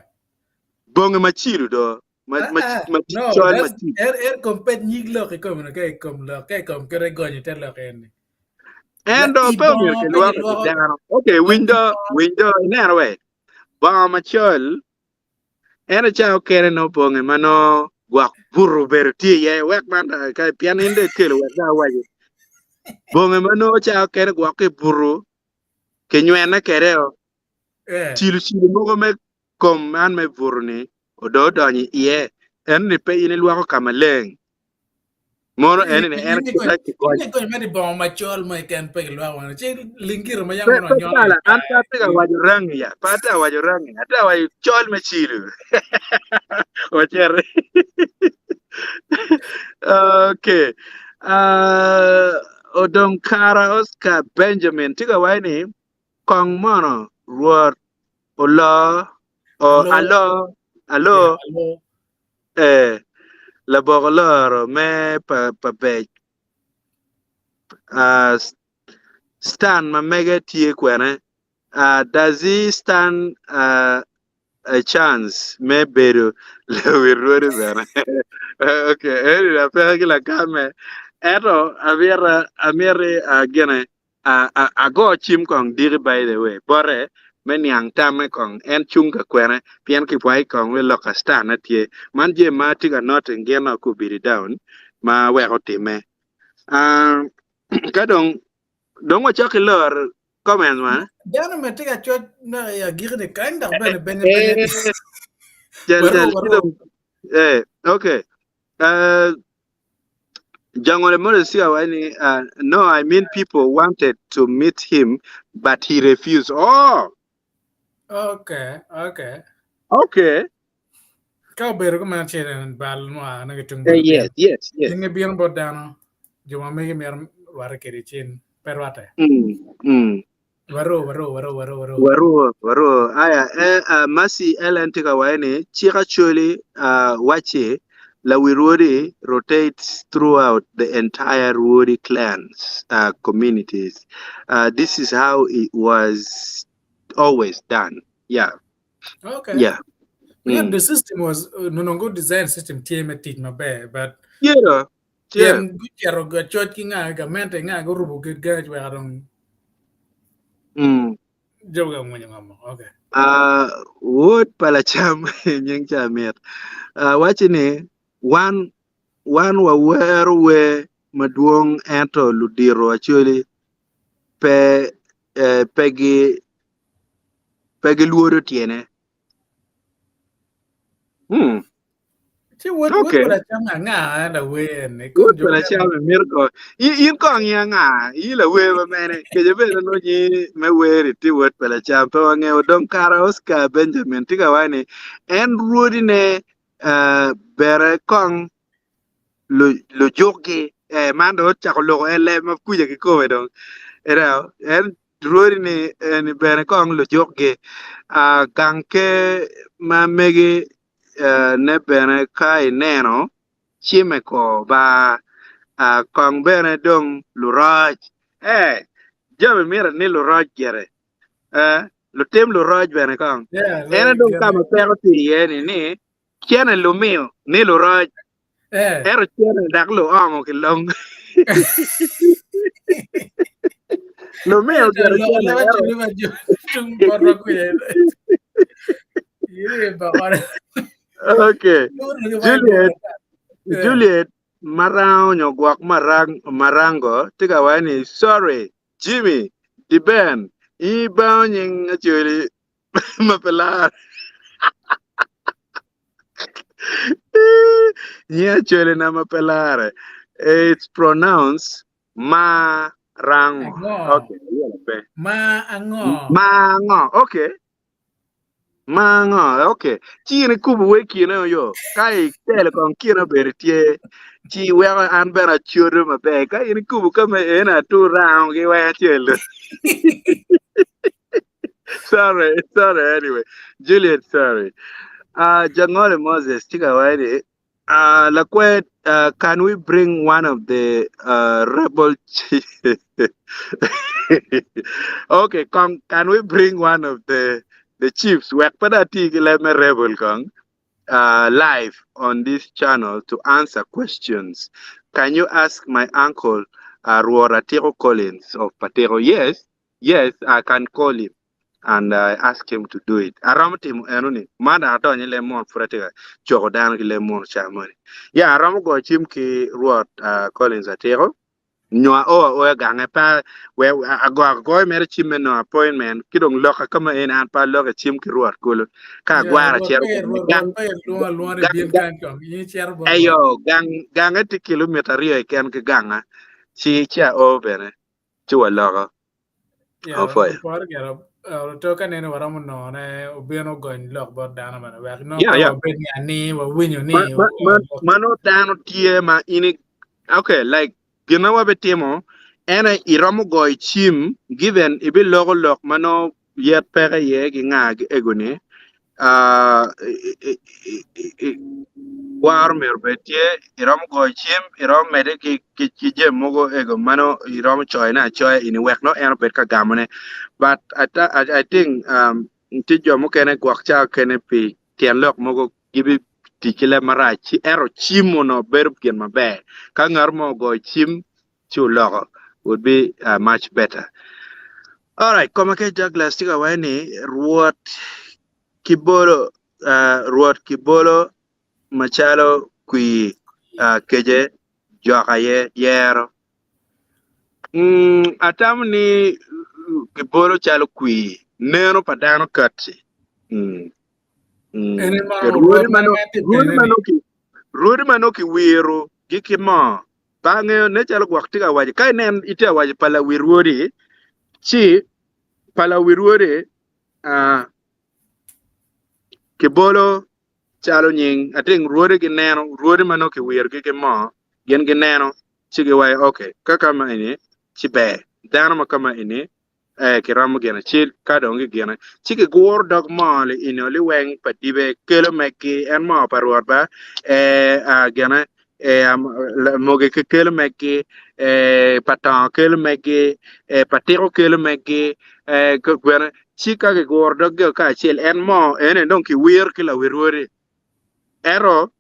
bonge ma chiru do ma No, chol ma that's chiru compet nyig lo ka ko na ka kom lo ka kom kere gonyo telo ka ni. La endo pe mi ke ibo pe luwa di lo dano okay la window ne we ba ma chol ene cha kere no bonge mano gwak burro berti ye wek man ka pian inde kelo wek da waje bonge mano cha kere gwak ke burro ke nywena kere o eh chilu mogo me kom man me burro ni odo donyi ye en ni pe ine lwako kamaleng mono en ni en kita ki ko Ini ko mari bon ma chol mo ken pe lo wa. Che lingir ma yang pe no pe nyola pala pa. an ta te ga wajo rangi ya pa ta wajo rangi ata wajo chol me chilu o cher okay. Odong Kara Oscar Benjamin tiga wani kong mono ruot ola o Hello. Yeah, alo hello. la bogoloro me pa be Stan ma mega tie kwene. Does he stand a chance? Maybe we wrote it there. Okay, anyway, I la kame. Eto amere gene ago chim kong diri by the way. Bore men yang tame kong en chunga kwene pian ki pwai kong we loka star na tie man je ma tiga not ngena ku biri down ma we hotime. Kadong dong wa chaki lor comment man. Dana me tiga chot na ya gire de kind of ben Eh, Jal, okay. Jangole Morrissey, no, I mean people wanted to meet him, but he refused. Oh, okay. okay. Kau beru ko man chiren bal mo na gitung Yes. Inge biyan bo dano. Juma me mer wara kiri chin perwate. Waro. Aya, Masi Ellen Tigawani, Chira Choli, Wache, La Wirodi rotates throughout the entire Wuri clans, communities. This is how it was always done. Yeah. Okay. Yeah. Yeah, the system was no good design system team teach my bad, but Yeah. good yaro ga chot ki nga ga mente nga go rubu good gaj we adon joga mo ngam. Okay. Wood palacham nying chamir. Wachini one wa we maduong ento ludiro actually pegi luoro tiene. Okay. Nga la we ne Wood palacham mirko. In kong nga ila we ba mene kejebe no ni me we ti wood palacham to nge odom kara Oscar Benjamin Tigawani en ruodi ne bere kong lo joke mando chako lo ele ma kuja ki ko wedon era en ruori ni bere kong lo joke kanke ma megi ne bere kai neno chime ko ba kong bere dong lo raj jabe mira ni lo raj gere lo tem lo raj bere kong ena dong kama pero ti yeni ni kiana lo mio ni lo raj ero tiene dak lo amo che long lo mio che ero okay Juliet marao nyogwak marango tika wani sorry Jimmy the Ben iba nying actually mapelar yeah, actually, Namapelare. It's pronounced Marango. Okay, Mango. Okay. Mango. Okay. Chini kubu weki na yo. Kai tele kon kina beritie. Chi wera an bera churu mabe. Kai ini kubu kama ena tu round ki wea chelu. Sorry. Anyway, Juliet. Sorry. Jangole Moses, Chikawadi. Can we bring one of the rebel okay, can we bring one of the chiefs rebel live on this channel to answer questions? Can you ask my uncle Ruoratiro Collins of Patero? Yes, I can call him and ask him to do it. Aram enuni mana ato ni lemon furatiga chogodan ki lemon chamani. Yeah, aram go chim ki Ruot Collins Atero. Nywa o gange pa we go mere chim no appointment kidong loka kama en an pa loka chim ki Ruot kulo ka gwara chero. Ayo gang 8 kilometer rio ken ki ganga chi cha o bene chua loka. Yeah, toka nene waramu no ne obieno gony lok bot dana mana wek no Yeah. Bed ni wa winyo ni mano dano tie ma ini okay like gina wa betimo ena iromo goy chim given ibi logo lok mano yet pere ye gi ngag egone war mer betie irom go chiem irom mede ki je mogo ego mano irom choy na choy ini wek no en bet ka gamone but I think ti jo mo kene gwak cha kene pi tien lok mogo gibi tikile mara chi ero chimo no berb gen mabe ka ngar mo go chim chu logo would be much better. All right, como que Douglas tiga wani ruot kibolo machalo kui keje jokaye yero atam ni kibolo chalo kui neno padano kati ruodi manoki wiro gikimo bange ne chalo gwaktiga waje kai nen ite waje pala wiruodi chi pala wiruodi kibolo chalo nying ating ruodi gi neno ruodi manoki wir gikimo gen gi neno chi gi waje okay kaka ma ini chi be dano ma kama ini kiramu gena chi kadongi gena chi ki gwor dog mali ino li weng patibe kelo meki en ma parwar ba gena moge ke kelo meki patan kelo meki patiro kelo meki ko gena chi ka ki gwor dog ka chil en ma ene don ki wir kila wirwori ero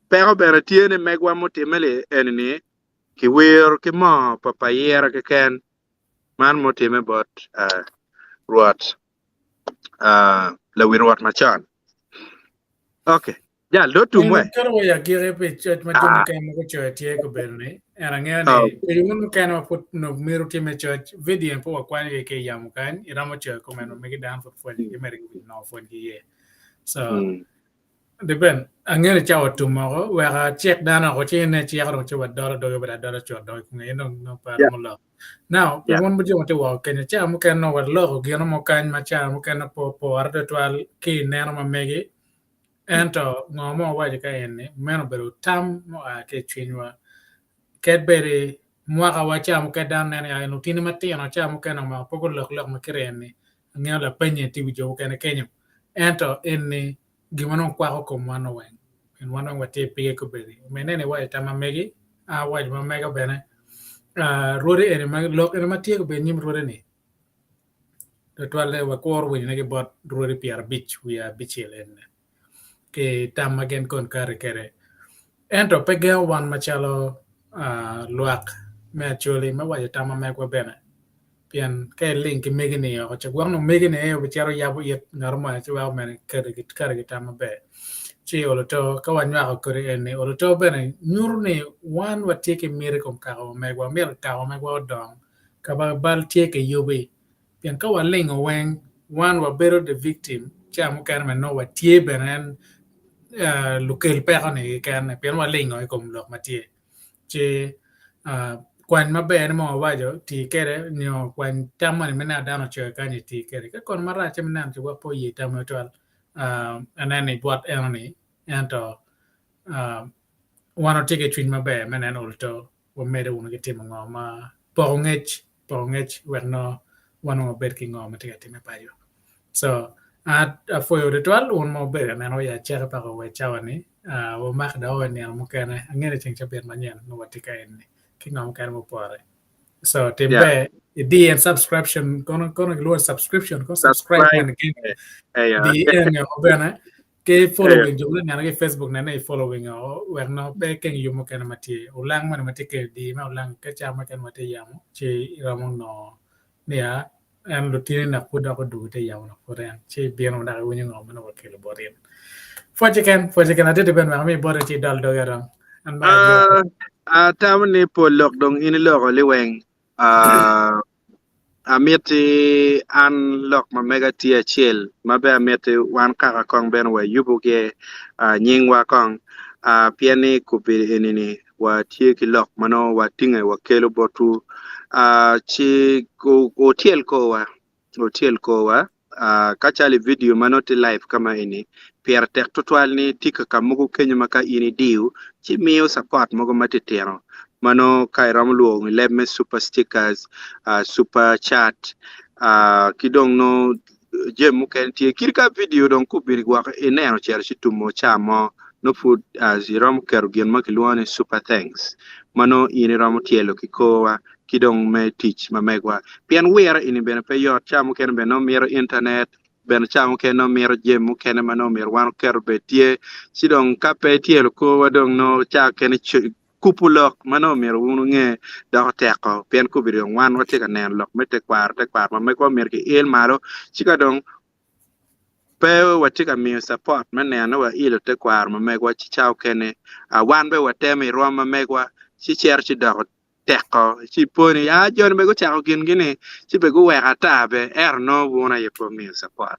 pero bera tiene megwa motimele enni ki wir ki ma papayera ke ken man motime bot ruat la wirwat machan okay ya lo tumwe karo ya gire pe chat ma jom kan mo cho tie ko belne era ngene pe mun kan put no miru time church video po kwa ni ke yam kan ira mo cho ko meno me dan for ni me no for ni ye so deben angere chawo tomorrow wera check dana ko chene chi yaro cho wadoro do bra doro cho do ko ngeno no para mo lo now pe mon mo jomo te wa ken cha mo ken no wa lo ko no mo kan ma cha mo ken po arde twal ki neno ma megi ento ngomo wa ka enne meno bero tam mo a ke chinwa ket bere mo ka wa cha mo ke dan ne ya no tini mati no cha mo ken ma poko lok ma kirene ngela penye ti bi jo ken kenyo ento enne gimano kwa ko mano wen en wano wate pe ko bere menene wa tama megi a wa ma mega bene rore ene ma lok ene ma tie ko be nyim rore ni to twale wa kor wi ne ke bot rore piar beach we are bichel enne ke tam again kon kare kere ento pege wan machalo luak me Acholi me wa tama me ko bene pian ke link megini o chagwang no megini e bicharo yabu yet norma chwa men kare tama be chi oloto ka wanya ko kore ene oloto bene nyurni wan watike mire kom ka o megwa mer ka o megwa dong ka ba bal tieke yobe pian ka wa lingo wen wan wa bero the victim cha mo kan men no wa tie benen lukel pero ni kan pian wa lingo e kom lok matie che kwan maber mo wajo ti kere nyo kwan tamani mena dano che ka ni ti kere ka kon mara che mena che wa po yi tamo twal anani bot enani ento wano take twin maber mena olto wa mede uno ke timo ngoma pongech werno wano ber ki ngoma te timo payo so at foyo de twal un mo ber mena ya chere pa ko we chawani wo mak da o ne mo kana ngene cheng chaber manyen no watika enni kingam kan mo pore so tembe di and subscription kono glo subscription ko subscribe man again di en obena ke following jo na ke Facebook na following o werno be ken yumo kan mati ulang man mati ke di ma ulang ke chama kan mati yamo chi ramon no nia en lutine na kuda ko du te yamo pore chi bieno na wonyo ngom no ke lo borin fojiken ate de ben ma mi bore ti dal do garam an ba tam ni po lok dong ini lok li weng amiti an lok ma mega tia chiel ma be amiti wan kaka kong ben we yubu ke nying wa kong piani kupi enini wa tie ki lok mano wa tinga wa kelo botu chi hotel ko wa kachali video manoti live kama ini pier tek tutwal ni tika kamugo kenya maka ini diu chi miyo support mogo matitero mano kairam luong lemme super stickers super chat kidong no jem mu ken tie kirka video don ku bir gwa eneno cher chi tumo chamo no food zirom kerugien makilwane super thanks mano ini rom tielo kikowa kidong me teach mamegwa pian wera ini bene pe yot chamo ken beno miro internet ben chamo ken no miro jem mu ken mano mir wan kerbe tie sidong kape tielo ko wadong no cha ken kupulok mano mir unu nge da teko pian ku bir wan wate ka nen lok mete kwar mamegwa mir ki el maro chika dong pe watika mi support maneno wa ilo te kwar mamegwa chichao kene wan be wateme ro mamegwa chi cher chi do teko chi poni ya jon be go chao gini chi be go weka tabe no wona ye po mi support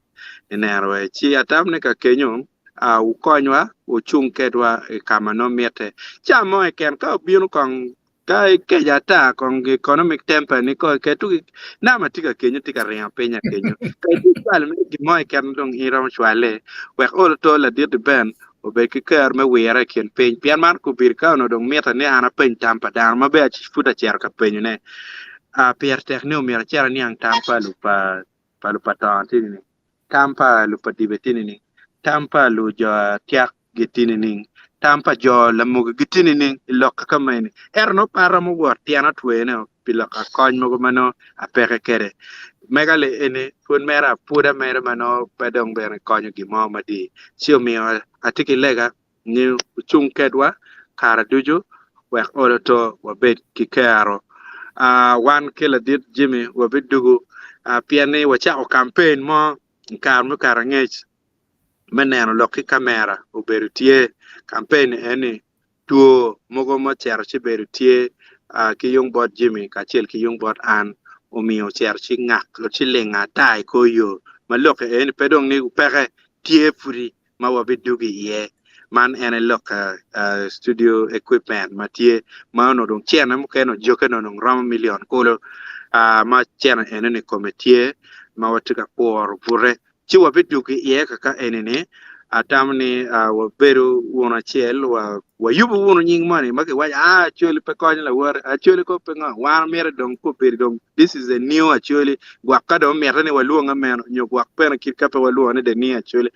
nero chi atam ne ka kenyo ukonywa uchung kedwa kama no miete chamo ken ka binu kong kai ke jata kong economic temper ni ko ke tu na matika kenyo tika ria penya kenyo kai tu pal me gi moy ken dong iram chwale we all to la dir de ben o be ki ker me wera ken pen pian mar ku bir ka no dong meta ne ana pen tampa dar ma be chi futa cher ka penyo ne pier techno mi cher ni ang tampa lupa ta tini tampa lupa dibetini ni tampa lu jo tiak gitini ni tampa jo la mu gitini ni lok ka mai ni no para mo wor tiana twene pila ka kon mo mano apere kere megale ene fun mera puda mera mano pedong bere konyo gi mo madi sio mi atiki lega ni chung kedwa kara duju we oloto wabet kikaro wan kila dit jimmy wabet dugu piane wacha o campaign mo karmu karangech meneno lokki kamera oberutie campaign eni tuo mogo mo cher chi berutie ki yung bot jimmy ka chel ki yung bot an omiyo cher chi ngak lo chi lenga tai ko yo malok eni pedong ni pere tie furi ma wabidugi ye man ene lok studio equipment ma tie ma no dong chena mo keno joke no rom million kolo ma chena ene ni komitie ma watika por pure chi wabidugi ye kaka ene ne atamni waberu wona chel wa yubu wono nying mani make wa actually pe ko la war actually ko pe nga wan mere dong ko per dong this is a new actually gwa ka do mere ne walu nga men nyo gwa pe na kit ka pe walu ne de ni actually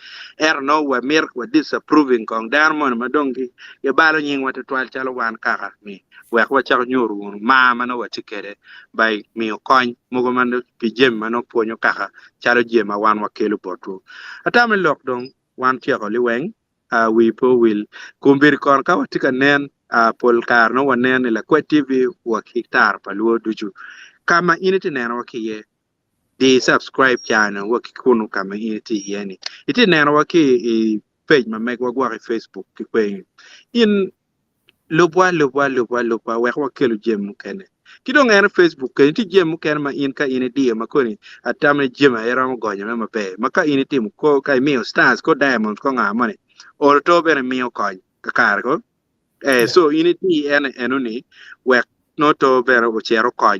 no wa mer wa disapproving kong dar mon ma dong ki ye balo nying wa twal chalo wan ka mi wa ko cha nyoru wono ma no wa tikere bay mi ko mo man pi jem mano ponyo ka chalo jem wan wa kelu potu atamni lok dong wan tiako liweng we po will kumbir kon ka watika nen pol kar no wanen la kwa tv wa hektar paluo duju kama initi neno wakiye di subscribe channel wakikunu kama initi yani iti neno waki page ma meg wagwa Facebook kwen in lobwa wa kelu jem kene kidong ene Facebook kene ti jem kene ma in ka ini die makoni atame jem era mo gonya ma be maka ini tim ko kai mio stars ko diamond ko ngamane or to bere mio ko kakar ko so ini ti ene enuni we no to bere o chero ko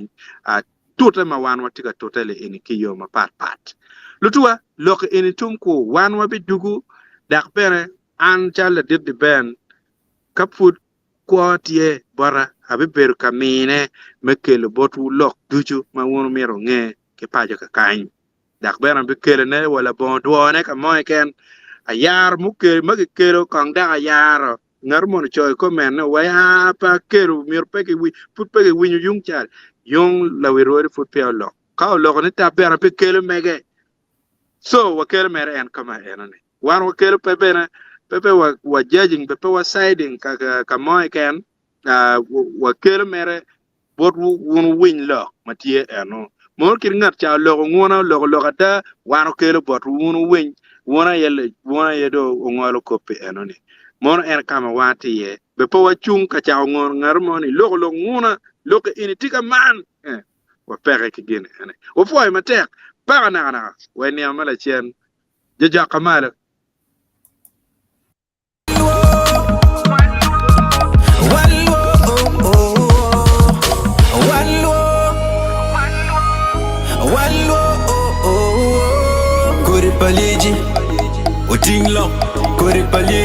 tuta ma wan watika totally ini kiyo ma pat lutua lok ini tum ko wan wa bidugu dak bere an chala dit the ben kaput ko tie bara abi ber kamine mekelo botu lok duju ma wono mero nge ke pajo ka kan dak beran be kele ne wala bon duone ka moy ken ayar muke magkelo kang da ayar ngarmon choy ko men wa pa kero mir peke wi put peke wi yung chal yung la wi ro fut pe lo ka lo ne ta beran be kele mege so wa kele mere en kama enane wan wa kele pepe na pepe wa judging pepe wa siding ka moy ken wa kele mere bot won win lo matie eno mor kir ngat cha lo ngona lo kata wan kele bot won win wona yedo ngolo kopi eno ni mor en kama wati ye bepe wa chung ka cha ngor ngar moni lo ngona lo ke initika man wa pere ki gene ene o foi matek para na wa ni amala chen jaja kamala Paliji, o ting lo, kore paliji.